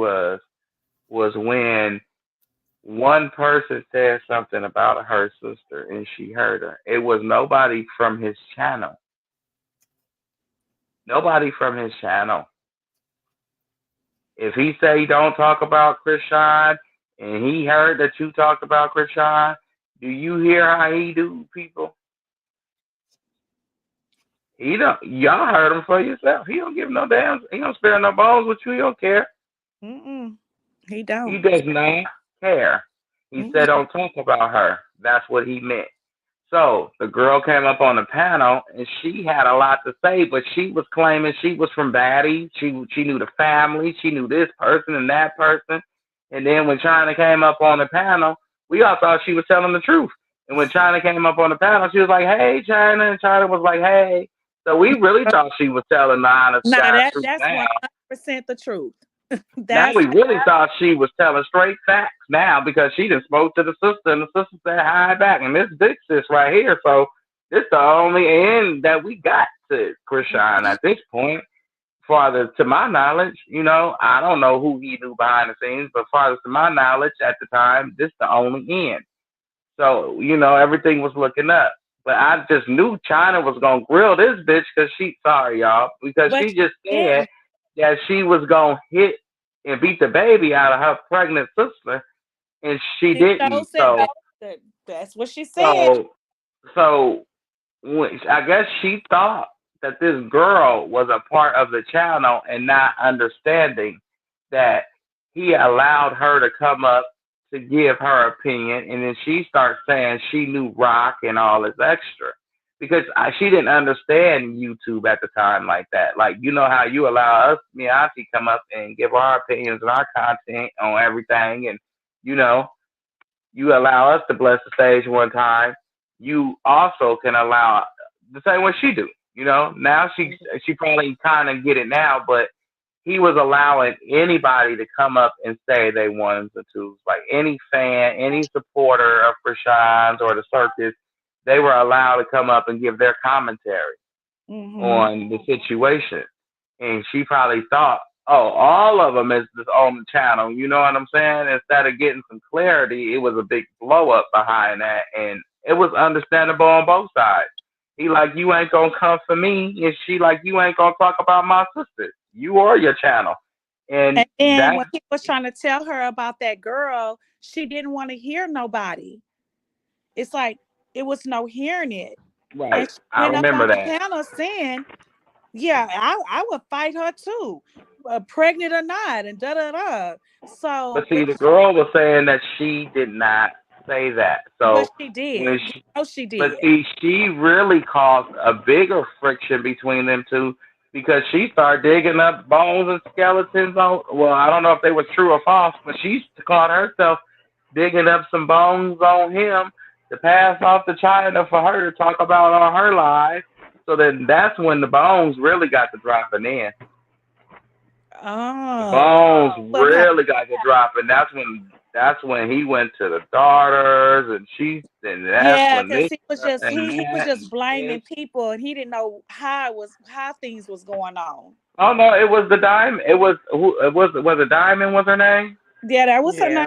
was when one person said something about her sister and she heard her. It was nobody from his channel. Nobody from his channel. If he say don't talk about Krishan and he heard that you talked about Krishan, do you hear how he do people? He don't. Y'all heard him for yourself. He don't give no damn. He don't spare no bones with you. He don't care. Mm-mm. He He don't. does not care. He said Mm-mm. don't talk about her. That's what he meant. So the girl came up on the panel and she had a lot to say, but she was claiming she was from Batty. She knew the family. She knew this person and that person. And then when China came up on the panel, we all thought she was telling the truth. And when China came up on the panel, she was like, "Hey, China," and China was like, "Hey." So we really thought she was telling the honest Now God that truth that's now. 100% the truth. Now That's we really thought she was telling straight facts now because she just spoke to the sister and the sister said hi back and this big sis right here. So this the only end that we got to Krishan at this point. Farther to my knowledge, I don't know who he knew behind the scenes, but farther to my knowledge at the time, this the only end. So, everything was looking up. But I just knew China was gonna grill this bitch because sorry y'all, because but she just she said didn't. that she was gonna hit and beat the baby out of her pregnant sister, and she She so didn't. said that's what she said. So, so I guess she thought that this girl was a part of the channel and not understanding that he allowed her to come up to give her opinion, and then she starts saying she knew rock and all this extra because she didn't understand YouTube at the time like that. Like how you allow us, me and Auntie, come up and give our opinions and our content on everything, and you know you allow us to bless the stage one time, you also can allow the same way she do. Now she probably kind of get it now, but he was allowing anybody to come up and say they ones or twos, like any fan, any supporter of Prashad's or the circus, they were allowed to come up and give their commentary Mm-hmm. on the situation. And she probably thought, oh, all of them is just on the channel. You know what I'm saying? Instead of getting some clarity, it was a big blow up behind that. And it was understandable on both sides. He like, you ain't gonna come for me. And she like, you ain't gonna talk about my sister. You or your channel. And And then that, when he was trying to tell her about that girl, she didn't want to hear nobody. It's like it was no hearing it. right. And she I went up remember on the that. panel saying, "Yeah, I would fight her too, pregnant or not, and da da da." But So see, the girl was saying that she did not say that. but So she when did. You know she but did. see, she really caused a bigger friction between them two because she started digging up bones and skeletons on. Well, I don't know if they were true or false, but she caught herself digging up some bones on him to pass off to China for her to talk about on her live. So then that's when the bones really got to dropping in. The Oh, bones what happened? really got to dropping. That's when he went to the daughters, and that's Yeah, when because this he and he was that just and blaming this. people, and he didn't know how things was going on. Oh no, it was the diamond. It was who? Was it Diamond? Was her name? Yeah, that was her name.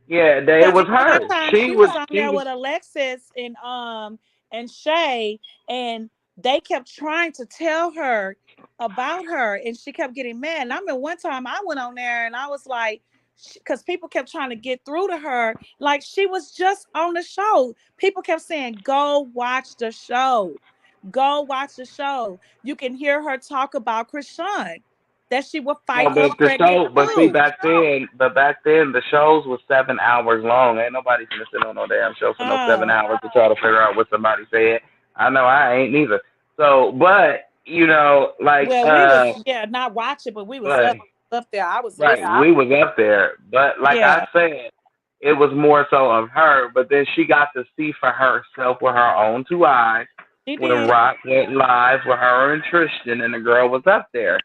Yeah, yeah. It Because was one her. time She she was. was on She there was. with Alexis and Shay, and they kept trying to tell her about her, and she kept getting mad. And I remember one time I went on there and I was like, because people kept trying to get through to her, like she was just on the show. People kept saying, "Go watch the show, go watch the show." You can hear her talk about Krishan, that she would No, fight her but the pregnant show. But see, too. back then, the shows was 7 hours long. Ain't nobody gonna sit on no damn show for no Uh, 7 hours to try to figure out what somebody said. I know I ain't neither. So, but like Well, we was not watching, but we was but up there. I was right, listening. we was up there. But like I Yeah. said. it was more so of her, but then she got to see for herself with her own two eyes She when did. Rock went live with her and Tristan and the girl was up there.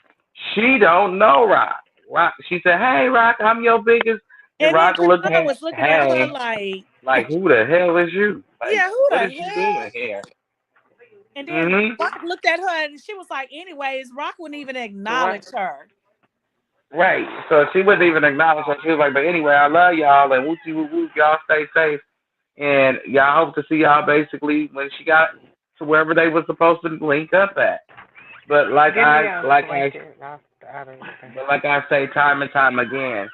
She don't know Rock. Rock she said, "Hey Rock, I'm your biggest," and And then Rock looked Kristina at, was looking at her "Hey, like, like who the hell is you? Like yeah, who what the is you doing hell? here?" And then Mhm. Rock looked at her and she was like, anyways, Rock wouldn't even Right. acknowledge her. Right. So she wouldn't even acknowledge her. She was like, "But anyway, I love y'all and whoopsie whoop whoop. Y'all stay safe." And y'all hope to see y'all basically when she got to wherever they were supposed to link up at. But Give me a blanket. Out of the but like I say time and time again,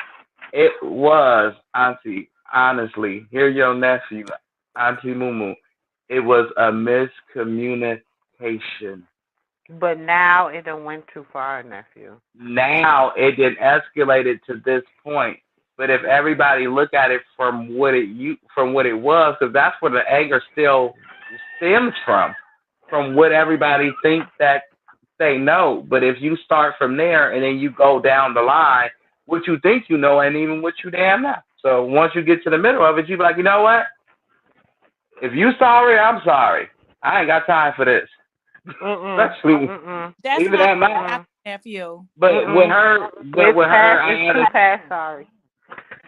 it was Auntie. Honestly, hear your nephew, Auntie Mumu. It was a miscommunication. But now it done went too far, nephew. Now it did escalated to this point. But if everybody look at it from what it was, because that's where the anger still stems from what everybody thinks that they know. But if you start from there and then you go down the line, what you think you know ain't even what you damn know. So once you get to the middle of it, you be like, you know what? If you sorry, I'm sorry. I ain't got time for this. Mm-mm. Especially Mm-mm. That's even how at my I got Mm-mm. nephew. but with Mm-mm. her but It's with her past. I It's too understand. past. Sorry.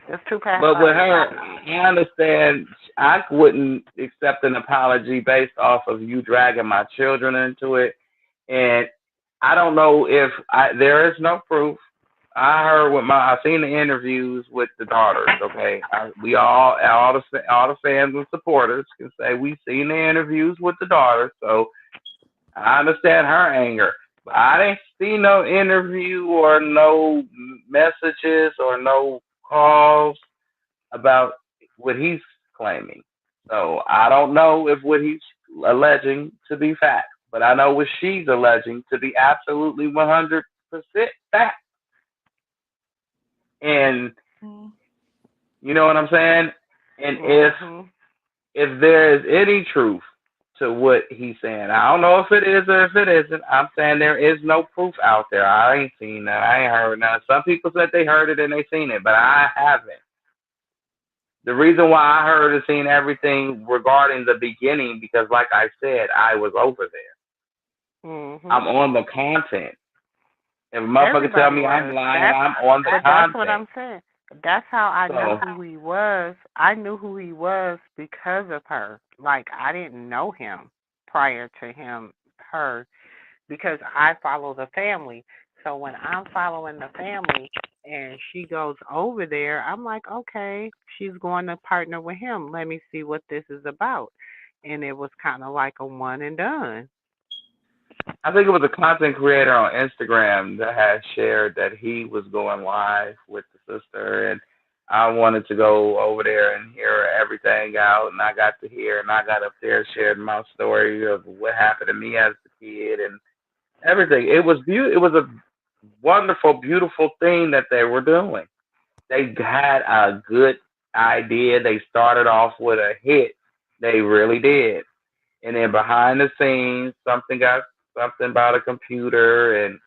It's too past. But with Sorry. her, I understand. I wouldn't accept an apology based off of you dragging my children into it, and I don't know if there is no proof. I heard I seen the interviews with the daughters. Okay, we all the fans and supporters can say we seen the interviews with the daughters. So I understand her anger, but I didn't see no interview or no messages or no calls about what he's claiming. So I don't know if what he's alleging to be fact, but I know what she's alleging to be absolutely 100% fact. And Mm. you know what I'm saying? And Mhm. if there is any truth to what he's saying, I don't know if it is or if it isn't. I'm saying there is no proof out there. I ain't seen that. I ain't heard that. Some people said they heard it and they seen it, but I haven't. The reason why I heard and seen everything regarding the beginning because, like I said, I was over there. I'm Mhm. on the content. If a motherfucker tell Everybody me I'm was. lying, I'm on the But that's what content. I'm saying. That's how I knew So who he was. I knew who he was because of her. Like I didn't know him prior to her, because I follow the family. So when I'm following the family and she goes over there, I'm like, okay, she's going to partner with him. Let me see what this is about. And it was kind of like a one and done. I think it was a content creator on Instagram that had shared that he was going live with the sister, and I wanted to go over there and hear everything out, and I got to hear, and I got up there, shared my story of what happened to me as a kid, and everything. It was It was a wonderful, beautiful thing that they were doing. They had a good idea. They started off with a hit. They really did. And then behind the scenes, something about a computer, and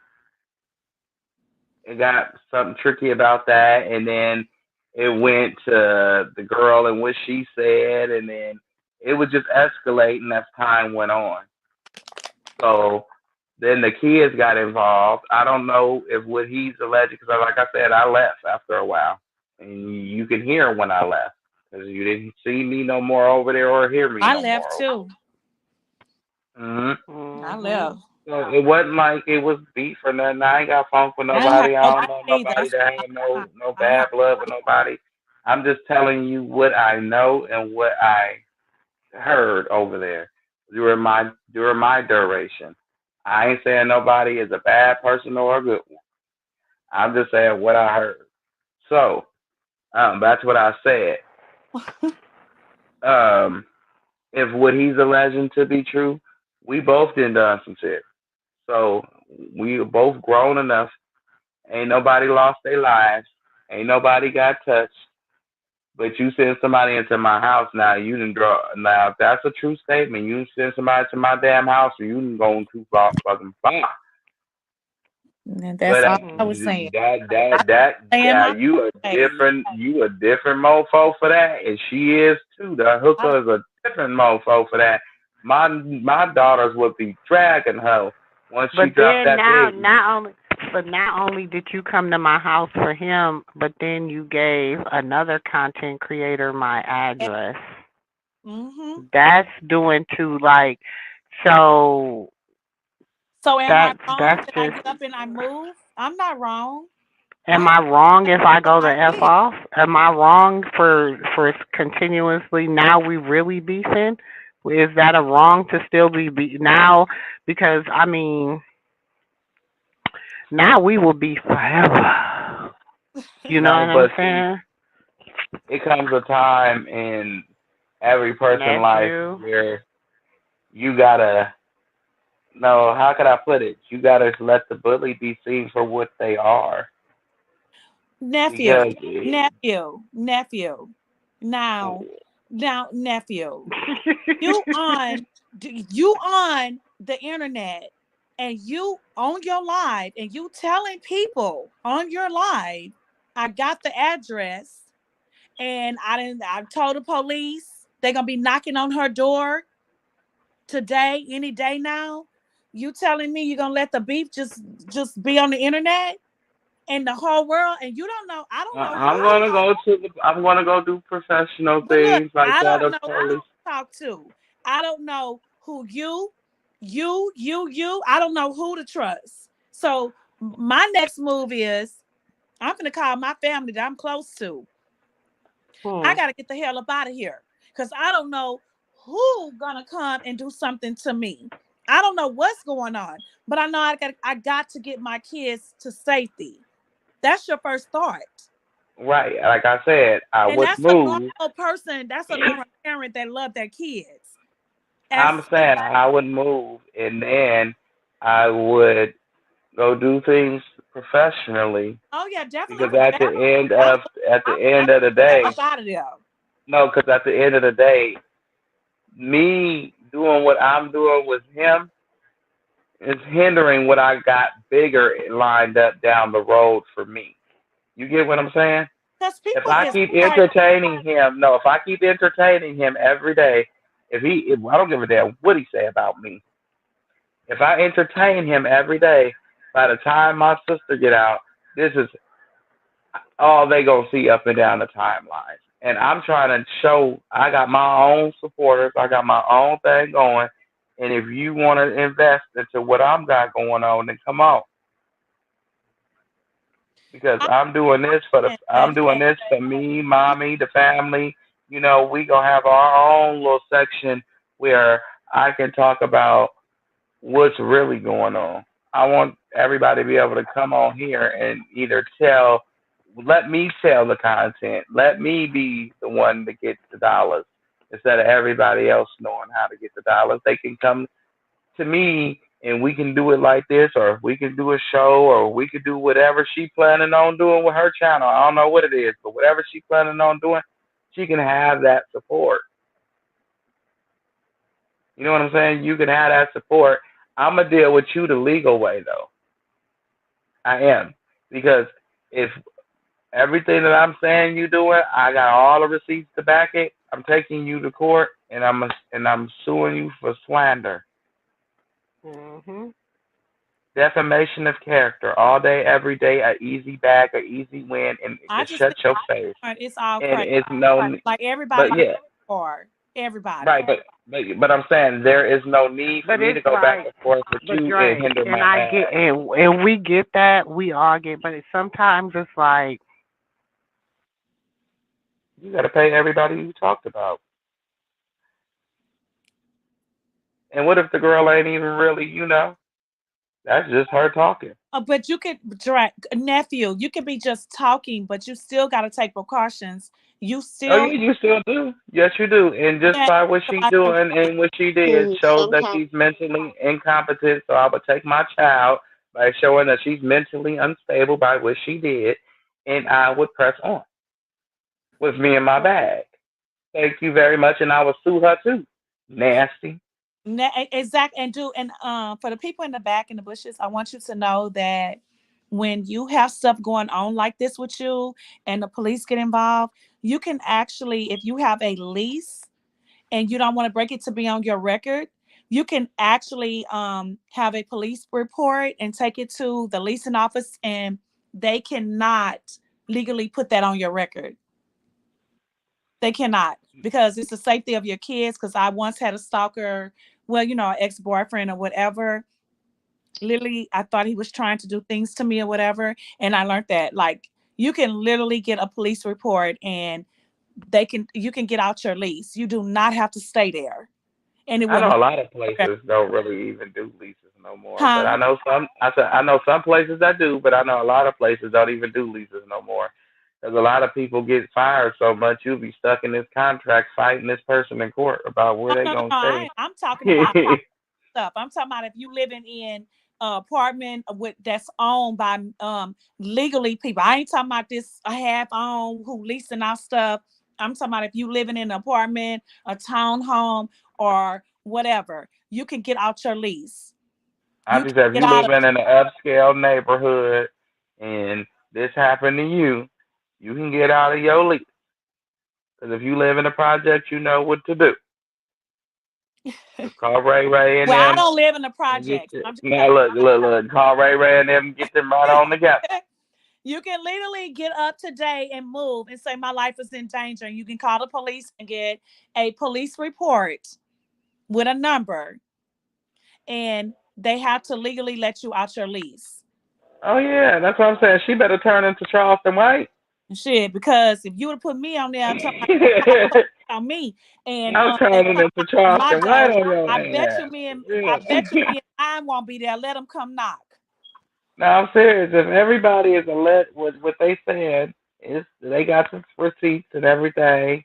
it got something tricky about that. And then it went to the girl and what she said, and then it was just escalating as time went on. So then the kids got involved. I don't know if what he's alleged, because like I said, I left after a while, and you can hear when I left because you didn't see me no more over there or hear me I no more left over too. there. I Mhm. left. So it wasn't like it was beef or nothing. I ain't got funk with I ain't have nobody. I no don't beef know either. nobody that had no I'm bad not. blood with nobody. I'm just telling you what I know and what I heard over there during my duration. I ain't saying nobody is a bad person or a good one. I'm just saying what I heard. So that's what I said. Um, if what he's alleging to be true, we both done some shit. So we both grown enough. Ain't nobody lost their lives. Ain't nobody got touched. But you send somebody into my house now, you didn't draw. Now, if that's a true statement, you send somebody to my damn house, you didn't go too far, fucking far. And But that's all I was Mm-hmm. saying. I saying yeah, my way. you a different mofo for that, and she is too. The I, hooker is a different mofo for that. My daughters would be dragging her once she But dropped then that now, baby. not only, but not only did you come to my house for him, but then you gave another content creator my address. mm-hmm. That's doing too. Like, so So am I that's wrong that I just. get up and I move? I'm not wrong. Am I I wrong if I have go the my f kids. off? Am I wrong for continuously now we really beefing? Is that a wrong to still be now? Because I mean, now we will be forever. You know No, what I'm but see, saying, it comes a time in every person' life nephew? where you gotta no, how could I put it? You gotta let the bully be seen for what they are. Nephew, Because nephew. Now, nephew. You on you on the internet and you on your live and you telling people on your live, I got the address and I told the police they're gonna be knocking on her door today, any day now. You telling me you're gonna let the beef just be on the internet and the whole world and you don't know, I don't know who, I'm gonna go do professional but look, things like I that don't of know who police. to talk to. I don't know who I don't know who to trust. So my next move is I'm gonna call my family that I'm close to. I Hmm. gotta get the hell up out of here. Cause I don't know who gonna come and do something to me. I don't know what's going on, but I know I got to get my kids to safety. That's your first thought. Right. Like I said, I And would that's a move. normal person, that's a normal parent that love their kids. As I'm soon, saying I would move and then I would go do things professionally oh yeah, definitely because at the professional. end I of would at the I'm end of the up day, out of there. no, because at the end of the day, me doing what I'm doing with him is hindering what I got bigger lined up down the road for me. You get what I'm saying? Because If people I is keep smart. entertaining him, no, if I keep entertaining him every day, if I don't give a damn what he say about me. If I entertain him every day, by the time my sister get out, this is all they gonna see up and down the timeline. And I'm trying to show I got my own supporters, I got my own thing going. And if you want to invest into what I'm got going on, then come on, because I understand I'm that. doing this for me, mommy, the family. You know, we gonna have our own little section where I can talk about what's really going on. I want everybody to be able to come on here and either let me tell the content, let me be the one that gets the dollars instead of everybody else knowing how to get the dollars. They can come to me and we can do it like this, or we can do a show, or we could do whatever she planning on doing with her channel. I don't know what it is, but whatever she planning on doing, she can have that support. You know what I'm saying? You can have that support. I'm gonna deal with you the legal way though. I am, because if everything that I'm saying you doing, I got all the receipts to back it. I'm taking you to court, and I'm suing you for slander, Mhm. defamation of character, all day, every day, a easy bag, a easy win, and I to just shut think your face. it's all And crazy. it's no, Like but everybody yeah, or everybody. right, but I'm saying there is no need for But me to it's go back like, and forth with but you and Dre, hinder and my I get, bag. and we get that, we all get, but sometimes it's like, You got to pay everybody you talked about. And what if the girl ain't even really, that's just her talking. But you could drag nephew. You could be just talking, but you still got to take precautions. You Oh still yeah, you still do. Yes, you do. And just can't by what she somebody to doing and what she did shows that Sometimes she's mentally incompetent. So I would take my child by showing that she's mentally unstable by what she did, and I would press on with me in my bag. Thank you very much, and I would sue her too. Nasty. exact and do and for the people in the back in the bushes, I want you to know that when you have stuff going on like this with you and the police get involved, you can actually, if you have a lease and you don't want to break it to be on your record, you can actually have a police report and take it to the leasing office, and they cannot legally put that on your record. They cannot, because it's the safety of your kids. Because I once had a stalker, well, ex boyfriend or whatever. Literally, I thought he was trying to do things to me or whatever, and I learned that like you can literally get a police report and you can get out your lease. You do not have to stay there, and it I will know not. a lot of places don't really even do leases no more, but I Huh? know some. I said I know some places that do, but I know a lot of places don't even do leases no more. Because a lot of people get fired so much, you'll be stuck in this contract fighting this person in court about where No, they no, no, gonna no. stay. I'm talking about stuff. I'm talking about if you living in an apartment with that's owned by legally people. I ain't talking about this half owned who leasing out stuff. I'm talking about if you living in an apartment, a townhome, or whatever, you can get out your lease. I You just can said if get you out live of in an upscale neighborhood and this happened to you can get out of your lease. Because if you live in a project, you know what to do. it. Just call Ray Ray and Well, I them don't live in the and get projects. you. I'm just Now saying. look. Call Ray Ray and them and get them right on together. You can literally get up today and move and say my life is in danger. And you can call the police and get a police report with a number, and they have to legally let you out your lease. Oh yeah, that's what I'm saying. She better turn into Charleston White. Shit, because if you would have put me on there talking about on me and I'm they turning come into my Charleston White door, on your I bet ass. you me and For real. I won't be there. Let them come knock. No, I'm serious. If everybody is a let what they said is they got the receipts and everything,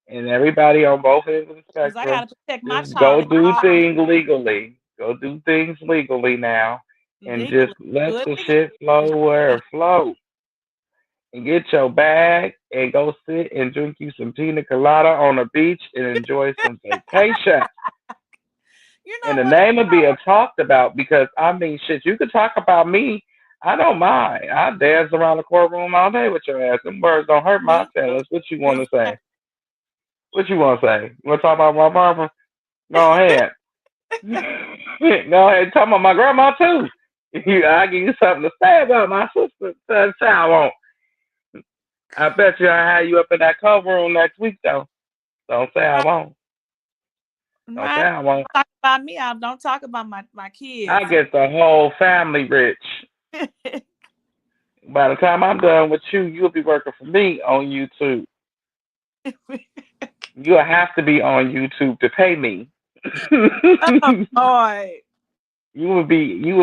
and everybody on both ends of the Because I got spectrum, to protect my just child go at do all things legally. Go do things legally now, and just legally. let Do it the legally. shit flow where it flows. And get your bag and go sit and drink you some pina colada on the beach and enjoy some vacation. You And know the what? name will be talked about because I mean, shit, you could talk about me. I don't mind. I dance around the courtroom all day with your ass. Them words don't hurt my Me too. feelings. What you want to say? Exactly. What you want to say? You want to talk about my mama? Go ahead. Go ahead. Talk about my grandma too. I give you something to say about my sister. That's how I want. I bet you I have you up in that cover room next week though. Don't say I Right. won't. Don't say Right. I won't. Talk about me. I don't talk about my I kids. get the whole family rich. By the time I'm done with you, you'll be working for me on YouTube. You'll have to be on YouTube to pay me. Oh boy. You will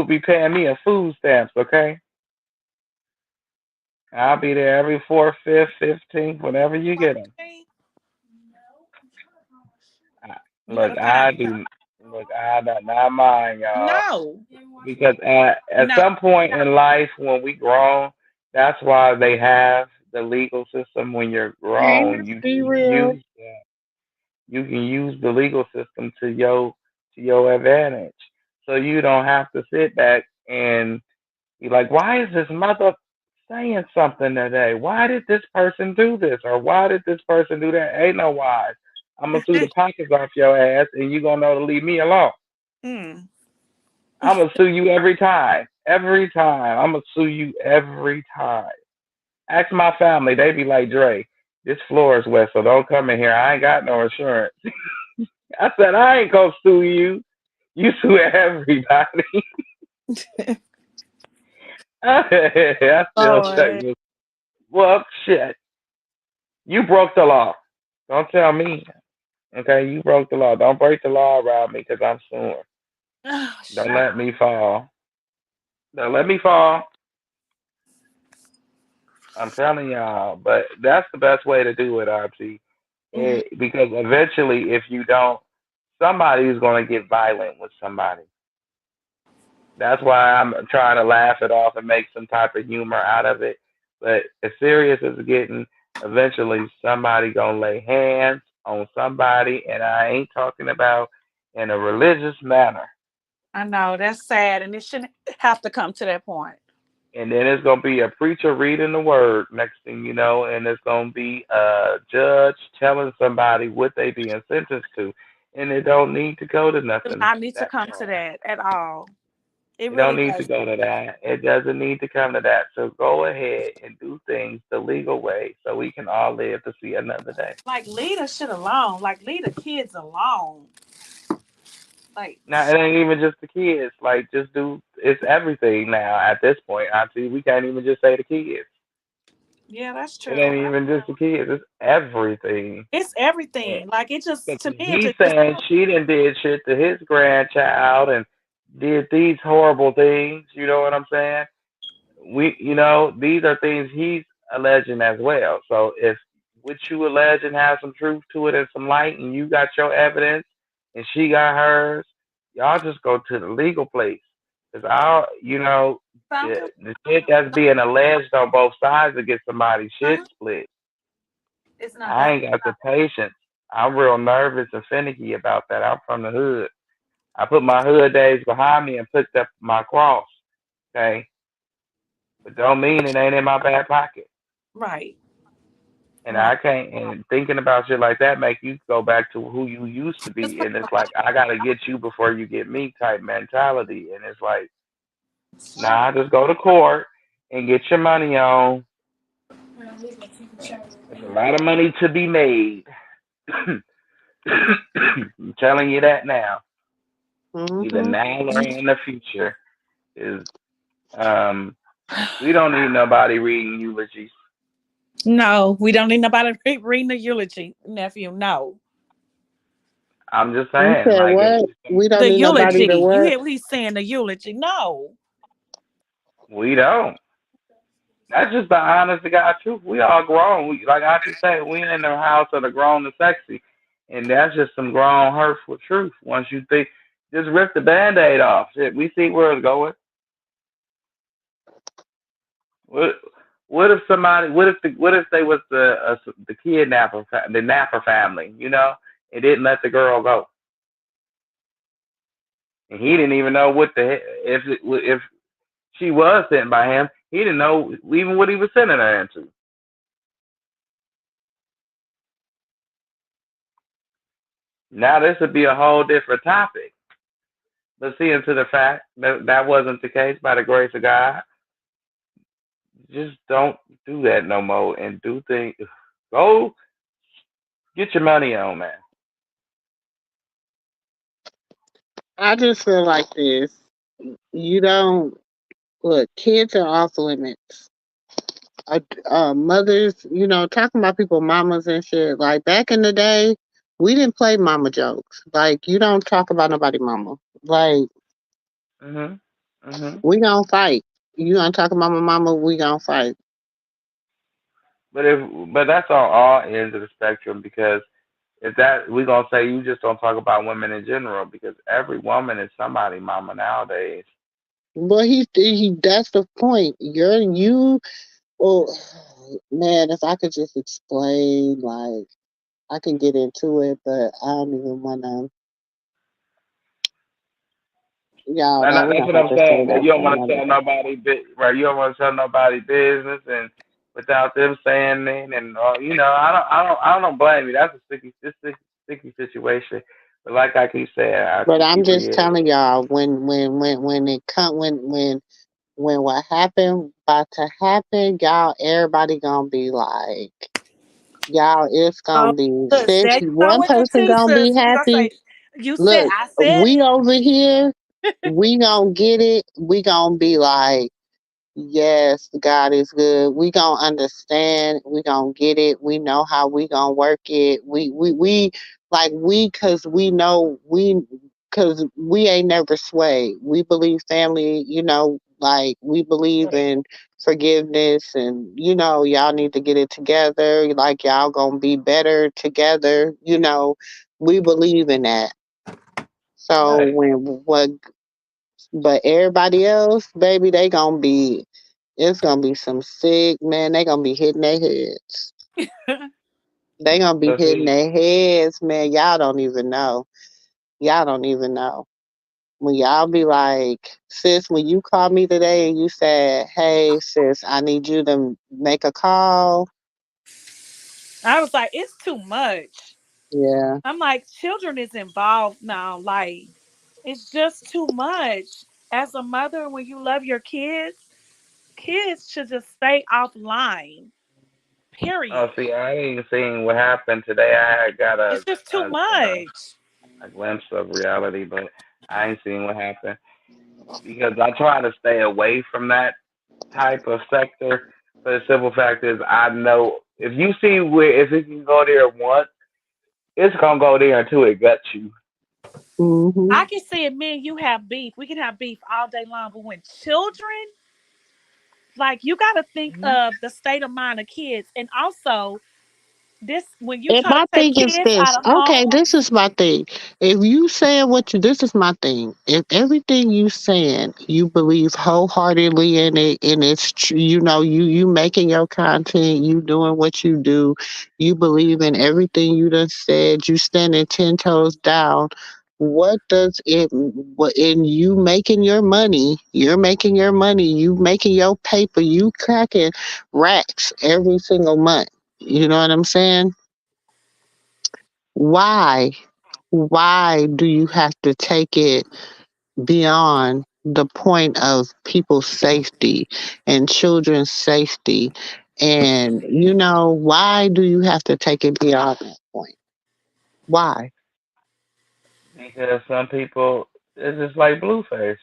be paying me in food stamps, okay? I'll be there every fourth, fifth, 15th, whenever you get them. Okay. You got Look, a time. I not mine, y'all. No. Because at No. some point in life, when we grown, that's why they have the legal system. When you're Hey, grown, let's be real. you can use the legal system to your advantage. So you don't have to sit back and be like, why is this mother saying something today? Why did this person do this? Or why did this person do that? Ain't no why. I'm gonna sue the pockets off your ass and you gonna know to leave me alone. Mm. I'm gonna sue you every time. Every time. I'm gonna sue you every time. Ask my family, they be like, Dre, this floor is wet, so don't come in here. I ain't got no insurance. I said, I ain't gonna sue you. You sue everybody. I still check Lord. this. Well, shit. You broke the law. Don't tell me. Okay, you broke the law. Don't break the law around me because I'm suing. Oh, Don't shit. let me fall. Don't let me fall. I'm telling y'all. But that's the best way to do it, Auntie. Mhm. Because eventually, if you don't, somebody's going to get violent with somebody. That's why I'm trying to laugh it off and make some type of humor out of it. But as serious as it's getting, eventually somebody gonna lay hands on somebody, and I ain't talking about in a religious manner. I know that's sad, and it shouldn't have to come to that point. And then it's gonna be a preacher reading the word next thing you know, and it's gonna be a judge telling somebody what they being sentenced to. And it don't need to go to Do nothing not need to that come to far. that at all. It It don't really need to doesn't. go to that. It doesn't need to come to that. So go ahead and do things the legal way so we can all live to see another day. Like leave the shit alone. Like leave the kids alone. Like Now it ain't even just the kids. Like just do it's everything now at this point. Auntie, we can't even just say the kids. yeah, that's It true. ain't even just the kids. It's everything. It's And everything. Like it just to because me it he's just saying she done did shit to his grandchild and did these horrible things. You know what I'm saying? These are things he's alleging as well. So if what you alleging has some truth to it and some light, and you got your evidence, and she got hers, y'all just go to the legal place. Cause sound good. the shit that's being alleged on both sides to get somebody's shit Huh? split. It's not I that. ain't got the patience. I'm real nervous and finicky about that. I'm from the hood. I put my hood days behind me and picked up my cross. Okay, but don't mean it ain't in my back pocket. Right. And Right. I can't. And thinking about shit like that make you go back to who you used to Just be. put And it's like I gotta get you before you get me type mentality. And it's like, nah, just go to court and get your money on. There's a lot of money to be made. I'm telling you that now. Either Mm-hmm. now or in the future. Is um we don't need nobody reading eulogies. no, we don't need nobody reading the eulogy, nephew. No. I'm just You saying, said like if what? We don't The need we nobody to eulogy. You what? hear what he's saying, the eulogy. No. we don't. That's just the honest to God truth. We all grown. Like Auntie said, we in the house of the grown and sexy, and that's just some grown hurtful truth. Once you think, just rip the band-aid off. Shit, we see where it's going. What? What if somebody? What if they was the kidnapper, the Napper family? And didn't let the girl go, and he didn't even know what if she was sent by him. He didn't know even what he was sending her into. Now this would be a whole different topic. But seeing to the fact that that wasn't the case by the grace of God, just don't do that no more and do things. Go get your money on, man. I just feel like this. You don't look. Kids are off limits. Mothers, talking about people, mamas and shit. Like back in the day, we didn't play mama jokes. Like you don't talk about nobody mama. Like Mhm. Mhm. we gonna fight. You gonna talk about my mama? We gonna fight. But that's on all ends of the spectrum because if that we gonna say you just don't talk about women in general because every woman is somebody mama nowadays. But he that's the point. Oh man, if I could just explain, like I can get into it, but I don't even wanna. Y'all know we That's don't what have I'm to say saying. that You don't for want to another tell day. nobody, right? You don't want to tell nobody business, and without them saying it, and I don't blame you. That's a sticky situation. But like I keep saying, I But to I'm keep just telling reiterating. y'all when it come when what happened about to happen, y'all everybody gonna be like, y'all it's Oh, gonna be look, since say you know one what your person teeth gonna be says. You gonna happy. say, you said Look, I said we over here, it. we gonna get it. We gonna be like, yes, God is good. We gonna understand. We gonna get it. We know how we gonna work it. We like cause we know cause we ain't never swayed. We believe family. Like we believe in forgiveness, and y'all need to get it together. Like y'all gonna be better together. We believe in that. So Right. when what but everybody else, baby, it's gonna be some sick man. They gonna be hitting their heads. They gonna be But hitting see, their heads, man. Y'all don't even know. Y'all don't even know. When y'all be like, sis, when you called me today and you said, hey, sis, I need you to make a call. I was like, it's too much. Yeah. I'm like, children is involved now. Like, it's just too much. As a mother, when you love your kids, kids should just stay offline. Oh, Period. see, I ain't seen what happened today. I had got It's just too much. a glimpse of reality, but I ain't seen what happened because I try to stay away from that type of sector. But the simple fact is, I know if you see where if it can go there once, it's gonna go there until it guts you. Hmm. I can see it, me and you have beef. We can have beef all day long. But when children, like, you got to think of the state of mind of kids. And also, this, when you And try to my take thing is kids out this. of Okay, home, this is my thing. If you saying what you, this is my thing. If everything you saying, you believe wholeheartedly in it, and it's true, you making your content, you doing what you do, you believe in everything you done said, you standing 10 toes down. What does it? What in you making your money? You're making your money. You making your paper. You cracking racks every single month. You know what I'm saying? Why? Why do you have to take it beyond the point of people's safety and children's safety? And, why do you have to take it beyond that point? Why? Because some people, it's just like Blueface.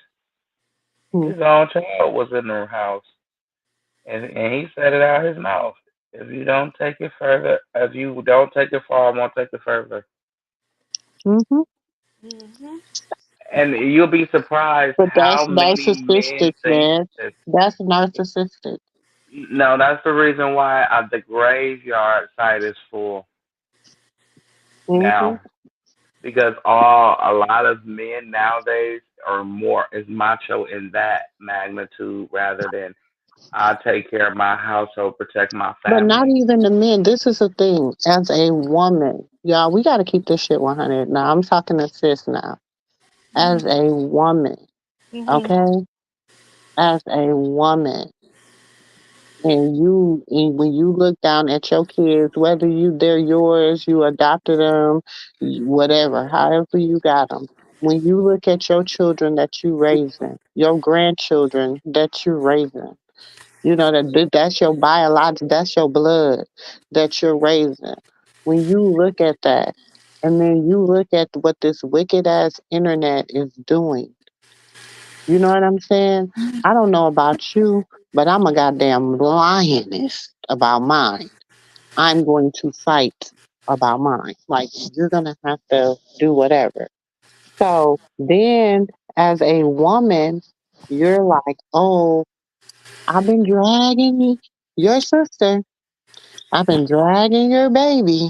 Hmm. His own child was in the house, and he said it out his mouth. If you don't take it further, if you don't take it far, I won't take it further. Hmm. hmm And you'll be surprised But how that's many men narcissistic, think man. this. That's narcissistic. No, that's the reason why the graveyard site is full Hmm. now because a lot of men nowadays are more is macho in that magnitude rather than I take care of my household, protect my But not family. even the men. This is the thing. As a woman, y'all, we got to keep this shit 100. Now, I'm talking to sis now. As a woman, hmm okay? As a woman, and when you look down at your kids, whether they're yours, you adopted them, whatever, however you got them. When you look at your children that you raising, your grandchildren that you raising, that's your biological, that's your blood that you're raising. When you look at that, and then you look at what this wicked ass internet is doing, you know what I'm saying? I don't know about you, but I'm a goddamn lioness about mine. I'm going to fight about mine. Like, you're going to have to do whatever. So then, as a woman, you're like, oh, I've been dragging your sister. I've been dragging your baby.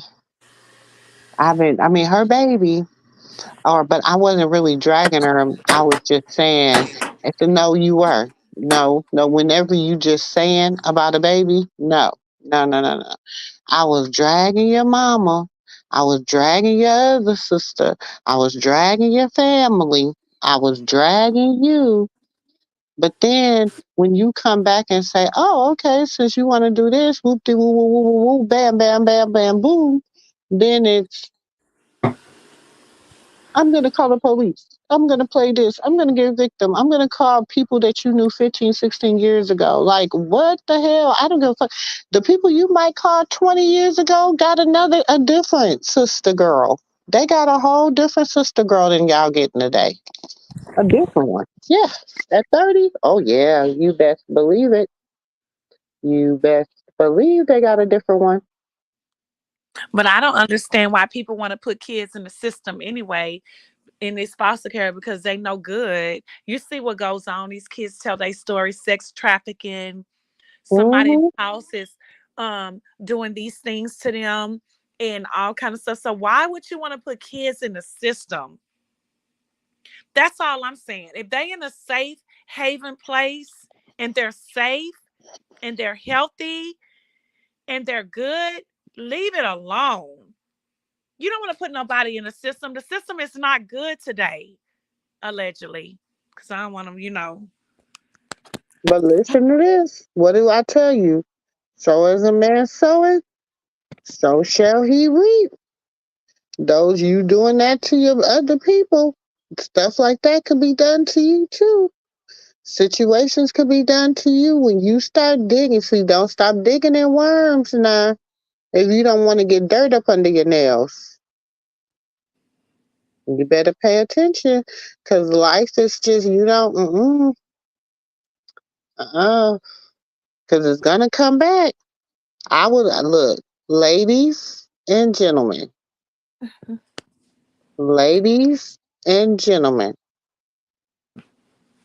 I mean, her baby. But I wasn't really dragging her. I was just saying, I said, no, you were. No, no, whenever you just saying about a baby, no, no, no, no, no. I was dragging your mama. I was dragging your other sister. I was dragging your family. I was dragging you. But then when you come back and say, oh, okay, since you want to do this, whoop de woo woo woo woo woo, bam, bam, bam, bam, boom, then it's I'm going to call the police. I'm going to play this. I'm going to get a victim. I'm going to call people that you knew 15, 16 years ago. Like, what the hell? I don't give a fuck. The people you might call 20 years ago got a different sister girl. They got a whole different sister girl than y'all getting today. A different one. Yeah. At 30? Oh, yeah. You best believe it. You best believe they got a different one. But I don't understand why people want to put kids in the system anyway in this foster care because they no good. You see what goes on. These kids tell their story, sex trafficking, somebody in Mm-hmm. the house is doing these things to them and all kind of stuff. So why would you want to put kids in the system? That's all I'm saying. If they in a safe haven place and they're safe and they're healthy and they're good, leave it alone. You don't want to put nobody in the system. The system is not good today. allegedly, because I don't want them, But listen to this. What do I tell you? So as a man soweth, so shall he reap. Those you doing that to your other people, stuff like that could be done to you too. Situations could be done to you when you start digging. See, don't stop digging in worms now. If you don't want to get dirt up under your nails, you better pay attention because life is just, you don't, because it's going to come back. I would look, ladies and gentlemen, ladies and gentlemen,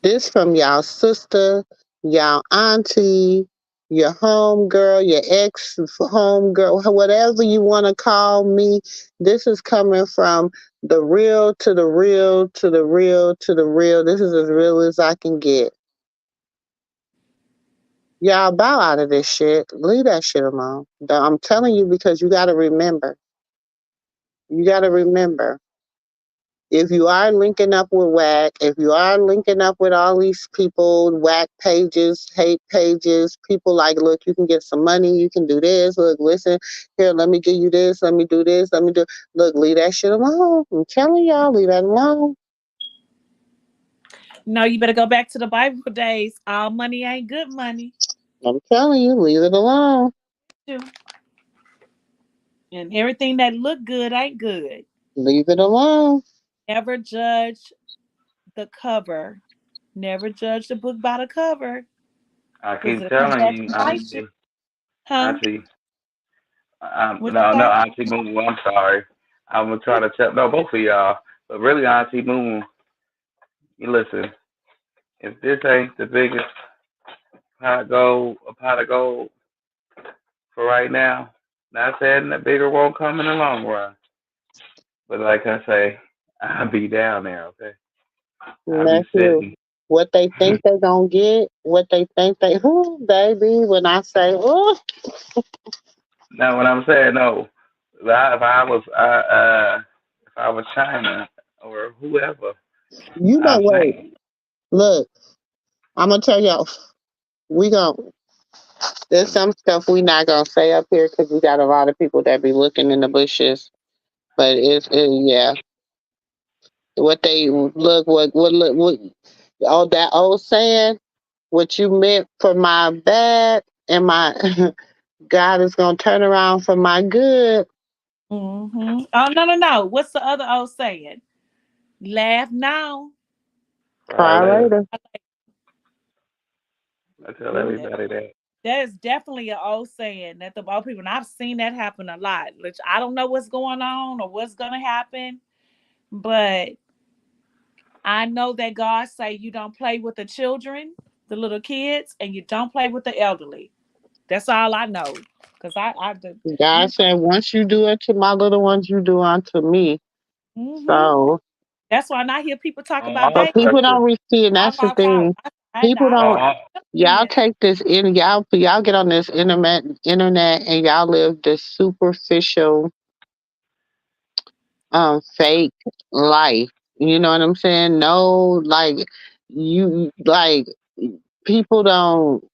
this from y'all sister, y'all auntie, your home girl, your ex home girl, whatever you want to call me. This is coming from the real to the real to the real to the real. This is as real as I can get. Y'all bow out of this shit. Leave that shit alone. I'm telling you because you got to remember. You got to remember. If you are linking up with whack, if you are linking up with all these people, whack pages, hate pages, people like, look, you can get some money, you can do this. Look, listen, here, let me give you this, let me do this, let me do. Look, leave that shit alone. I'm telling y'all, leave that alone. No, you better go back to the Bible days. All money ain't good money. I'm telling you, leave it alone. Too. And everything that look good ain't good. Leave it alone. Never judge the cover. Never judge the book by the cover. I Because keep it'll come telling back you, to bite you. I Huh? see. What you No, no, say? Auntie Moo. I'm sorry. I'm gonna try to tell no both of y'all, but really, Auntie Moo. You listen. If this ain't the biggest pot of gold for right now, not saying that bigger won't come in the long run, but like I say, I'll be down there. Okay, I'll be Nephew, sitting. what they think they gonna get, what they think they, who, baby, when I say, oh, Now, what I'm saying, no, if I was China or whoever, you know I'm what? saying, Look, I'm gonna tell y'all, we gonna there's some stuff we not gonna say up here because we got a lot of people that be looking in the bushes. But yeah, what they look, what, all that old saying, what you meant for my bad and my God is gonna turn around for my good. Mm-hmm. Oh, no, no, no. What's the other old saying? Laugh now. cry Cry later. later. I tell That everybody that. that is definitely an old saying that the old people, and I've seen that happen a lot. Which I don't know what's going on or what's gonna happen, but I know that God say you don't play with the children, the little kids, and you don't play with the elderly. That's all I know. Cause I do, God you said, once you do it to my little ones, you do unto me. know. Hmm. So, That's why when I hear people talk On about all but baby, people spectrum. don't receive, and I that's the walk out. thing. People I On don't. all, Y'all yeah. take this in. Y'all get on this internet, and y'all live this superficial, fake life. You know what I'm saying? No, like like people don't.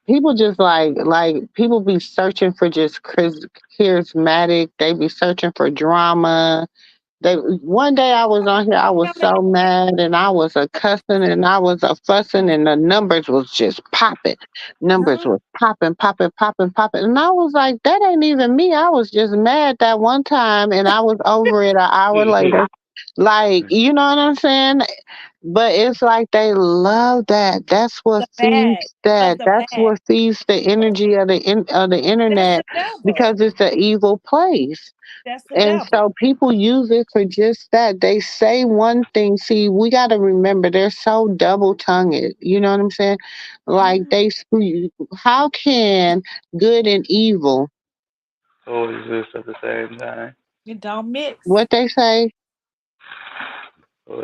People just like people be searching for just charismatic. They be searching for drama. They one day I was on here, I was so mad and I was a cussing and I was a fussing and the numbers was just popping. Numbers was popping, popping, popping, popping. And I was like, that ain't even me. I was just mad that one time and I was over it an hour later. Like, you know what I'm saying? But it's like they love that. That's what The bag feeds of that. the That's bag. what feeds the energy of of the That's the internet devil. because it's an evil place. That's the And devil. so people use it for just that. They say one thing. See, we got to remember they're so double tongued. You know what I'm saying? Like Mhm. how can good and evil, coexist at the same time. It don't mix. what they say,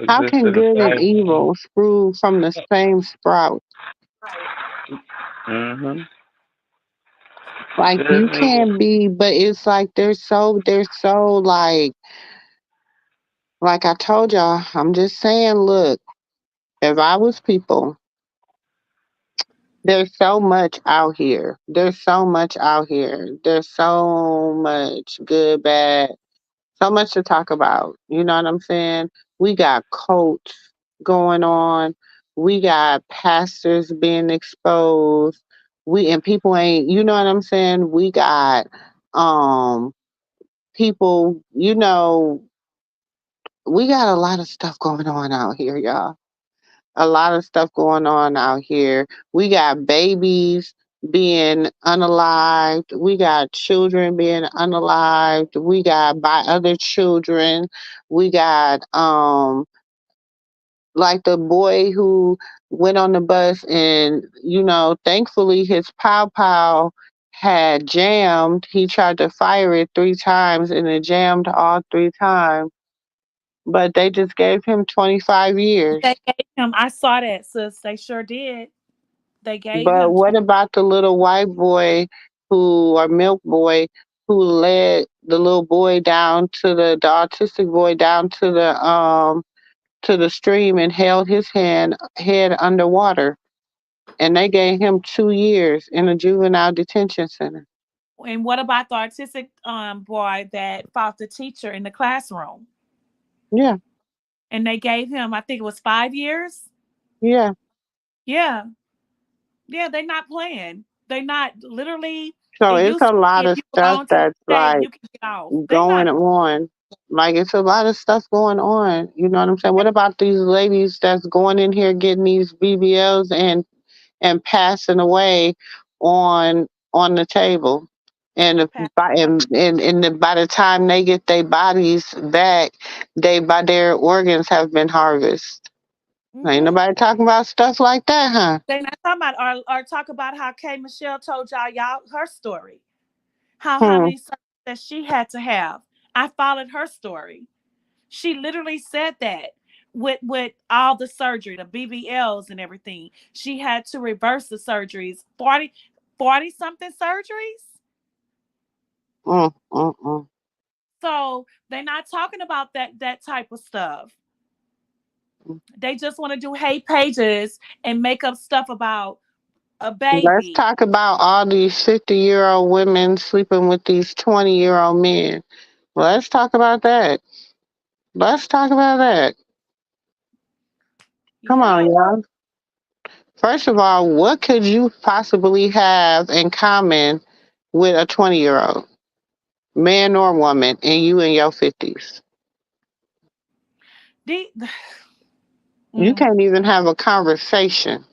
how Coexist can at the good and same time. evil brew from the same sprout? Right. Mhm. Like you Disney. can't be, but it's like they're so like I told y'all, I'm just saying, look, if I was people, there's so much out here. There's so much out here. There's so much good, bad, so much to talk about. You know what I'm saying? We got cults going on. We got pastors being exposed. We and people ain't, you know what I'm saying? We got um people, we got a lot of stuff going on out here, y'all. A lot of stuff going on out here. We got babies being unalived. We got children being unalived. We got by other children. We got like the boy who went on the bus and thankfully his pow had jammed. He tried to fire it 3 times and it jammed all 3 times. But they just gave him 25 years. They gave him. I saw that, sis. They sure did. They gave But him what 20. about the little white boy or milk boy who led the little boy down to the autistic boy down to the stream and held his head underwater, and they gave him 2 years in a juvenile detention center. And what about the autistic boy that fought the teacher in the classroom? Yeah, And they gave him, I think it was 5 years. yeah. Yeah, yeah. They're not playing. They're not literally. So It it's used a to be lot if of you stuff belong to the that's state, like you can get off. They going not. on. Like it's a lot of stuff going on. You know what I'm saying? What about these ladies that's going in here getting these BBLs and passing away on the table? And if, by by the time they get their bodies back, by their organs have been harvested. Ain't Mm-hmm. nobody talking about stuff like that, huh? They not talking about or talk about how Kay Michelle told y'all her story. How Hmm. many surgeries that she had to have. I followed her story. She literally said that with all the surgery, the BBLs and everything. She had to reverse the surgeries, 40 something surgeries. Mm, mm, mm. So they're not talking about that type of stuff. They just want to do hate pages and make up stuff about a Let's baby. talk about all these 50-year-old women sleeping with these 20-year-old men. Let's talk about that. Let's talk about that. Come on, Yeah. y'all. First of all, what could you possibly have in common with a 20-year-old, man or woman, and you in your 50s? The, You mm, can't even have a conversation.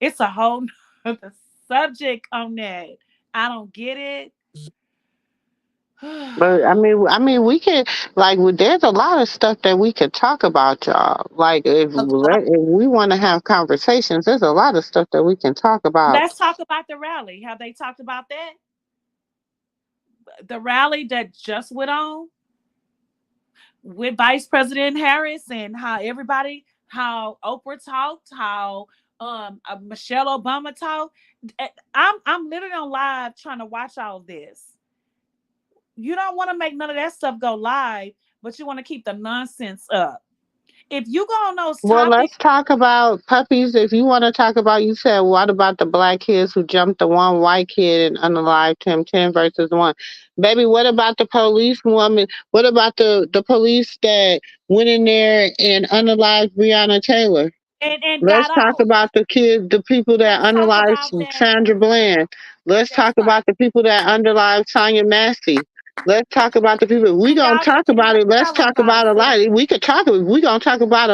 it's a whole nother subject on that. I don't get it. But we can there's a lot of stuff that we could talk about, y'all. Like A lot. if we want to have conversations, there's a lot of stuff that we can talk about. Let's talk about the rally. Have they talked about that? The rally that just went on with Vice President Harris and how Oprah talked, how Michelle Obama talked. I'm literally on live trying to watch all of this. You don't want to make none of that stuff go live, but you want to keep the nonsense up. If you go on those Well, topics, let's talk about puppies. If you want to talk about, you said, what about the black kids who jumped the one white kid and unalived him, 10 versus 1? Baby, what about the police woman? What about the police that went in there and unalived Breonna Taylor? and Let's got talk off. about the people that Let's talk about unalived that. Sandra Bland. Let's That's talk right. about the people that unalived Tanya Massey. Let's talk about the people. We And gonna y'all talk and about let's it. Let's tell them talk about about it, a sis. lot. We could talk. We gonna talk about the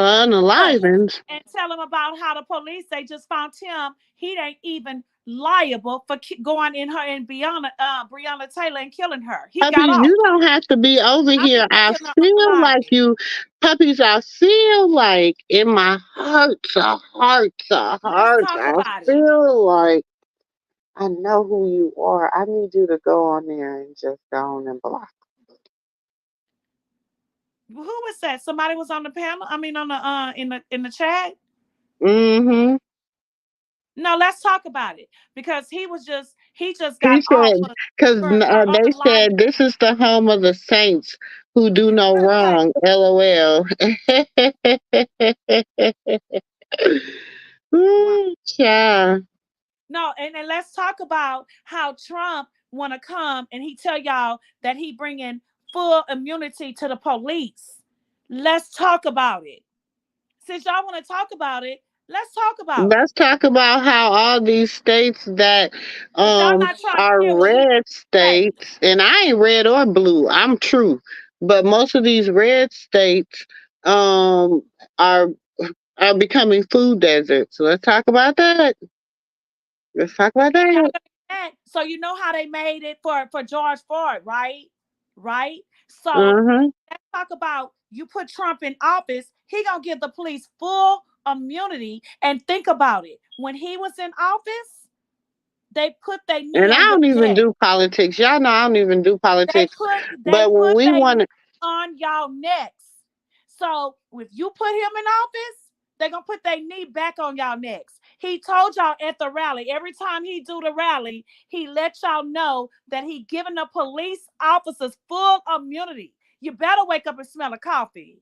Look, unalivings. and tell them about how the police they just found him. He ain't even liable for going in her and Breonna Taylor and killing her. He got Puppies, off. you don't have to be over I'm here. just I telling her feel unalive like it. you, puppies. I feel like in my heart, Let's talk I about it. feel like I know who you are. I need you to go on there and just go on and block. Who was that? Somebody was on the panel. I mean, on the in the chat. Mm-hmm. No, let's talk about it because he just He got off said, because for they lying. said this is the home of the saints who do no Okay. wrong. LOL. Wow. Ooh, child. No, and let's talk about how Trump want to come and he tell y'all that he bringing full immunity to the police. Let's talk about it. Since y'all want to talk about it, let's talk about it. Let's talk about how all these states that But y'all not trying to are hear what he red say. states, and I ain't red or blue. I'm true, but most of these red states um are becoming food deserts. So let's talk about that. Let's talk about Okay, I that. know that. So you know how they made it for George Floyd, right? Right. So Mhm. let's talk about you put Trump in office. He gonna give the police full immunity. And think about it. When he was in office, they put their knee And I on your don't even neck. do politics. Y'all know I don't even do politics. They But when put we their want knee to, on y'all necks. So if you put him in office, they're gonna put their knee back on y'all necks. He told y'all at the rally, every time he do the rally, he let y'all know that he giving the police officers full immunity. You better wake up and smell a coffee.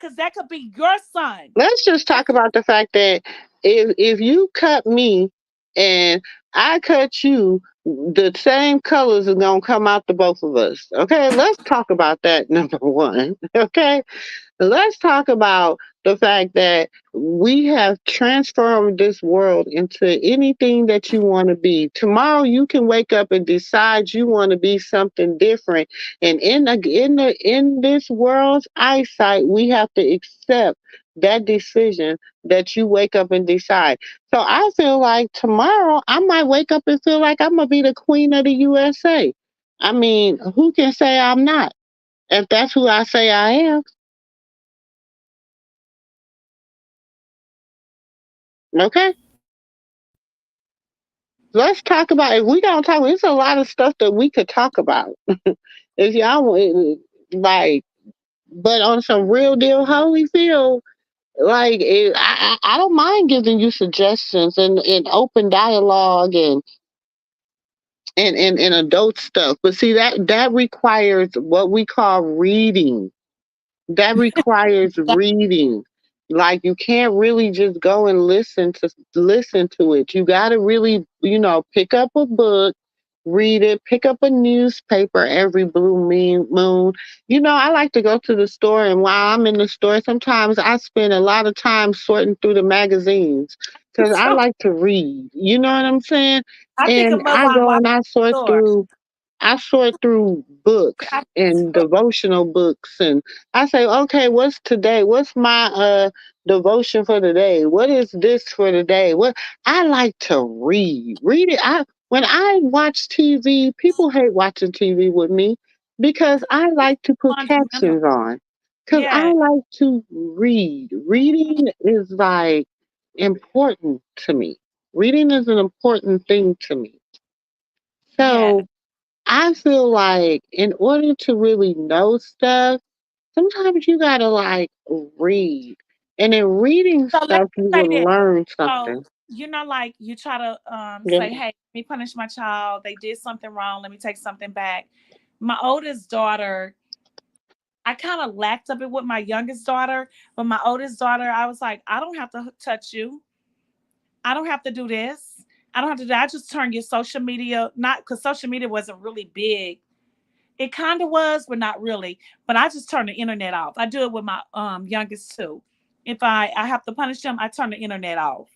Cause that could be your son. let's just That talk could about the fact that if you cut me and I cut you, the same colors are gonna come out to both of us. Okay, let's talk about that. Number one. Okay, let's talk about the fact that we have transformed this world into anything that you want to be. Tomorrow you can wake up and decide you want to be something different. And in this world's eyesight, we have to accept that decision that you wake up and decide. So I feel like tomorrow I might wake up and feel like I'm gonna be the queen of the USA. I mean, who can say I'm not? If that's who I say I am, okay? Let's talk about if we gonna talk. There's a lot of stuff that we could talk about. If y'all like, but on some real deal Holyfield, like I don't mind giving you suggestions and open dialogue and adult stuff. But see that requires what we call reading. That requires reading. Like you can't really just go and listen to it. You got to really, pick up a book, read it, pick up a newspaper every blue moon. I like to go to the store, and while I'm in the store, sometimes I spend a lot of time sorting through the magazines because I so like to read. You know what I'm saying? I pick And him up I while I'm go walking and the store. I sort through books and devotional books, and I say, okay, what's today? What's my devotion for today? What is this for today? What I like to read. Read it. I When I watch TV, people hate watching TV with me because I It's like to put fundamental. captions on. Because I Yeah. like to read. Reading is like important to me. Reading is an important thing to me. Yeah. So I feel like in order to really know stuff, sometimes you gotta like read. And in reading So let stuff, me you say will this. learn So, something. like you try to Yeah. say, hey, let me punish my child. They did something wrong. Let me take something back. My oldest daughter, I kind of lacked of it with my youngest daughter, but my oldest daughter, I was like, I don't have to touch you. I don't have to do this. I don't have to do that. I just turn your social media, not because social media wasn't really big. It kind of was, but not really. But I just turn the internet off. I do it with my youngest too. If I have to punish them, I turn the internet off.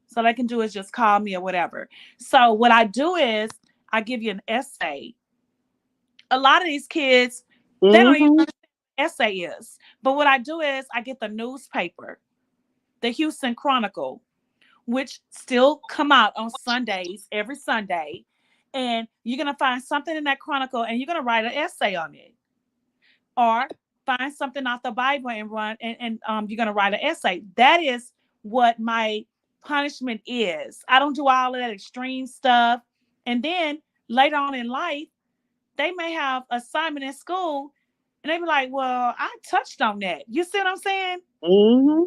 So they can do is just call me or whatever. So what I do is I give you an essay. A lot of these kids, they don't even Mm-hmm. understand what essay is. But what I do is I get the newspaper, the Houston Chronicle, which still come out on Sundays, every Sunday. And you're gonna find something in that chronicle and you're gonna write an essay on it. Or find something out the Bible and run and you're gonna write an essay. That is what my punishment is. I don't do all of that extreme stuff. And then later on in life, they may have assignment in school and they be like, well, I touched on that. You see what I'm saying? Mm-hmm.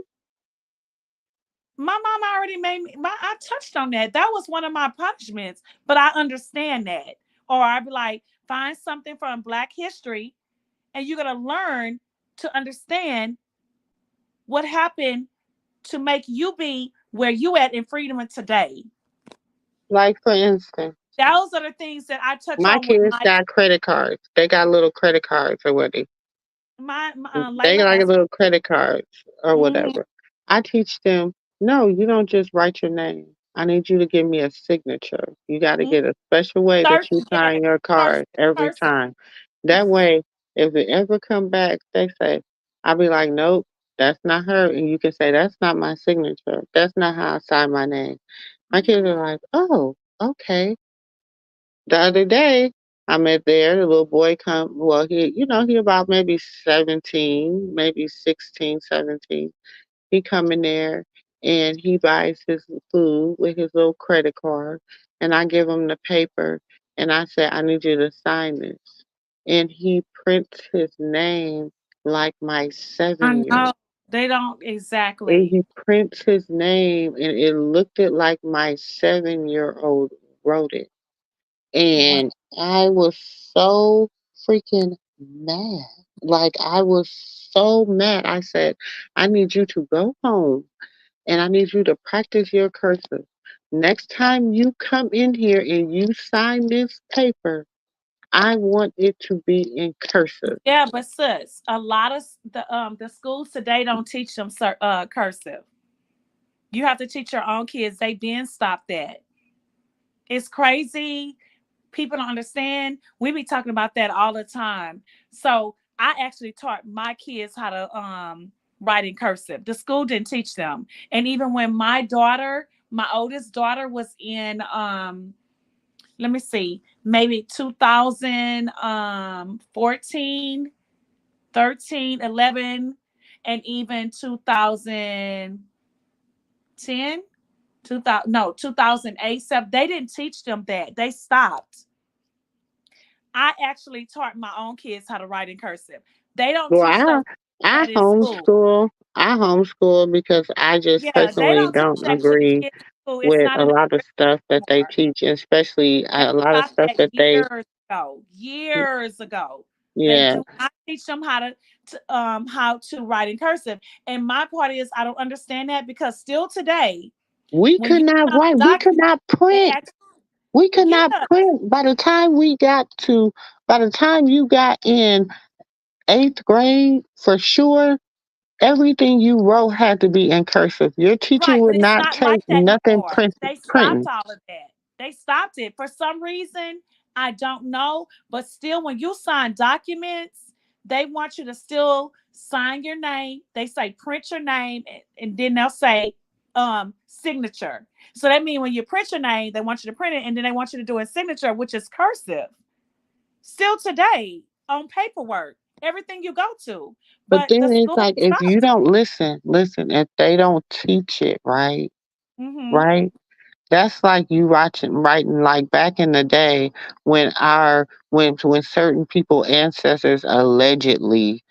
My mom already made me. I touched on that. That was one of my punishments, but I understand that. Or I'd be like, find something from Black history, and you're gonna learn to understand what happened to make you be where you at in freedom of today. Like for instance, Those are the things that I touch my on with kids my got credit cards. They got little credit cards or whatever. They Layla. got like a That's little credit cards or hmm whatever. I teach them, no, you don't just write your name. I need you to give me a signature. You got to get a special way that you yes, sign your cursive, card every cursive. time. That way, if it ever come back, they say, I'll be like, nope, that's not her. And you can say, that's not my signature. That's not how I sign my name. My kids are Mhm. like, oh, okay. The other day, I'm at there. The little boy come. Well, he about maybe 17, maybe 16, 17. He come in there and he buys his food with his little credit card, and I give him the paper, and I say, I need you to sign this, and he prints his name like my I 7 year. know they don't And exactly. he prints his name, and it looked it like my 7 year old wrote it. Wow. And I was so freaking mad. Like, I was so mad. I said, I need you to go home and I need you to practice your cursive. Next time you come in here and you sign this paper, I want it to be in cursive. Yeah, but sis, a lot of the schools today don't teach them cursive. You have to teach your own kids. They been stopped that. It's crazy. People don't understand. We be talking about that all the time. So I actually taught my kids how to write in cursive. The school didn't teach them. And even when my oldest daughter was in let me see, maybe 2014, 13, 11, and even 2010, 2000, no, 2008, 7, they didn't teach them that. They stopped. I actually taught my own kids how to write in cursive. They don't Well, teach I that in school. homeschool. I homeschool because I just Yeah, they personally don't teach don't that to the agree kids in school. It's with not a in the lot of stuff that they curriculum teach, especially They a lot of stopped stuff that that they, years ago. Years ago. They yeah. do not teach them how to write in cursive. And my part is I don't understand that because still today, We when could you not sign write. We could documents, not they print. ask, We could yeah, not print. By the time you got in 8th grade, for sure, everything you wrote had to be in cursive. Your teacher right, but would it's not not like take that no nothing more. They stopped printing. all of that. They stopped it for some reason. I don't know, but still, when you sign documents, they want you to still sign your name. They say print your name, and then they'll say signature. So that means when you print your name, they want you to print it, and then they want you to do a signature, which is cursive. Still today on paperwork, everything you go to, But but the then it's school like if you stopped it. don't listen, if they don't teach it right, Hmm. right? That's like you writing like back in the day when when certain people ancestors allegedly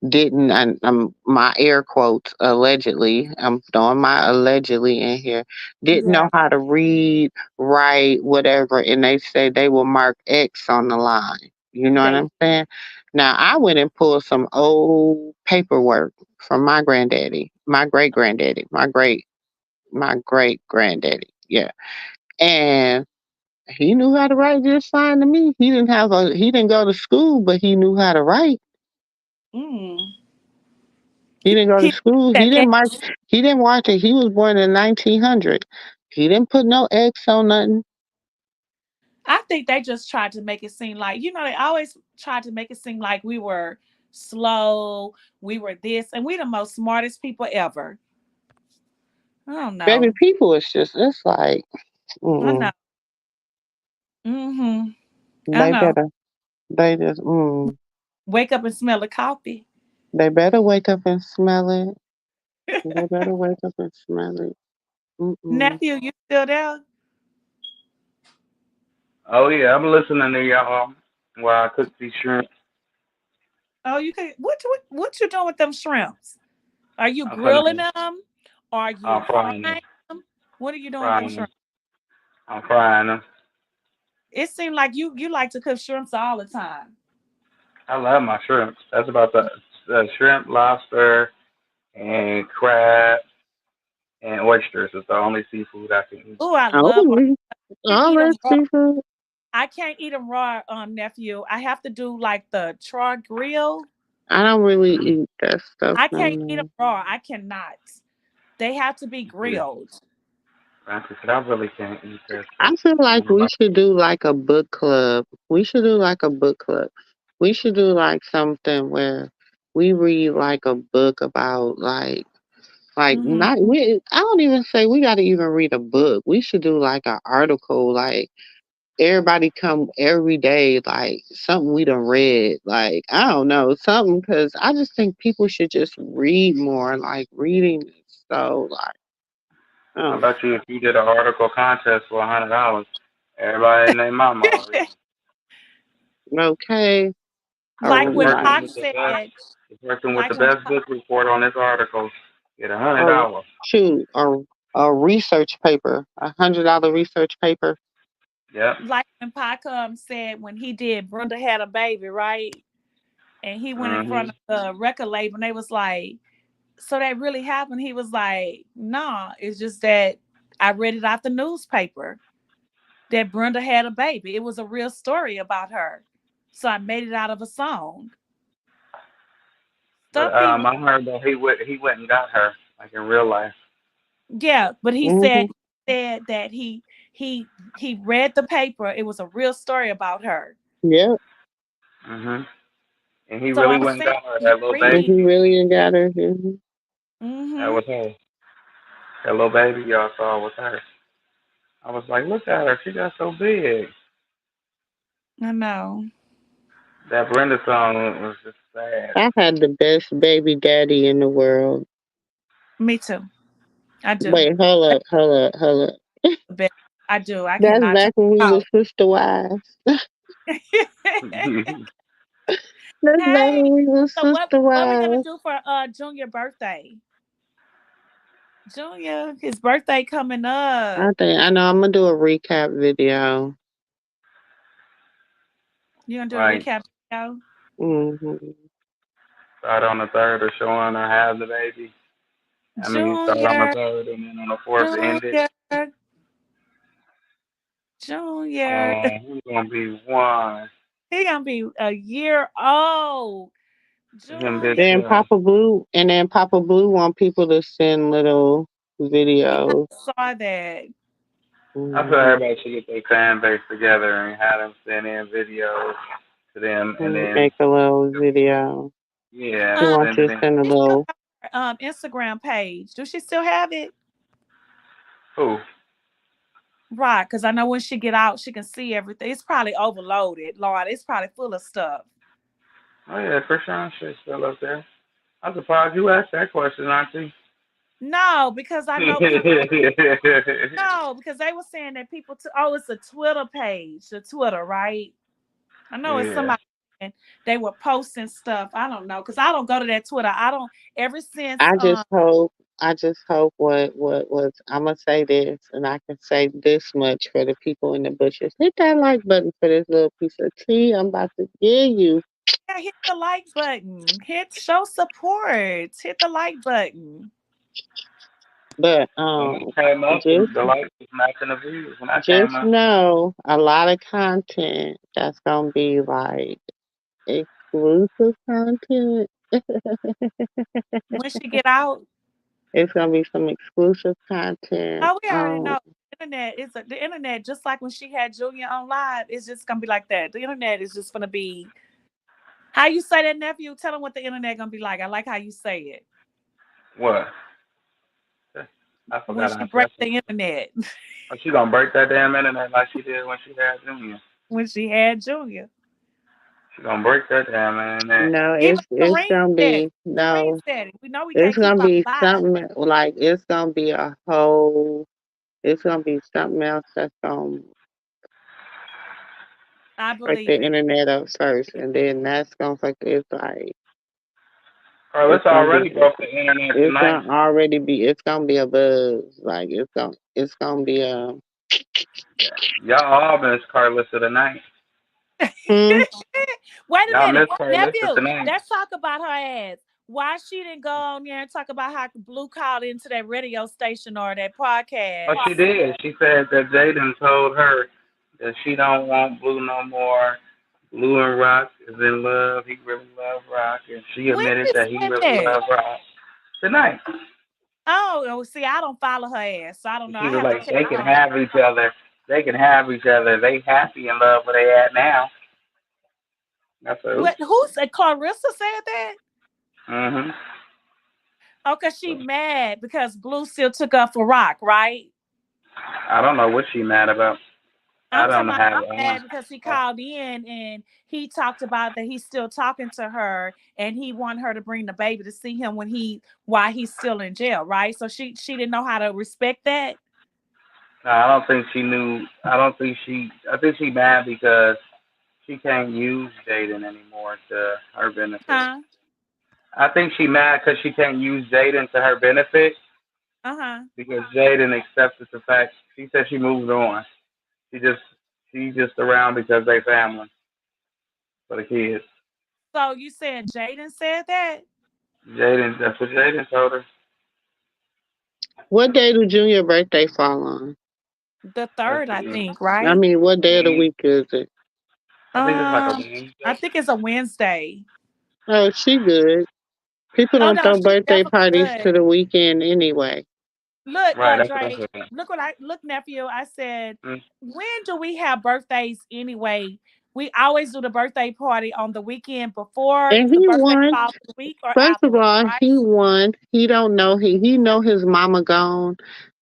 didn't, and my air quotes allegedly, I'm throwing my allegedly in here, didn't know Yeah, how to read, write, whatever, and they say they will mark X on the line. You know what they I'm saying? Now I went and pulled some old paperwork from my granddaddy, my great granddaddy, my great granddaddy. Yeah, and he knew how to write just fine to me. He didn't go to school, but he knew how to write. mm. He didn't go to He school. that He didn't watch it. He was born in 1900. He didn't put no X on nothing. I think they just tried to make it seem like, they always tried to make it seem like we were slow, we were this, and we the most smartest people ever. I don't Baby, know. people is just, it's like, I know. mm-mm. Hmm. I They know. better, they just, Wake up and smell the coffee. they better wake up and smell it. They better wake up and smell it. Mm-mm. Nephew, you still there? Oh yeah, I'm listening to y'all while I cook these shrimp. Oh, you can. What you doing with them shrimps? Are you I'm finna grilling them, Are I'm you frying them. frying them? What are you doing with the Frying them. shrimp? I'm frying them. It seemed like you like to cook shrimps all the time. I love my shrimp. That's about the shrimp, lobster, and crab and oysters is the only seafood I can eat. Oh, I love. Oh, I can't all eat that them raw. seafood. I can't eat them raw, nephew. I have to do like the char grill. I don't really Mm-hmm. eat that stuff I no can't eat them more. raw. I cannot. They have to be Yeah. grilled. Auntie said I really can't eat that I stuff. feel like None of we my should kids. do like a book club. We should do like a book club. We should do like something where we read like a book about like Hmm. not we I don't even say we gotta even read a book. We should do like an article, like everybody come every day, like something we done read. Like I don't know, something because I just think people should just read more. Like reading is so like I oh bet you if you did an article contest for $100, everybody in their mama already. okay. Like The Or when like person Pac with the best, said, the person with like the when best book report on this article get a hundred or dollars. shoot, a research paper, $100 research paper. Yep. Pac said when he did Brenda had a baby, right? And he went in front Mhm. of the record label and they was like, so that really happened? He was like, nah, it's just that I read it out the newspaper that Brenda had a baby. It was a real story about her. So I made it out of a song. But Some people, I heard that he went and got her like in real life. yeah, but Hmm. he said that he read the paper. It was a real story about her. Yep. Mhm. And he So really I'm went and saying got her. you That little And read. baby. he really got her. Mhm. That Mm-hmm. was her. That little baby y'all saw was her. I was like, look at her. She got so big. I know. That Brenda song was just sad. I had the best baby daddy in the world. Me too. I do. Wait, hold up, hold up, hold up. But I do. I That's cannot turn back when we it was off. sister wives. That's back Hey, when we was so sister what we gonna wives. do for Junior birthday? Junior, his birthday coming up. I know I'm gonna do a recap video. You gonna do a Like, recap video? Hmm. start on the third or showing her have the baby. I mean, start on the Junior, third and then on the fourth end it. Junior, Junior. Who's gonna be one? He gonna be a year old. Him, Big Junior. Seth. Then Papa Blue want people to send little Yeah, I videos. saw that. I feel Hmm. everybody should get their fan base together and have them send in videos to them, and then Make a little video. She yeah, Um, wants send you it to in. send a she still little. have her Instagram page. Do she still have it? Who? Right, because I know when she get out, she can see everything. It's probably overloaded, Lord. It's probably full of stuff. Oh yeah, Krishan shit's still up there. I'm surprised you asked that question, Auntie. No, because I know people. No, because they were saying that people. Oh, it's a Twitter page, the Twitter, right? I know it's Yeah. somebody. And they were posting stuff. I don't know because I don't go to that Twitter. I don't. Ever since I just hope, I just hope what was, I'm gonna say this, and I can say this much for the people in the bushes. Hit that like button for this little piece of tea I'm about to give you. yeah, hit the like button. Hit show support. Hit the like button. But When I came up, just the likes was matching the views. When I came just up, know a lot of content that's gonna be like exclusive content. When she get out, It's gonna be some exclusive content. oh, we already know. The internet, just like when she had Julia on live, it's just gonna be like that. The internet is just gonna be how you say that, nephew. Tell them what the internet gonna be like. I like how you say it. what? I When forgot she Auntie. break the internet, She gonna break that damn internet like she did when she had Junior. when she had Julia. She gonna break that damn internet. No, Even it's Kareem gonna said it. be Kareem no. said it. We know we It's can't keep gonna our be lives. something like it's gonna be a whole. It's gonna be something else that's gonna I break the believe it. internet up first, and then that's gonna fuck. It's like It's Carlos gonna be already broke the internet it's tonight. gonna already be it's gonna be a buzz. Like it's gonna be a Yeah. Y'all all miss Carlissa tonight. hmm. Wait a Y'all minute, miss Carlissa nephew. tonight. Let's talk about her ass. Why she didn't go on there and talk about how Blue called into that radio station or that Oh, podcast? she did. She said that Jaden told her that she don't want Blue no more. Blue and Rock is in love. He really loved Rock, and she When admitted she that he said really that? loved Rock tonight. Oh, see, I don't follow her ass, so I don't know. She I was have to like, catch they can on. have each other. They can have each other. They happy in love where they at now. That's a oops. What? Who said? Clarissa said that? Mhm. Oh, cause she mad because Blue still took up for Rock, right? I don't know what she mad about. I I'm don't talking about have. I'm mad because he Uh, called in and he talked about that he's still talking to her and he want her to bring the baby to see him when while he's still in jail, right? So she didn't know how to respect that. no, I don't think she knew. I don't think she. I think she mad because she can't use Jaden anymore to her benefit. Huh? I think she mad because she can't use Jaden to her benefit Uh-huh. because Jaden accepted the fact. She said she moved on. She just she's just around because they family for the kids. So you saying Jaden said that? Jaden, that's what Jaden told her. What day do Junior birthday fall on? The Let's third, I see. think, I right? mean, what day of the week is it? I think it's like a I Wednesday. think it's a Wednesday. Oh, she good. People Oh don't no, throw she's birthday definitely parties good. to the weekend anyway. Look, Right, that's what I Drake, said. look, nephew. I said, Mm. when do we have birthdays anyway? We always do the birthday party on the weekend before And if the he birthday won. falls in the week or First of afterwards, all, right? he won. He don't know he know his mama gone,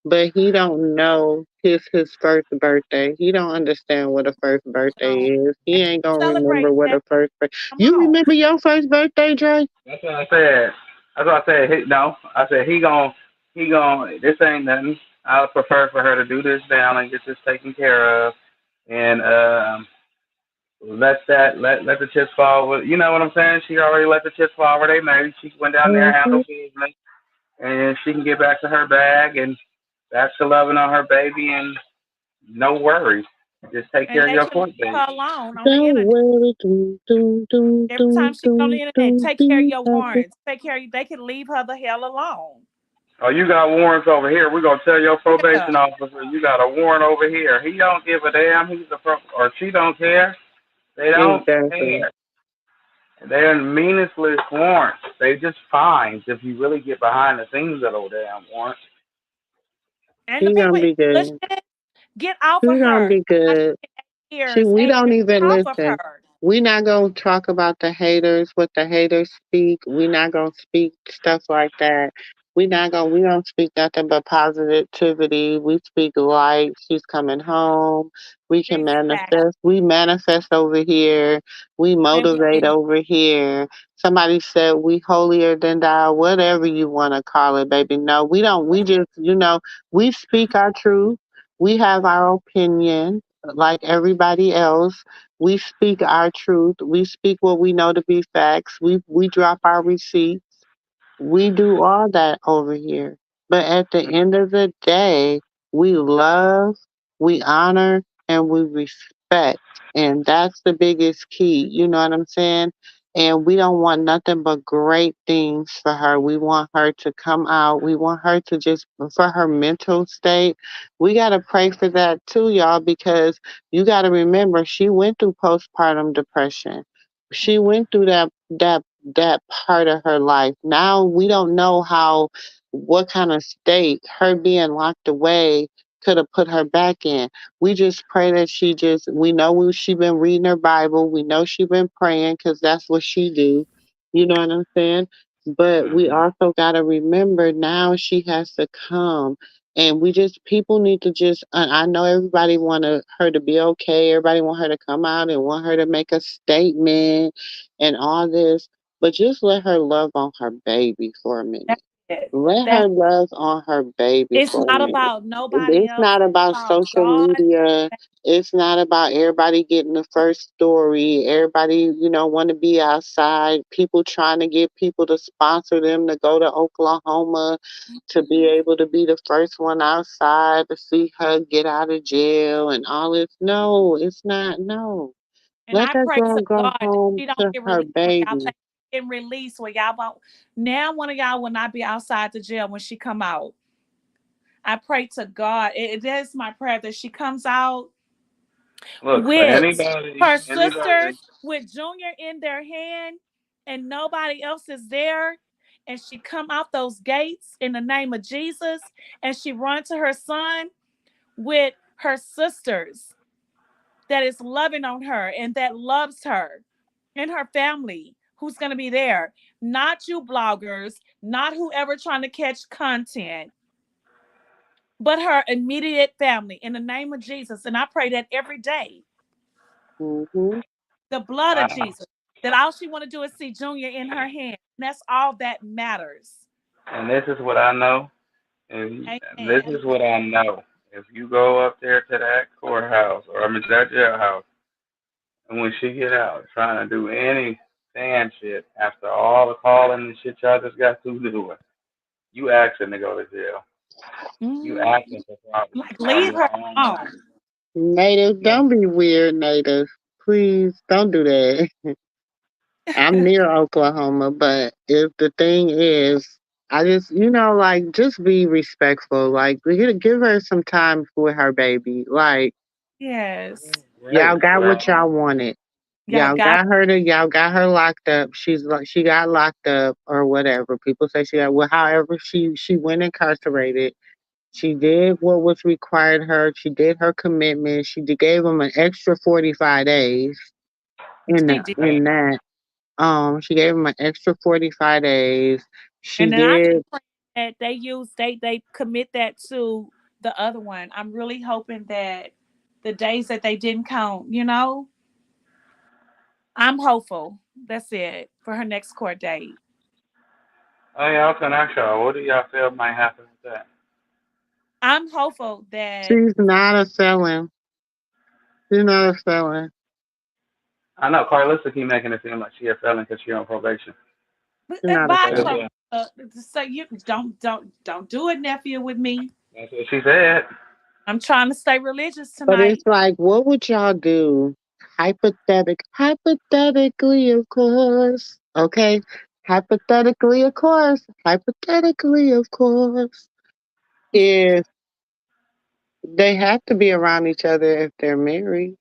but he don't know his first birthday. He don't understand what a first birthday Um, is. He ain't gonna celebrate remember what that. a first birthday. Come You on. remember your first birthday, Dre? That's what I said. That's what I said. No, I said he gon' this ain't nothing. I would prefer for her to do this down and get this taken care of, and let the chips fall. You know what I'm saying? She already let the chips fall where they married. She went down there, Mm-hmm. handled business, and she can get back to her bag and back to loving on her baby and no worries. Just take And care of they your can leave court date. her alone on the Don't internet. worry, doom, doom, doom, Every time doom, she go on the doom, internet, doom, take care of be your happy. warrants. Take care of they can leave her the hell alone. Oh, you got warrants over here. We're gonna tell your Yeah. probation officer you got a warrant over here. He don't give a damn. Or she don't care. They don't Exactly. care. They're meaningless warrants. They just fines if you really get behind the scenes of those damn warrants. And the He people gonna in be good. English, get off He of gonna her. be good. See, Years, we 8 years, don't get even off of listen. her. We not gonna talk about the haters, what the haters speak. We not gonna speak stuff like that. We don't speak nothing but positivity. We speak light. She's coming home. We can Exactly. manifest. We manifest over here. We And we motivate do. over here. Somebody said we holier than thou, whatever you wanna call it, baby. No, we don't. We just, we speak our truth. We have our opinion like everybody else. We speak our truth. We speak what we know to be facts. We drop our receipts. We do all that over here. But at the end of the day, we love, we honor, and we respect. And that's the biggest key. You know what I'm saying? And we don't want nothing but great things for her. We want her to come out. We want her to just, for her mental state, we got to pray for that too, y'all, because you got to remember she went through postpartum depression. She went through that part of her life. Now we don't know what kind of state her being locked away could have put her back in. We just pray that we know she been reading her Bible. We know she been praying because that's what she do. You know what I'm saying? But we Hmm. also got to remember now she has to come. And people need to just, I know everybody want her to be okay. Everybody want her to come out and want her to make a statement and all this, but just let her love on her baby for a That's minute. it. Let That's her love on her baby it's for a not minute. about nobody It's else. not It's about about social God. media. It's not about everybody getting the first story. Everybody, want to be outside. People trying to get people to sponsor them to go to Oklahoma to be Mhm. able to be the first one outside to see her get out of jail and all this. No, it's not. No. And Let I that pray girl to go God that home she don't to get her released when y'all baby. take get released where y'all won't. Now one of y'all will not be outside the jail when she come out. I pray to God. It is my prayer that she comes out Look, for with her sisters, anybody, with Junior in their hand, and nobody else is there. And she come out those gates in the name of Jesus, and she run to her son with her sisters that is loving on her and that loves her and her family who's going to be there. Not you bloggers, not whoever trying to catch content, but her immediate family in the name of Jesus. And I pray that every day, Hmm. the blood of wow. Jesus, that all she want to do is see Junior in her hand. And that's all that matters. And this is what I know. And this Amen. is what I know. If you go up there to that courthouse, or I mean that jailhouse, and when she get out trying to do any fan shit after all the calling and shit y'all just got through doing, you asking to go to jail. You Mm, asking for problems like on leave your her own time. alone. Native, Yeah. don't be weird, Native. Please don't do that. I'm near Oklahoma, but if the thing is, I just, like, just be respectful. Like, give her some time with her baby. Like, Yes. y'all Right. got Well, what y'all wanted. Y'all got Y'all got her locked up. She got locked up or whatever. People say she got, well, however, she went incarcerated. She did what was required her. She did her commitment. Gave them an extra 45 days she did. in that. She gave him an extra 45 days. She And then I just did. pray that they commit that to the other one. I'm really hoping that the days that they didn't count. I'm hopeful. That's it for her next court date. oh yeah, I was gonna ask y'all, what do y'all feel might happen with that? I'm hopeful that She's not a felon. She's not a felon. I know Carlissa keep making it seem like she a felon because she on probation. She's not a by But felon. Clarissa, so you don't do it, nephew, with me. that's what she said. I'm trying to stay religious But it's tonight. like, what would y'all do? Hypothetically, of course. Okay. Hypothetically, of course. If they have to be around each other if they're married.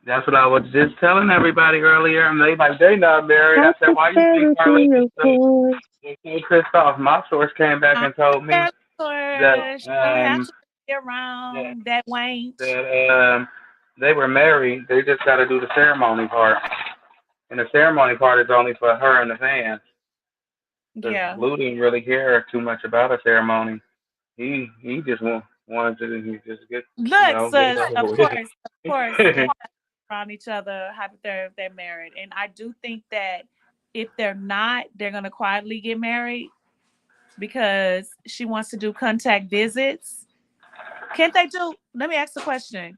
That's what I was just telling everybody earlier, and they like they not married. I said, why you think Hypothetically, Carlissa's of course. so pissed off? My source came back I'm and told me that she don't have to be that, around that wank. they were married. They just got to do the ceremony part, and the ceremony part is only for her and the fans. Because Yeah. Blue didn't really care too much about a ceremony. He just wanted to he just get Look, get it sis, over of with. course, of course, they have around each other, hypothetically if they're married. And I do think that if they're not, they're gonna quietly get married because she wants to do contact visits. Can't they do? Let me ask the question.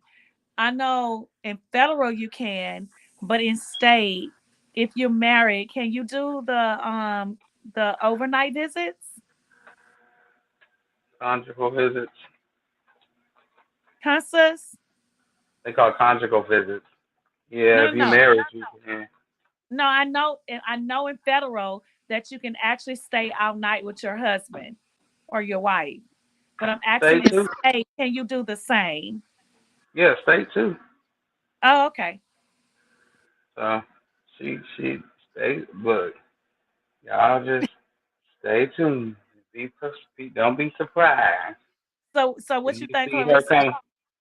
I know in federal you can, but in state, if you're married, can you do the overnight visits? Conjugal visits. Consus? They call it conjugal visits. No, Yeah, no, if you no. married, you can No, I know in federal that you can actually stay all night with your husband or your wife. But I'm stay asking in too. state, can you do the same? Yeah, stay too. Oh, okay. So she stay. Look, y'all just stay tuned. Don't be surprised So if what you you think, see her Clarissa? come.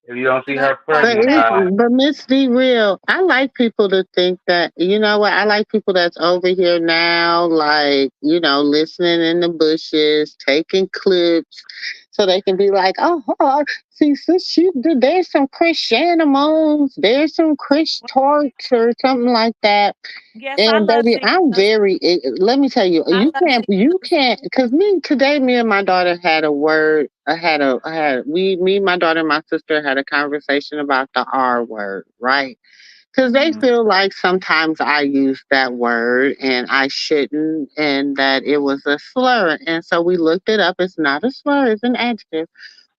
If you don't You see gonna her But pregnant contact? by Miss D real, I like people to think that, you know what, I like people that's over here now, like, listening in the bushes, taking clips, so they can be like, oh, see, there's some Christianimals, there's some Chris torch or something like that. Yes, I And love baby, I'm Jesus. very. Let me tell you, I love you Jesus. can't, because me and my daughter had a word. I had me, my daughter, and my sister had a conversation about the R word, right? Because they Hmm. feel like sometimes I use that word and I shouldn't, and that it was a slur. And so we looked it up. It's not a slur; it's an adjective.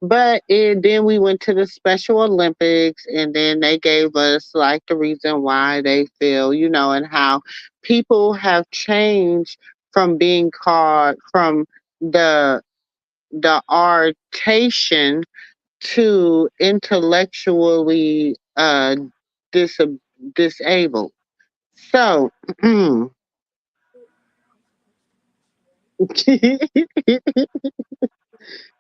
Then we went to the Special Olympics, and then they gave us like the reason why they feel, and how people have changed from being called from the artation to intellectually dis- disabled. So,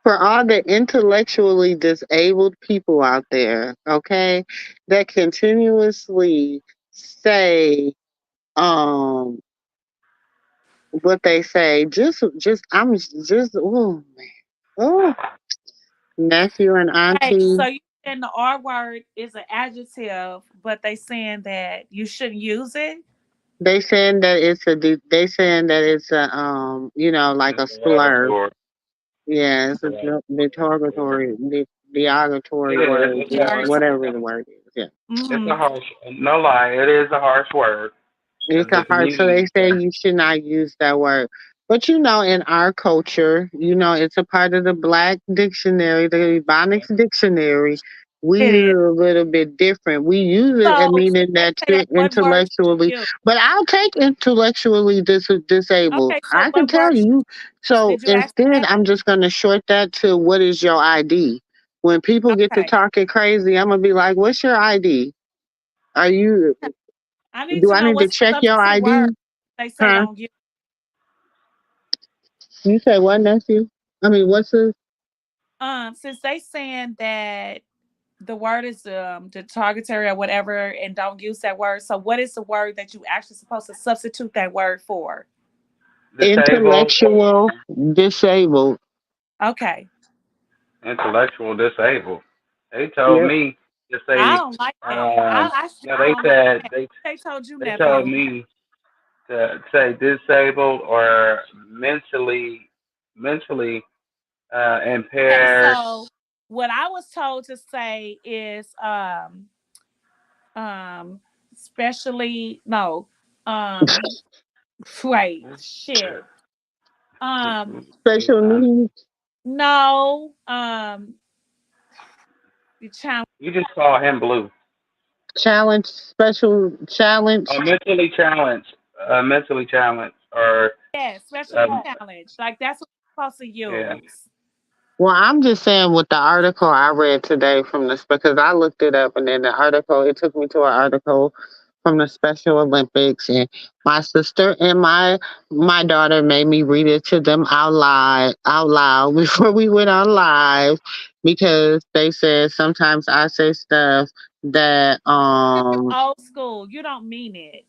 for all the intellectually disabled people out there, okay, that continuously say um what they say, oh man, oh, nephew and Wait, so auntie, you saying the R word is an adjective, but they saying that you shouldn't use it? they saying that it's a like a slur. Derogatory. Yeah, it's a Derogatory. derogatory It is. word, It's a harsh. whatever the word is. Yeah. It's a Mm-hmm. harsh. No lie. It is a harsh word It's because a the hard. So they community. say you should not use that word. But in our culture, it's a part of the Black dictionary, the Ebonics dictionary. We It use is. it a little bit different. We use it So at since meaning they that say you're that, what word intellectually, should you use? but I'll take intellectually disabled. Okay, so I can what tell word should you. you use? So Did you ask instead, that? I'm just going to short that to what is your ID. When people get to Okay. talking crazy, I'm gonna be like, "What's your ID? Are you? I need Do to I know need to what's check the your substitute word ID?" they say Huh? don't use. You say what, nephew? I mean, what's this? Since they saying that the word is derogatory or whatever and don't use that word, so what is the word that you actually supposed to substitute that word for? Disabled. Intellectual disabled. Okay. Intellectual disabled. They told Yep. me to I say. don't like that. I still No, they don't like said that. They told you, they told nephew. me to say disabled or mentally Okay, impaired. so what I was told to say is um especially no um wait shit Special needs. no you challenge. You just saw him blue. Challenge. Special Or challenged. mentally challenged, or Yeah, especially um, challenged. Like that's what you're supposed to yeah. use. Well, I'm just saying with the article I read today from this, because I looked it up, and then the article, it took me to an article from the Special Olympics, and my sister and my daughter made me read it to them out loud before we went on live, because they said sometimes I say stuff that You old school. You don't mean it.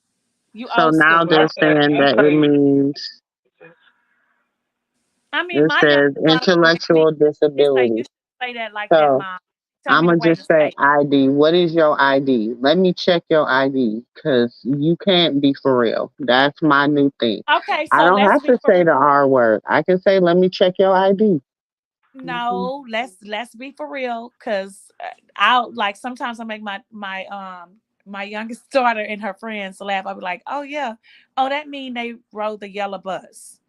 You so old now school. they're saying I'm that it saying means, I mean, it my young says daughter don't get me. intellectual It's like disability. you should say that like that, So mom. Tell me I'ma the way to just say say it. ID. What is your ID? Let me check your ID, because you can't be for real. That's my new thing. Okay, I so don't let's have be to for say the R word. I can say, let me check your ID. Mhm. no. Let's be for real, cause I'll like sometimes I make my youngest daughter and her friends laugh. I'll be like, oh yeah, oh that mean they rode the yellow bus.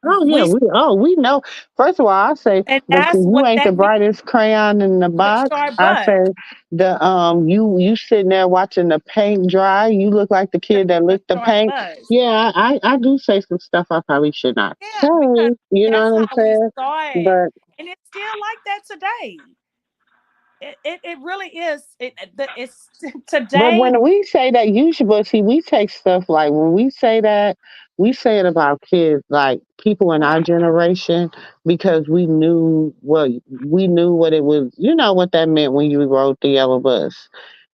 Oh yeah, We we know. First of all, I say, and but that's you what ain't the that means. brightest crayon in the The box. short I bus. say you sitting there watching the paint dry. You look like the kid that The licked the short paint. bus. Yeah, I do say some stuff I probably should not Yeah, say. because You that's know what I'm how we saying? saw it, But and it's still like that today. It really is. It's But today. when we say that, usually, but see, we take stuff like when we say that, we say it about kids, like people in our Right. generation, because we knew what it was. You know what that meant when you rode the yellow bus.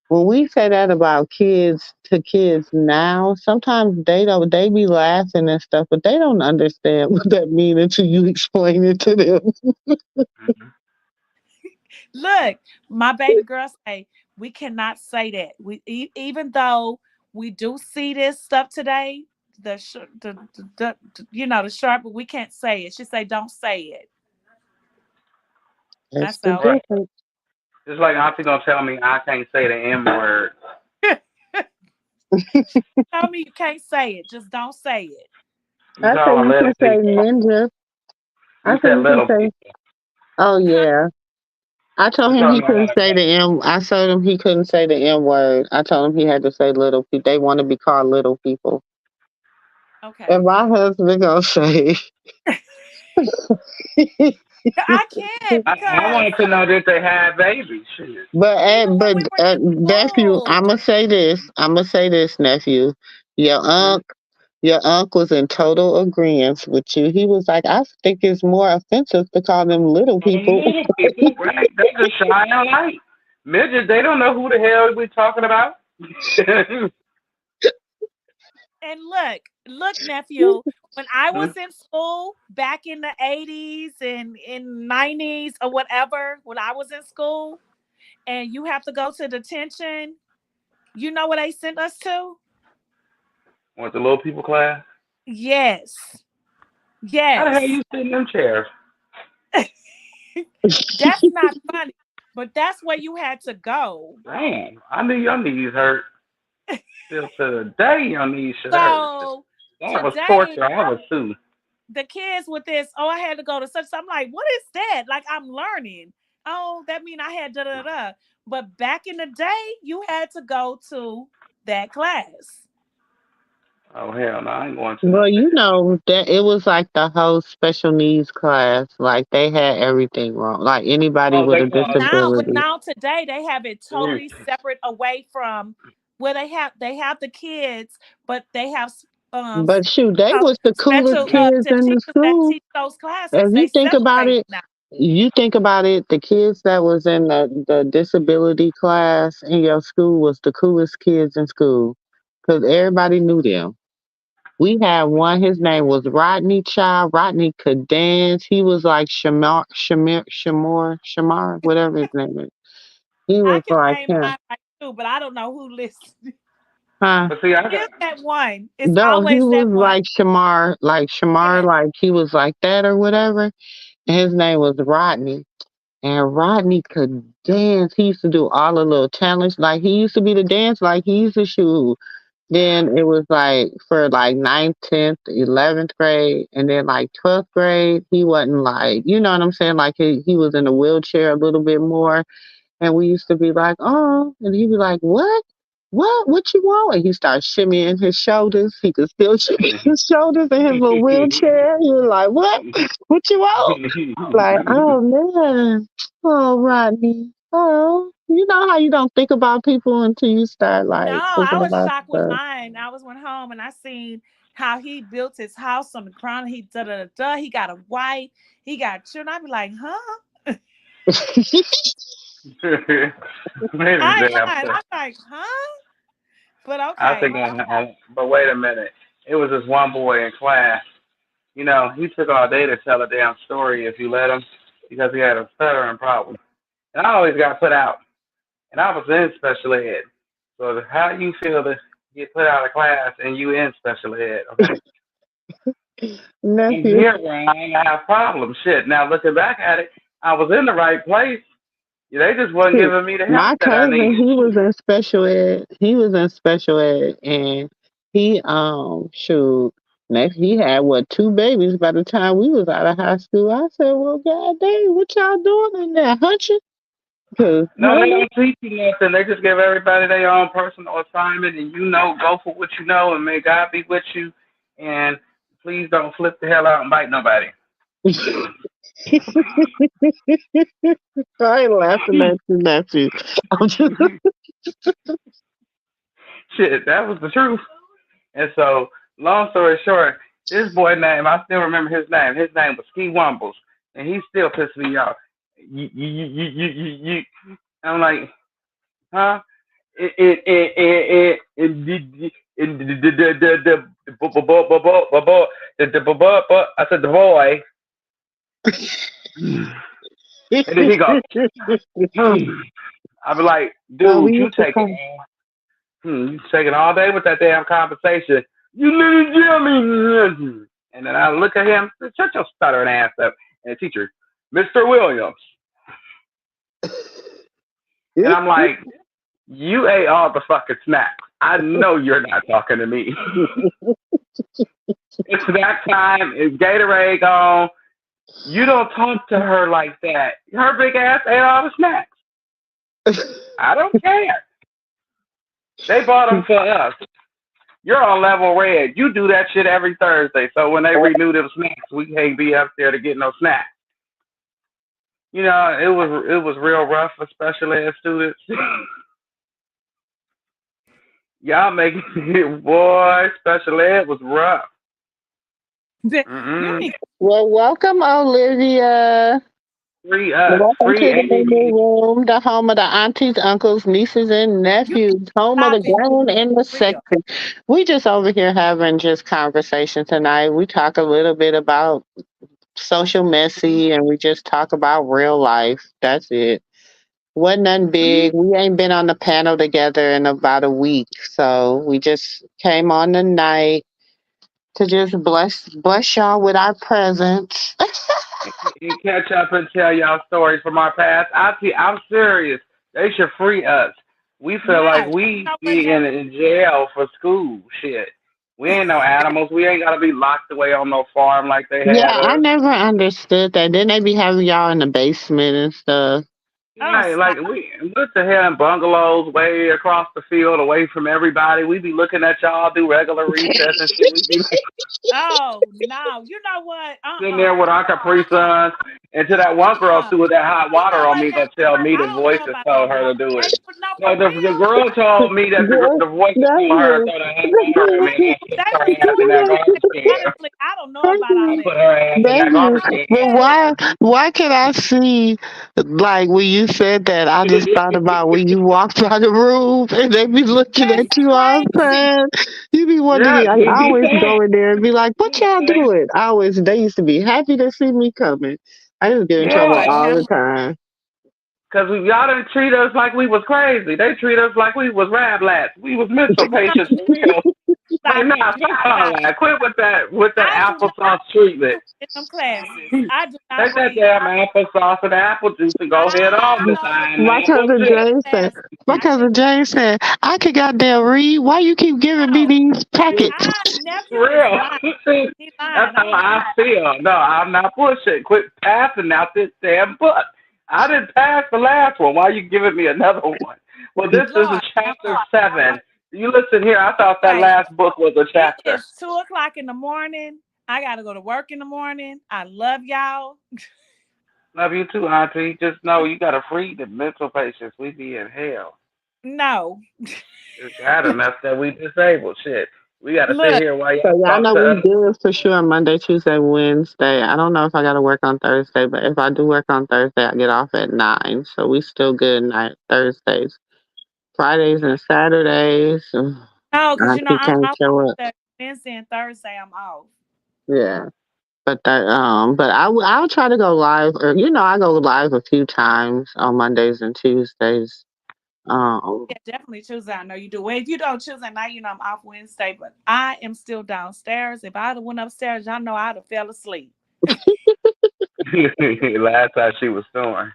when we say that about kids to kids now, sometimes they be laughing and stuff, but they don't understand what that means until you explain it to them. Mhm. Look, my baby girl say we cannot say that. Even though we do see this stuff today, the sharp, but we can't say it. She say don't say it. I That's the said Right. difference. Just like Auntie gonna tell me I can't say the N word. okay. Tell me you can't say it. Just don't say it. You I say call them you can little say people. ninja. I You say said you can little say, people. oh Huh? yeah. I told You him told he me I couldn't had a say the question. M. I told him he couldn't say the M word. I told him he had to say little people. They want to be called little people. And Okay. my husband gonna say, I can't I because wanted to know that they had babies. Shit. but even when but we were in nephew, school, I'ma say this. I'ma say this, nephew. Your Hmm? unc, your unc was in total agreement with you. He was like, I think it's more offensive to call them little Call them people. little people, right? They just shine a light. Midgets, they don't know who the hell we talking about. and look, nephew, when I was in school back in the 80s and in 90s or whatever, when I was in school and you have to go to detention, you know what they sent us to? Want the little people class? Yes. How the hell Yes. you sit in them chairs? That's not funny, but that's where you had to go. Damn, I knew your knees hurt. Still to the day, your knees should hurt. So That was today torture. I was too. the kids with this, oh, I had to go to such. I'm like, what is that? Like I'm learning. Oh, that mean I had da da da. But back in the day, you had to go to that class. Oh hell no, I ain't going to Well, none of you that. know that it was like the whole special needs class. Like they had everything wrong. Like anybody Oh, with they a called Now, but disability. now today they have it it. totally separate away from where they have the kids, but they have But shoot, they uh, was the coolest special kids to in the teachers that school. teach those classes. If They you think about separated it, now. the kids that was in the disability class in your school was the coolest kids in school because everybody knew them. We had one. His name was Rodney Child. Rodney could dance. He was like Shamar, whatever his name is. He I was can like name him. mine right too, but I don't know who listens. Huh? But see, I got Is that one? It's No, he always was that one. like Shamar, Yes, like he was like that or whatever. And his name was Rodney. And Rodney could dance. He used to do all the little challenges. Like he used to be the dance, like he used to shoot. Then it was like for like ninth, 10th, 11th grade, and then like 12th grade, he wasn't like, you know what I'm saying? Like he was in a wheelchair a little bit more. And we used to be like, oh, and he'd be like, what? What you want? And he started shimmying his shoulders. He could still shimmy his shoulders in his little wheelchair. He was like, what? What you want? Like, oh man. Oh, Rodney. Oh, you know how you don't think about people until you start no, like I thinking was about shocked with stuff. mine. I went home and I seen how he built his house on the ground. He da da da da. He got a wife. He got children. I'd be like, huh? Wait a I ain't damn lying. second. I'm like, huh? But I okay. think but wait a minute. It was this one boy in class. You know, he took all day to tell a damn story if you let him because he had a stuttering problem. And I always got put out. And I was in special ed. So how you feel to get put out of class and you in special ed, okay? I'm Nephew. here where I ain't have problems. Shit. Now looking back at it, I was in the right place. They just wasn't Shoot. giving me the help My that I cousin, needed. he was Shit. in special ed. He was in special ed, and he shoot, next he had what, two babies by the time we was out of high school. I said, well, god dang, what y'all doing in there, hunching? Cause No, they honey, don't teach you nothing. They just give everybody their own personal assignment, and you know, go for what you know, and may God be with you. And please don't flip the hell out and bite nobody. I ain't laughing at you, nephew. I'm just Shit, that was the truth. And so, long story short, this boy name, I still remember his name. His name was Ski Wumbles, and he still pissed me off. You. I'm like, huh? in I said the boy, and then he goes. I be like, Well, we dude, used to call. you taking all day with that damn conversation. You little Jimmy. And then I look at him, shut your stuttering ass up. And the teacher, Mr. Williams. And I'm like, you ate all the fucking snacks. I know you're not talking to me. It's snack time. It's Gatorade gone. You don't talk to her like that. Her big ass ate all the snacks. I don't care. They bought them for us. You're on level red. You do that shit every Thursday. So when they renew them snacks, we can't be up there to get no snacks. You know, it was real rough for special ed students. Y'all making it, boy. Special ed was rough. You Mm-mm. need Well, welcome, Olivia. Welcome Free to the AD. room, the home of the aunties, uncles, nieces, and you nephews, home of stop the it grown and the real. sexy. We just over here having just conversation tonight. We talk a little bit about social messy, and we just talk about real life. That's it. Wasn't nothing big. We ain't been on the panel together in about a week, so we just came on tonight to just bless y'all with our presence. And catch up and tell y'all stories from our past. I'm serious. They should free us. We feel like Yes. we You know what, be in jail for school shit. We ain't no animals. We ain't gotta be locked away on no farm like they Yeah, had I us. never understood that. Then they be having y'all in the basement and stuff. Oh, Right, stop like we went to here in bungalows way across the field, away from everybody. We be looking at y'all do regular recess and shit. We be Oh no, you know what? sitting there with our Capri Suns. And to that one girl Uh-uh. threw that hot You know water on what? me, That gonna tell part, me I the don't know voices about all told her that. to do Okay, it. but no, for No, the real. girl told me that Girl, the voices that's told her to it. throw that hot water on me, and I They put her was ass in doing that that, garbage but can. honestly, I don't know about all I that. put her ass in that Baby, garbage I but said, why can I see like when you said that I just thought about when you walked by the room and they be looking that's at you all the crazy. time. You be yeah, wondering, I he always said. go in there and be like, what He y'all said. doing? I always they used to be happy to see me coming. I just get in trouble Lord Yeah, all have the time. because y'all didn't treat us like we was crazy. They treat us like we was rablats. We was mental no, patients for real. Like, stop it. nah, You stop all stop. that. Quit with that I do not applesauce treatment. read in them classes. I do not Take that read. damn applesauce and apple juice and go head on I to don't sign My that cousin bullshit. Jay said, class. my I can't. cousin Jay said, I could goddamn read. Why you keep giving me No, these packets? I For nephew is real. lying. He That's lying. how I'm not. I feel. No, I'm not pushing. Quit passing out this damn book. I didn't pass the last one. Why are you giving me another one? Well, this is a Lord have chapter mercy. 7. You listen here. I thought that Anyway, last book was a it chapter. is 2 o'clock in the morning. I gotta go to work in the morning. I love y'all. Love you too, Auntie. Just know you got to free the mental patients. We be in hell. No, It's bad enough that we disabled. Shit. We got to sit look, here while So y'all y'all talk know to we us. good for sure Monday, Tuesday, Wednesday. I don't know if I gotta work on Thursday, but if I do work on Thursday, I get off at 9. So we still good night Thursdays. Fridays and Saturdays. no, because you know Auntie I'm can't off show up. Tuesday, Wednesday, and Thursday. I'm off. Yeah. But I'll try to go live or I go live a few times on Mondays and Tuesdays. Um Yeah, definitely Tuesday. I know you do. Well, if you don't Tuesday night, I'm off Wednesday, but I am still downstairs. If I'd have went upstairs, y'all know I'd have fell asleep. Last time she was snoring.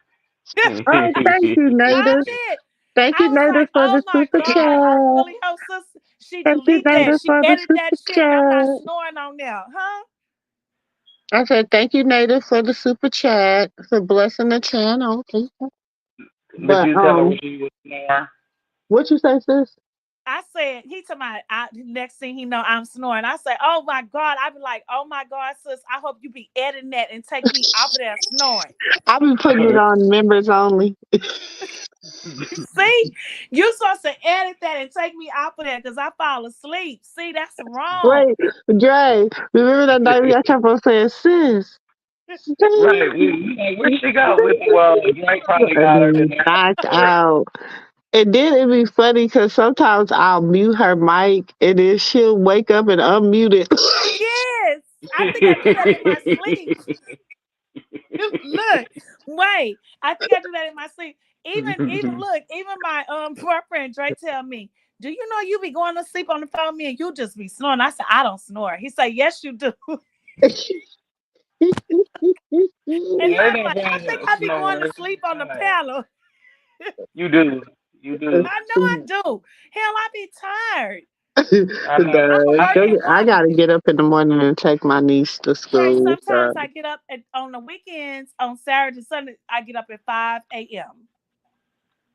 oh, thank you, I Native. did. Thank you, I was Native, like, for oh the my super God, I chat. really hope sister she Thank you, delete that. Native, She for the edit that super shit and I'm not chat. snoring on there, huh? I said, thank you, Native, for the super chat, for blessing the channel. Thank you. But But, you tell her when she was snoring. what you say, sis? I said, he told my next thing he know, I'm snoring. I say, oh my God. I be like, oh my God, sis, I hope you be editing that and take me off of there snoring. I've been putting it on members only. See, you supposed to edit that and take me off of there because I fall asleep. See, that's wrong. Wait, Dre, remember that night we got kept on saying, sis, Right. sis, We like, where'd she go? We like, well, Drake probably got her tonight. knocked out. And then it'd be funny because sometimes I'll mute her mic and then she'll wake up and unmute it. Yes, I think I do that in my sleep. Look, wait, I think I do that in my sleep. Even look, even my boyfriend Dre tell me, "Do you know you be going to sleep on the phone with me and you just be snoring?" I said, "I don't snore." He said, "Yes, you do." And They I'm not like, "I going think to I be going to snore. She's sleep on the tired. panel." You do. You do. I know I do. Hell, I be tired. I know. I'm a Nah, working I woman. gotta get up in the morning and take my niece to Trey, school. sometimes I get up on the weekends, on Saturday, Sunday, I get up at 5 a.m.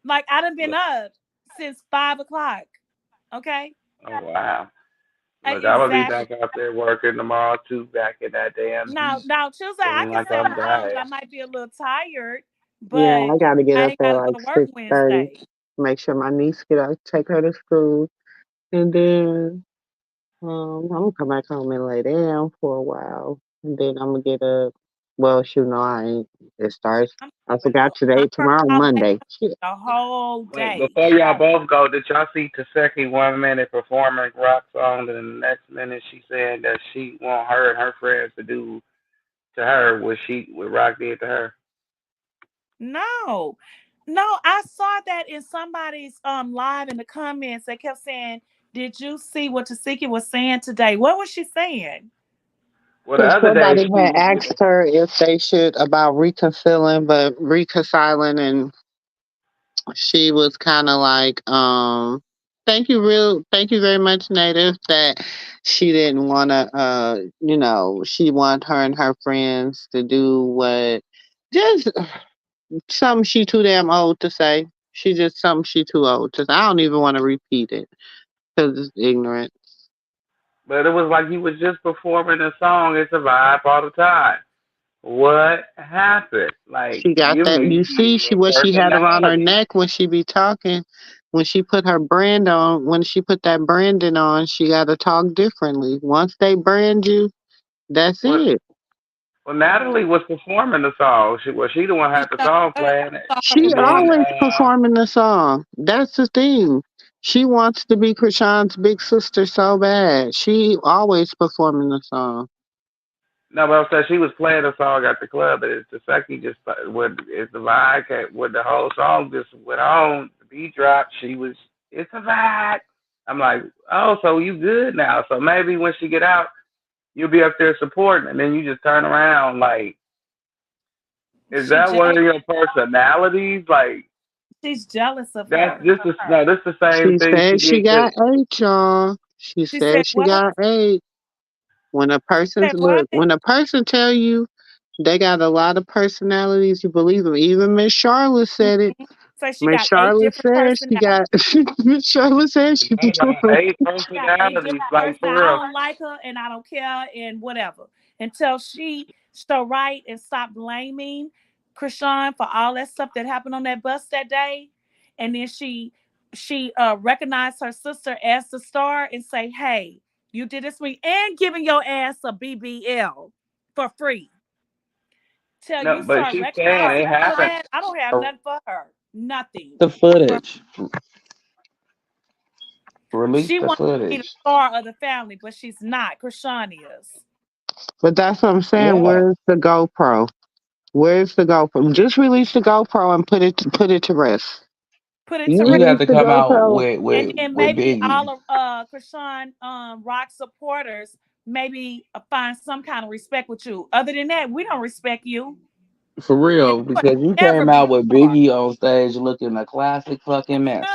Like I done been up since 5 o'clock. Okay? Oh wow. Look, I'm gonna be Exactly. back out there working tomorrow too. Back in that damn Now, heat, now Tuesday I feeling can like stay on I'm the phone, but I dying. might be a little tired. Yeah, But I gotta get I up ain't at gotta go like to work 6:30. Wednesday. Make sure my niece get up, take her to school, and then I'm gonna come back home and lay down for a while, and then I'm gonna get up. Well, shoot, no, I ain't. It starts. I'm I with forgot I'm today, working tomorrow, all day Monday. Shit. the whole Wait, day. before y'all both go, did y'all see Taseki 1 minute performing rock songs, and the next minute she saying that she want her and her friends to do to her what Rock did to her? No. No, I saw that in somebody's live in the comments. They kept saying, "Did you see what Tasiki was saying today?" What was she saying? Well, the Because other day somebody had asked her if they should about reconciling, and she was kind of like, thank you very much, Native, that she didn't want to, she want her and her friends to do what, just something she too damn old to say. She just something she too old to say. I don't even want to repeat it because it's ignorant. but it was like he was just performing a song. It's a vibe all the time. What happened? Like, She got give that. me You see, a what she had around her personality. neck when she be talking. When she put her brand on, when she put that branding on, she got to talk differently. Once they brand you, that's Well, it. well, Natalie was performing the song. She the one You had the saw song her, playing, saw her She and then performing. always performing the song. That's the thing. She wants to be Krishan's big sister so bad. She always performing the song. no, but I'm saying she was playing the song at the club, but it's the second just when it's the vibe when the whole song just went on, the beat dropped. She was it's a vibe. I'm like, oh, so you good now? So maybe when she get out, you'll be up there supporting, and then you just turn around like, is She that one jealous. of your personalities? Like She's jealous of that's her. this is no, this the same She thing she said she did to. got eight, y'all. She She said, said she "What?" got eight. When a person's Said what? look, when a person tell you they got a lot of personalities, you believe them. Even Miss Charlotte said it. Mhm. So she Miss got eight Charlotte different said she got. personalities. Miss Charlotte said she be I doing. got 8 Got eight personalities, different like person. for I real. don't like her and I don't care and whatever. Until she so right and stop blaming Krishan for all that stuff that happened on that bus that day. And then she recognized her sister as the star and say, "Hey, you did this for me," and giving your ass a BBL for free. Till No, you but start she's saying recognizing it all of happened. that, I don't have nothing for her. Nothing. The footage. Release She the wants to be the footage. star of the family, but she's not. Krishan is. But that's what I'm saying. Yeah. Where's the GoPro? Where's the GoPro? Just release the GoPro and put it to rest. Put it You to You rest. have release to the come out GoPro. And then with maybe Biggie. all of Krishan Rock supporters maybe find some kind of respect with you. Other than that, we don't respect you. For And real, you would because you never came be out the with star. Biggie on stage looking a classic fucking mess.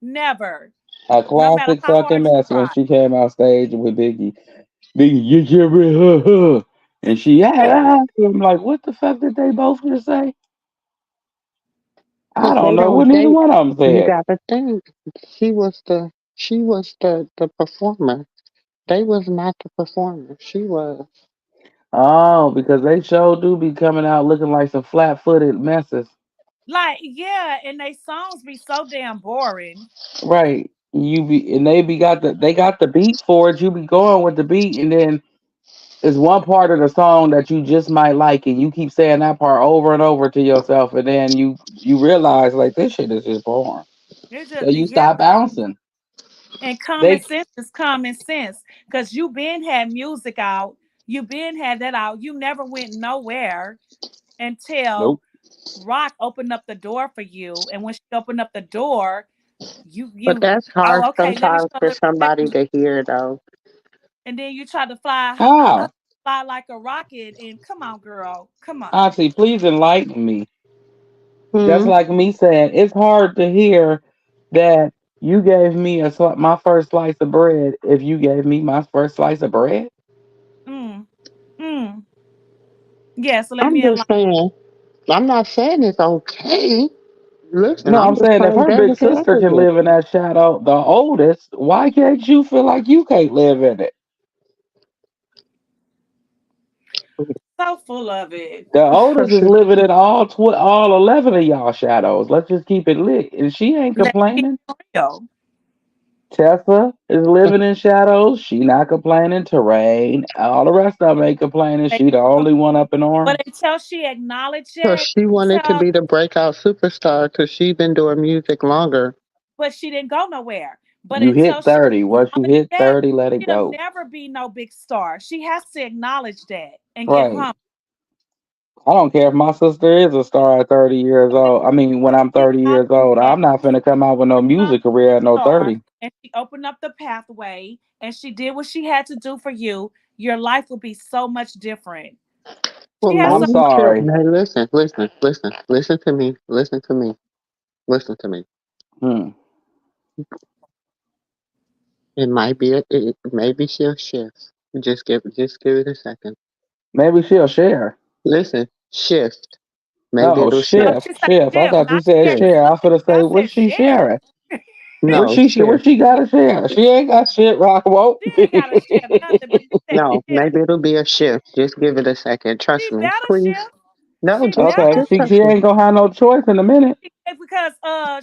Never. A No matter classic how fucking hard you mess when try. she came out stage with Biggie. Biggie, get your and she, I'm like, what the fuck did they both just say? I Because don't they know don't what neither think. one of them You said. got to think. She was the performer. They was not the performer. She was. Oh, because they sure do be coming out looking like some flat footed messes. Like, yeah, and they songs be so damn boring. Right. You be and they got the beat for it. You be going with the beat, and then it's one part of the song that you just might like, and you keep saying that part over and over to yourself, and then you realize like this shit is just boring. It's So just you yeah. stop bouncing. And common They sense is common sense. Cause you been had music out. You been had that out. You never went nowhere until nope. Rock opened up the door for you. And when she opened up the door, But you that's hard oh okay, let me sometimes show for the somebody respect. to hear, though. And then you try to fly How? fly like a rocket. And come on, girl, come on. Auntie, please enlighten me. That's Hmm. like me saying it's hard to hear that you gave me my first slice of bread if you gave me my first slice of bread. Mm, mm. Yeah. So let I'm me just saying, I'm not saying it's okay. Listen, No, I'm I'm just saying if playing her big devil's sister can advocate. live in that shadow, the oldest, why can't you feel like you can't live in it? so full of it. The oldest is living in all 11 of y'all shadows. Let's just keep it lit, and she ain't Let's keep complaining. it real. Tessa is living in shadows. She not complaining. Terrain, all the rest of them ain't complaining. They- She the only one up in But orange. until she acknowledged So it, she wanted to until be the breakout superstar because she been doing music longer. but she didn't go nowhere. But You until hit she 30. Once you acknowledged hit that, 30, let it she'll go. never be no big star. She has to acknowledge that and get Right. humble. I don't care if my sister is a star at 30 years old. I mean, when I'm She 30 years acknowledged old, that I'm not finna come out with no become music a big career at no star 30. and she opened up the pathway and she did what she had to do for you, your life would be so much different. Well, She has I'm some maybe she'll. sorry. Hey, listen to me, listen to me. Hmm. It might be maybe she'll shift. Just give it a second. Maybe she'll share. Listen, shift. Maybe No, it'll no, shift. shift, she said shift. I shift, thought you not said share. Shift. share. I You was look gonna at me, say, I said what's she shift. sharing? No, What shift. she gotta share? She ain't got shit, Rock won't. She ain't gotta shift nothing, but she said No, shift. maybe it'll be a shift. Just give it a second. She Trust me, better please. shift. No, She Okay, better just she trust me. ain't gonna have no choice in a minute. because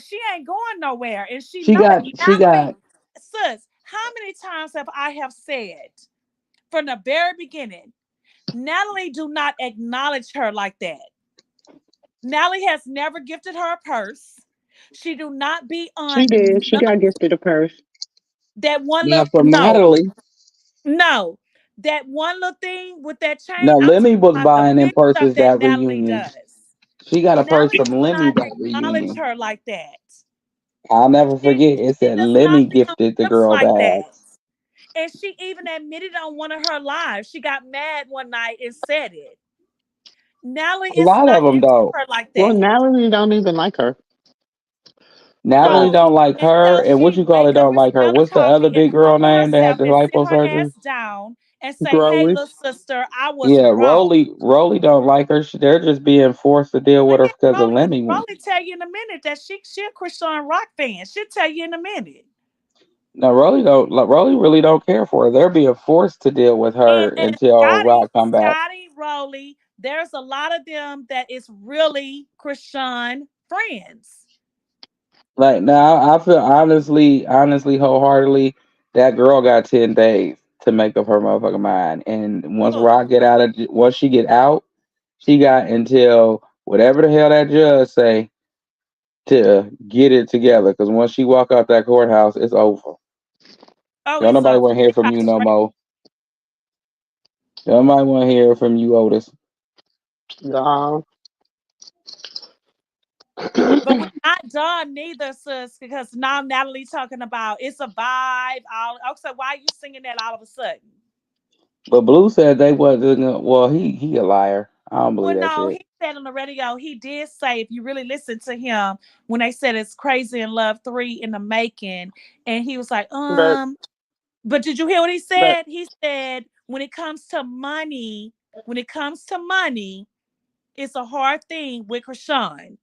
she ain't going nowhere and she She know it. got she Natalie, got sis, how many times have I have said from the very beginning, Natalie do not acknowledge her like that. Natalie has never gifted her a purse. She do not be She on did. She none of got gifted a purse. that one now little from no, Natalie. no. That one little thing with that chain, Now I'm talking Lemmy was about the buying them big stuff purses that that Natalie reunion. does. She got a purse Natalie from do Lemmy not that acknowledge reunion. her like that. I'll never She, forget. It she said does not Lemmy be on gifted the gifts girl like that. bags. And she even admitted on one of her lives. She got mad one night and said it. Natalie A is lot of not them into though. her like Well, that. Natalie don't even like her. Natalie No, don't like her, until and what she you call it wake up don't and like her. smell the What's the other coffee and big girl humble name that had herself the and sit her liposurgery? ass down and say, "Hey, Growy. little sister, I was Yeah, wrong." Rolly don't like her. They're just being forced to deal with Look her at because of Rolly. Lemmy went. Rolly tell you in a minute that she a Christian rock fan. She'll tell you in a minute. No, Rolly don't. Like, Rolly really don't care for her. They're being forced to deal with her And until Rock come back. Scotty, Rolly, there's a lot of them that is really Christian friends. Like now, I feel honestly, wholeheartedly, that girl got 10 days to make up her motherfucking mind. And Look, once she get out, she got until whatever the hell that judge say to get it together. Because once she walk out that courthouse, it's over. oh, Don't it's nobody over. want to hear She from got you no straight. more. Don't nobody want to hear from you, Otis. Y'all. But we're not done neither, sis, because now Natalie talking about it's a vibe. All okay, so why are you singing that all of a sudden? But Blue said they wasn't. Well, he a liar. I don't Well, believe that no, shit. he said on the radio, he did say, if you really listen to him, when they said it's Crazy in Love 3 in the making, and he was like, but but did you hear what he but said? He said, when it comes to money, it's a hard thing with Krishan.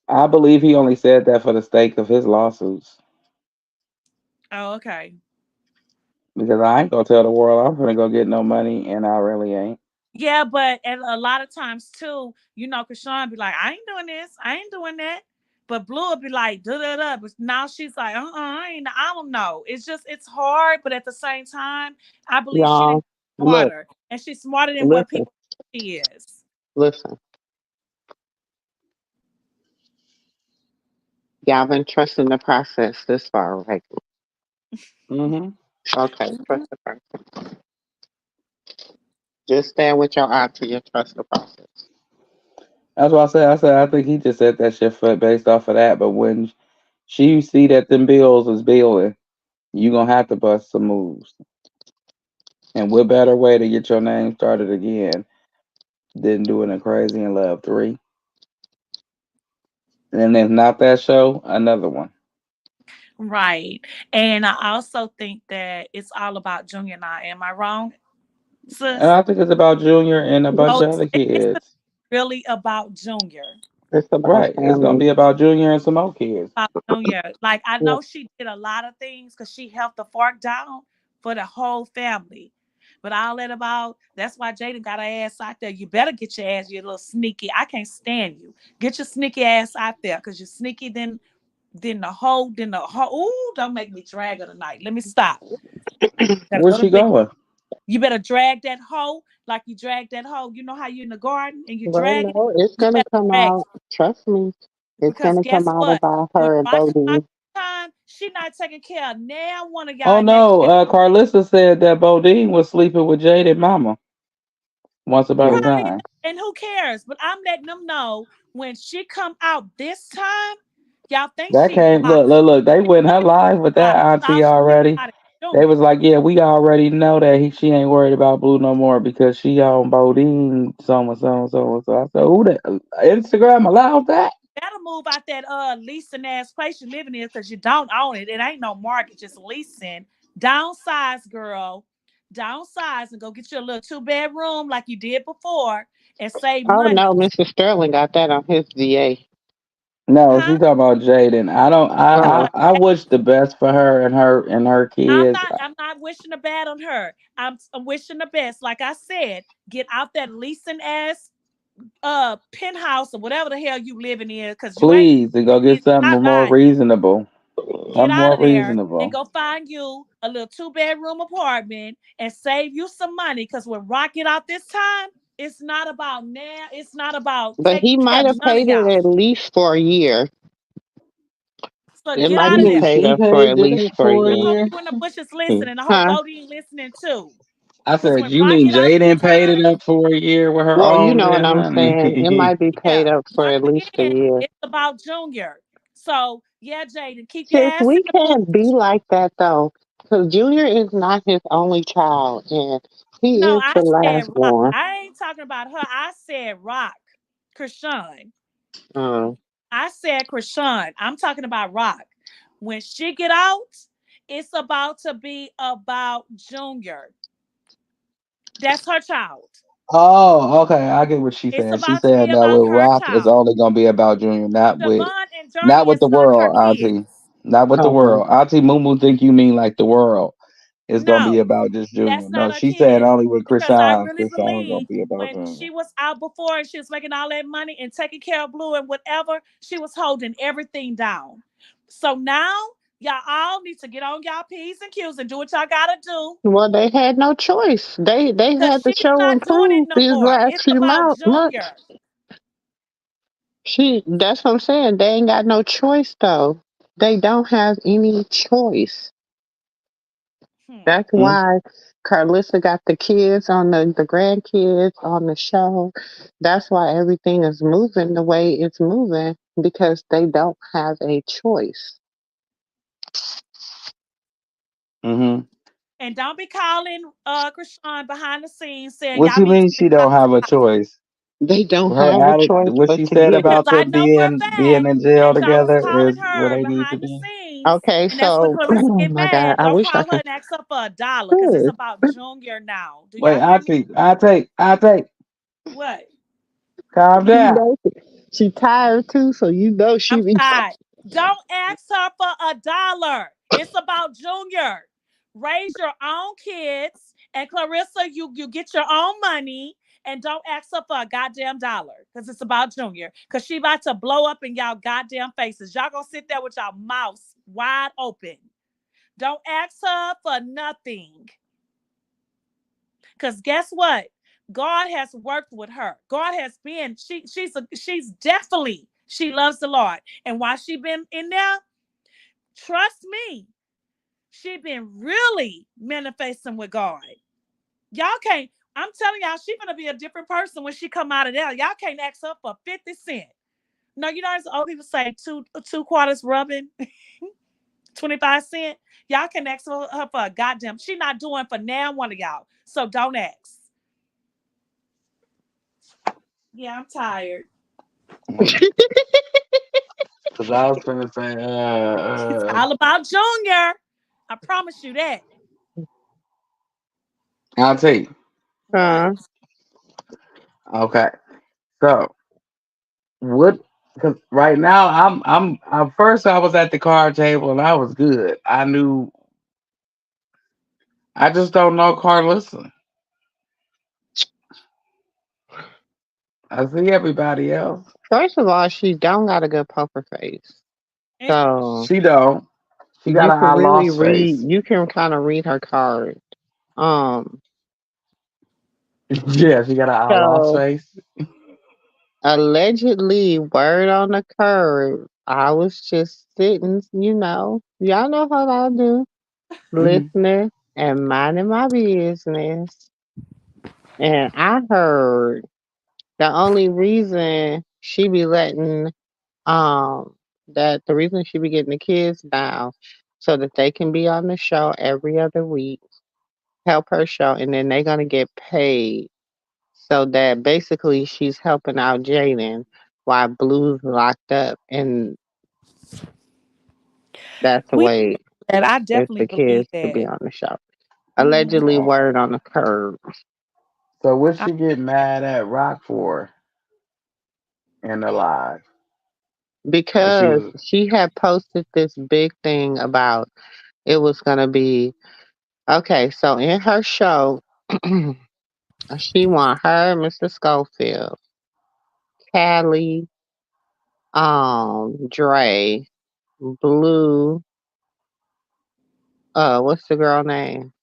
I believe he only said that for the sake of his lawsuits. Oh, okay. Because I ain't gonna tell the world I'm gonna go get no money, and I really ain't. Yeah, but and a lot of times too, Krishan be like, I ain't doing this, I ain't doing that. But Blue will be like, da da da. But now she's like, I don't know. It's hard, but at the same time, I believe she didn't y'all, get look, smarter. And she's smarter than what listen, people think she is. listen. Y'all been trusting the process this far, right? Hmm. Okay, trust the process. Just stand with your auntie and trust the process. That's why I said. I said I think he just said that shit for based off of that. But when she see that them bills is billing, you gonna have to bust some moves. And what better way to get your name started again than doing a Crazy in Love 3? And if not that show, another one. Right. And I also think that it's all about Junior now. Am I wrong, And sis? I think it's about Junior and a bunch Oh, of other it's kids. really about Junior. It's about Right. It's gonna family. be about Junior and some more kids. About Junior. Like I Yeah. know she did a lot of things because she held the fork down for the whole family. But all that about that's why Jaden got her ass out there. You better get your ass, you little sneaky. I can't stand you. Get your sneaky ass out there because you're sneaky then the whole ooh, don't make me drag her tonight. Let me stop. Gotta Where's go to she bed. going? You better drag that hoe like you drag that hoe. You know how you in the garden and you Well, drag it? no, it's You gonna better come drag out. Trust me, it. it's Because gonna come guess out what? about When her and Rocky out Bodie. time, she not taking care of now one of y'all Oh in that no, care. Carlissa said that Bodine was sleeping with Jade mama once upon a Hmm. Right. time. And who cares? But I'm letting them know when she come out this time, y'all think That she came blocked. look, they went her live with that Blocked. All auntie she think already. about is They Junior. was like, yeah, we already know that she ain't worried about Blue no more because she on Bodine, so and so and so and so. I said, who that? Instagram allowed that? Better move out that leasing ass place you living in because you don't own it. It ain't no market, just leasing. Downsize, girl. Downsize and go get you a little 2 bedroom like you did before and save Oh no, money. Mr. Sterling got that on his VA. No, she Huh? talking about Jaden. I don't. Talking about I wish the best for her and her kids. I'm not wishing the bad on her. I'm wishing the best. Like I said, get out that leasing ass penthouse or whatever the hell you living in because you ain't Please, to go get it's something not more buying it. reasonable. Get Something out more of there and reasonable. go find you a little 2 bedroom apartment and save you some money. Because when Rock get out this time, it's not about now. It's not about But he taking care might of have none of paid it y'all. at least for a year. So It get might out of be She there. paid she up for paid at least it for a for a I year. hope year. you in the bushes listening. I hope Huh? Bodie listening too. I Because said, when you Rock mean get out this Jaden paid time, it up for a year with her Well, you own know what damn I'm saying. It money? might be paid yeah. up for Once at least a again, year. it's about Junior. So yeah, Jaden, keep your Sis, ass in we the can't be bush. like that though. Because Junior is not his only child, and he No, is I the said last Rock. one. I ain't talking about her. I said Rock. Krishan. Um, I said Krishan. I'm talking about Rock. When she get out, it's about to be about Junior. That's her child. Oh, okay. I get what she It's said. She about to be said that with about her Rock, it's child. only gonna be about Junior, Siobhan and not Journey with is the not her world, Auntie. kids. Not with the um, world. Auntie Moo think you mean like the world. It's gonna be No, about just Junior. that's not No, her she said kids. only with Because I Krishan. really Krishan gonna believe be about when Junior. she was out before and she was making all that money and taking care of Blue and whatever, she was holding everything down. So now y'all all need to get on y'all P's and Q's and do what y'all gotta do. well, they had no choice. They Cause had to she's show not and doing it prove no these more. last It's few about months. Junior. That's what I'm saying. They ain't got no choice though. They don't have any choice. Hmm. That's why Carlissa got the kids on the grandkids on the show. That's why everything is moving the way it's moving because they don't have a choice. Mm-hmm. And don't be calling Krishan behind the scenes saying What y'all you need to mean take she y'all don't have a time. choice? They don't Her have a attitude, choice what but she to said get it. Because about I them know for a being fact in jail that y'all was together calling is where her they need to behind the be. scenes. Okay, And that's when so Clarissa oh get my God, mad. I Go wish I call her could. and ask her for $1 because it's Good. about Junior now. Do Wait, y'all hear me? I take, What? calm You down. know she tired too, so you know I'm she be. tired. Don't ask her for $1. It's about Junior. Raise your own kids. And Clarissa, you get your own money and don't ask her for a goddamn dollar because it's about Junior. Because she about to blow up in y'all goddamn faces. Y'all gonna sit there with y'all mouths wide open. Don't ask her for nothing. Because guess what? God has worked with her. God has been, she's definitely She loves the Lord. And while she been in there, trust me, she been really manifesting with God. Y'all can't, I'm telling y'all, she gonna be a different person when she come out of there. Y'all can't ask her for 50 cents. No, you know, as old people say, two quarters rubbing, 25 cents. Y'all can ask her for a goddamn. She not doing for now one of y'all. So don't ask. Yeah, I'm tired. Because I was gonna say, It's all about Junior. I promise you that. Auntie. What? Huh? Okay, so what? Because right now at first I was at the card table and I was good. I knew. I just don't know Carlissa. I see everybody else. First of all, she don't got a good poker face. And So She don't. She got you a can high really loss read, face. you can kind of read her card. Um, Yeah, she got a high loss so face. allegedly, word on the curb, I was just sitting, y'all know how I do, Hmm. listening and minding my business. And I heard the only reason she be letting, that the reason she be getting the kids now so that they can be on the show every other week, help her show, and then they're gonna get paid. So that basically she's helping out Jaden while Blue's locked up, and that's the we way that I if definitely the believe kids could be that. on the show. Mhm. Allegedly, Oh, word on the curb, so what I, she get mad at Rock for in the live? Cause she because was. she had posted this big thing about it was gonna be okay. So in her show, she want her, Mr. Schofield, Callie, Dre, Blue, what's the girl name?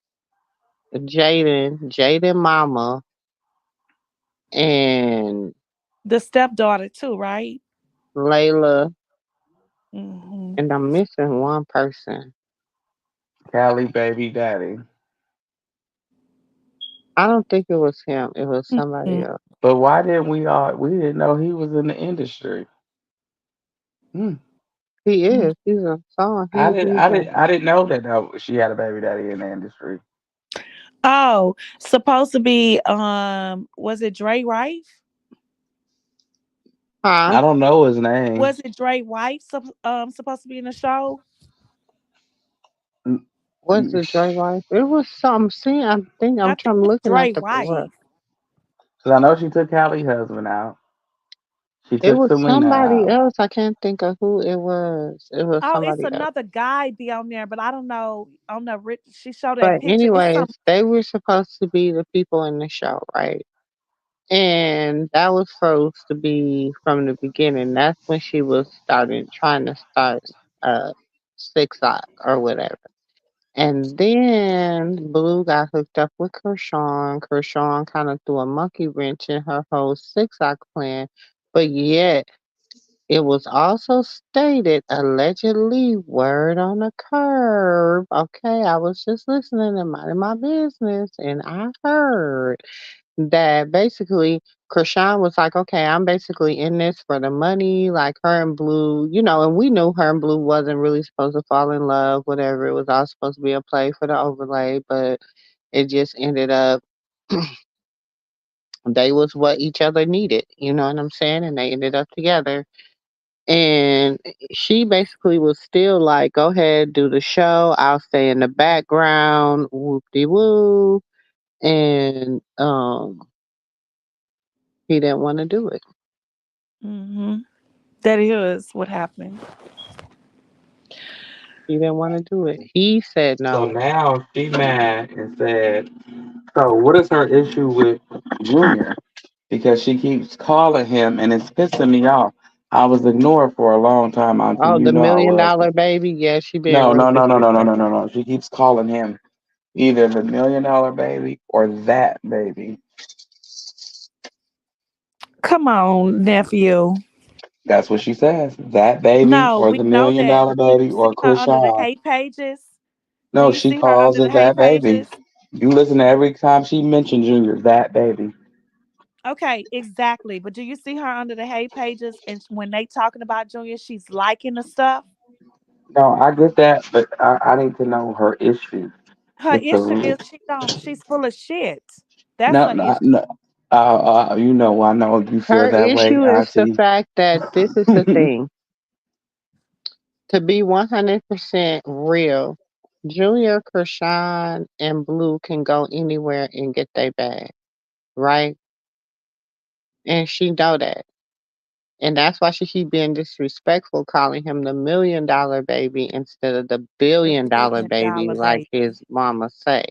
Jaden Mama, and the stepdaughter too, right? Layla, Hmm. and I'm missing one person. Cali baby daddy. I don't think it was him. It was somebody Hmm. else. But why didn't we all? We didn't know he was in the industry. Hmm. He is. He's a song. I didn't. He's I a didn't. I didn't know that she had a baby daddy in the industry. Oh, supposed to be was it Dre wife? huh? I don't know his name. Was it Dre wife supposed to be in the show? Mm, Was mm, it Dre Life? It was some. See, I think I'm I think trying it's looking at Dre the what. wife. Cause I know she took Callie's husband out. She It took was Selena somebody out. else. I can't think of who it was. It was Oh, it's somebody else. another guy be on there, but I don't know. On the she showed that But picture. It's some. anyways, they were supposed to be the people in the show, right? And that was supposed to be from the beginning. That's when she was starting trying to start uh Six Sock or whatever. And then Blue got hooked up with Kershawn. Kershawn kind of threw a monkey wrench in her whole Six Sock plan. But yet it was also stated, allegedly, word on the curb. Okay, I was just listening and minding my business, and I heard that basically Krishan was like, okay, I'm basically in this for the money. Like her and Blue, and we knew her and Blue wasn't really supposed to fall in love, whatever. It was all supposed to be a play for the overlay, but it just ended up they was what each other needed. You know what I'm saying? And they ended up together. And she basically was still like, go ahead, do the show. I'll stay in the background, whoop de woo. And he didn't want to do it. Hmm. That is what happened. He didn't want to do it. He said So no. now she mad and said, "So what is her issue with Junior? Because she keeps calling him and it's pissing me off. I was ignored for a long time, Auntie. Oh, You the know I million was. dollar baby? Yeah, she being No, real no, no, no, no, no, no, no, disrespectful. no. She keeps calling him either the $1 million baby or that baby. Come on, nephew. That's what she says. That baby No, or we the know million that. dollar But do you baby see or her under the Krishan. hate pages? Do No, you she see her calls under the it hate that baby. pages? You listen to every time she mentions Junior, that baby. Okay, exactly. But do you see her under the hate pages? And when they talking about Junior, she's liking the stuff. No, I get that, but I need to know her issue. Her It's issue the is she's full of shit. That's no, her no, issue. no. You know, I know you feel Her that way, issue is the Auntie. fact that this is the thing. To be 100% real, Junior, Krishan, and Blue can go anywhere and get their bag, right? And she know that. And that's why she keep being disrespectful, calling him the $1 million baby instead of the The $1 billion billion baby, dollar like baby. his mama say.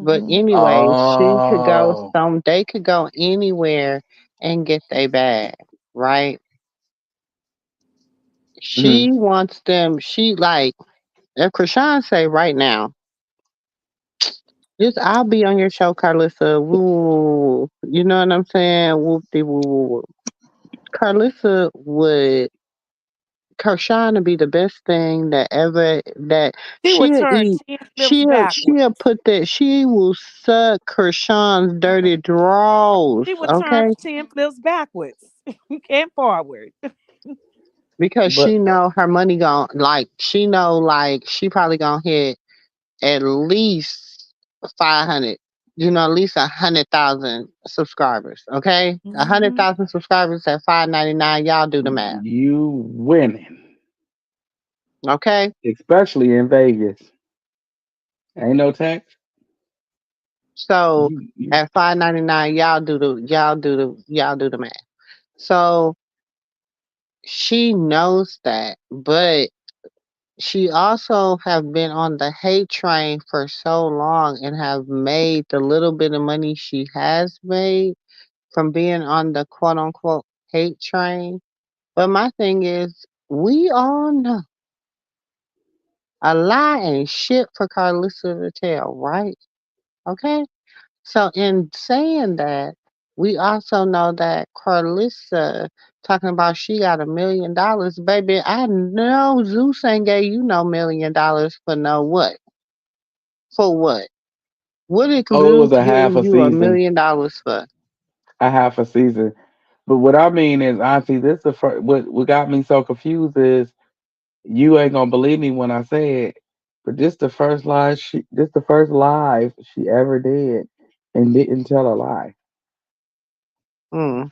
But Hmm. anyway, Oh. they could go anywhere and get their bag, right? Mm, She wants them. She like if Krishan say right now, just I'll be on your show, Carlissa. Woo, woo, woo, woo. You know what I'm saying? Whoopty woo, woo, woo. Carlissa would Krishan to be the best thing that ever that She would she'll turn eat. 10 flips She'll backwards. put that she will suck Krishan's dirty draws, She would turn okay? 10 flips backwards and forward. Because but she know her money gon' like she know like she probably gonna hit at least 500, at least 100,000 subscribers. Okay, a hundred Hmm. thousand subscribers at 5.99. Y'all do the math. you winning, Okay, especially in Vegas. Ain't no tax. so You at 5.99, y'all do the math. So she knows that, but she also have been on the hate train for so long and have made the little bit of money she has made from being on the quote unquote hate train. But my thing is, we all know a lie ain't shit for Carlissa to tell, right? Okay? So, in saying that, we also know that Carlissa talking about she got $1 million. Baby, I know Zeus ain't gave you no $1 million for no what? For what? What did oh, it was Zeus a give half a you a season, million dollars for? a half a season. But what I mean is, Auntie, this the first. What got me so confused is you ain't gonna believe me when I say it, but this the first live she ever did and didn't tell a lie. Hmm.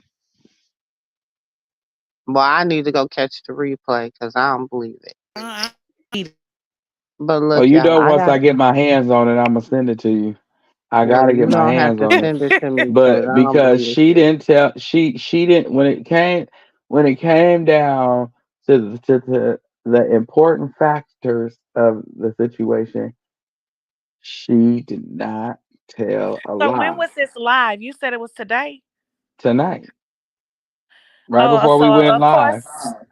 Well, I need to go catch the replay because I don't believe it. I need it. But Oh, look, you y'all, know, I once got. I get my hands on it, I'm gonna send it to you. I Well, gotta get you my don't have hands to on it. send it to me because But I don't because believe it she shit. didn't tell, she didn't when it came down to the important factors of the situation, she did not tell a So when lie was this live? You said it was today. tonight, right Oh, before we so went of course, live.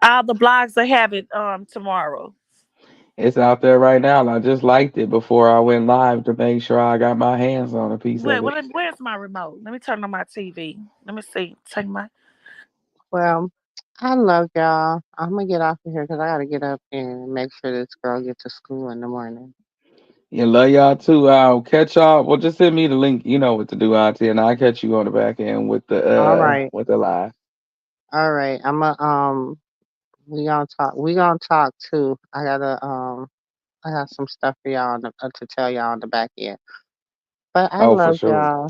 all the blogs will have it tomorrow. It's out there right now, and I just liked it before I went live to make sure I got my hands on a piece Wait, of it. where's my remote? Let me turn on my TV. Let me see. Take my. Well, I love y'all. I'm gonna get off of here because I gotta get up and make sure this girl get to school in the morning. Yeah, love y'all too. I'll catch y'all. Well, just send me the link. You know what to do, Auntie, and I'll catch you on the back end All right, with the live. all right. I'm gonna we gonna talk. We gonna talk too. I got some stuff for y'all to tell y'all on the back end. But I Oh, for love sure. y'all,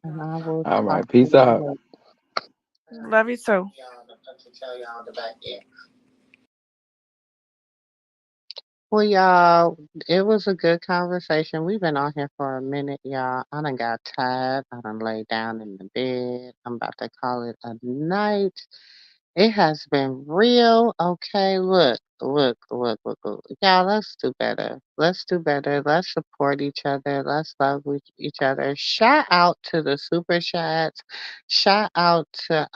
and I will All talk right. to Peace y'all out. later. Love you too. Well, y'all, it was a good conversation. We've been on here for a minute, y'all. I done got tired. I done laid down in the bed. I'm about to call it a night. It has been real. Okay, look. Y'all, let's do better. Let's do better. Let's support each other. Let's love each other. Shout out to the super chats. Shout out to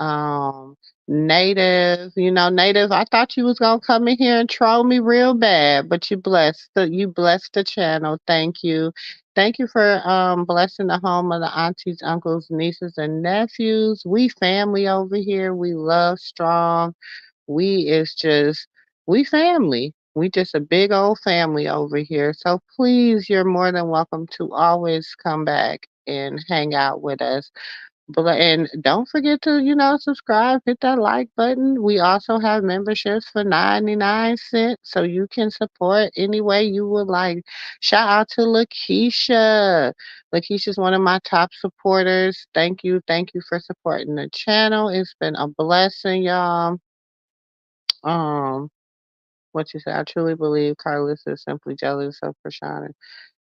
Native. Native, I thought you was gonna come in here and troll me real bad, but you blessed the channel. Thank you. Thank you for blessing the home of the aunties, uncles, nieces, and nephews. We family over here. We love strong. We is just we family. We just a big old family over here. So please, you're more than welcome to always come back and hang out with us. But and don't forget to, subscribe, hit that like button. We also have memberships for 99 cents, so you can support any way you would like. Shout out to Lakeisha. Lakeisha's one of my top supporters. Thank you for supporting the channel. It's been a blessing, y'all. Um, what you say? I truly believe Carlos is simply jealous of Prashana.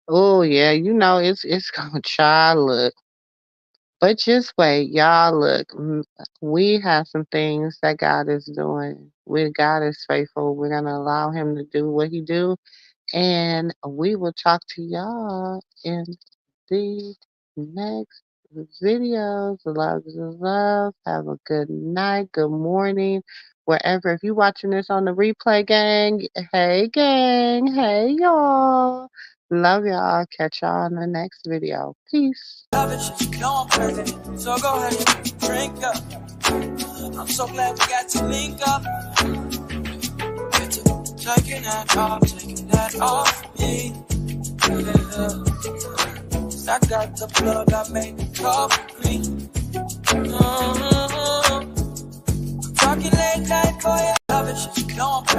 Oh yeah, it's gonna try. Look. But just wait, y'all. Look, we have some things that God is doing. God is faithful. We're gonna allow Him to do what He do, and we will talk to y'all in the next videos. Love is love. Have a good night, good morning, wherever. If you're watching this on the replay, gang, hey y'all. Love y'all. Catch y'all in the next video. Peace. Love it, you know I'm perfect. So go ahead, drink up. I'm so glad we got to link up. Get to taking that off me. Yeah. I got the plug, I made the coffee. Talking late night for you. Love it, you know I'm perfect.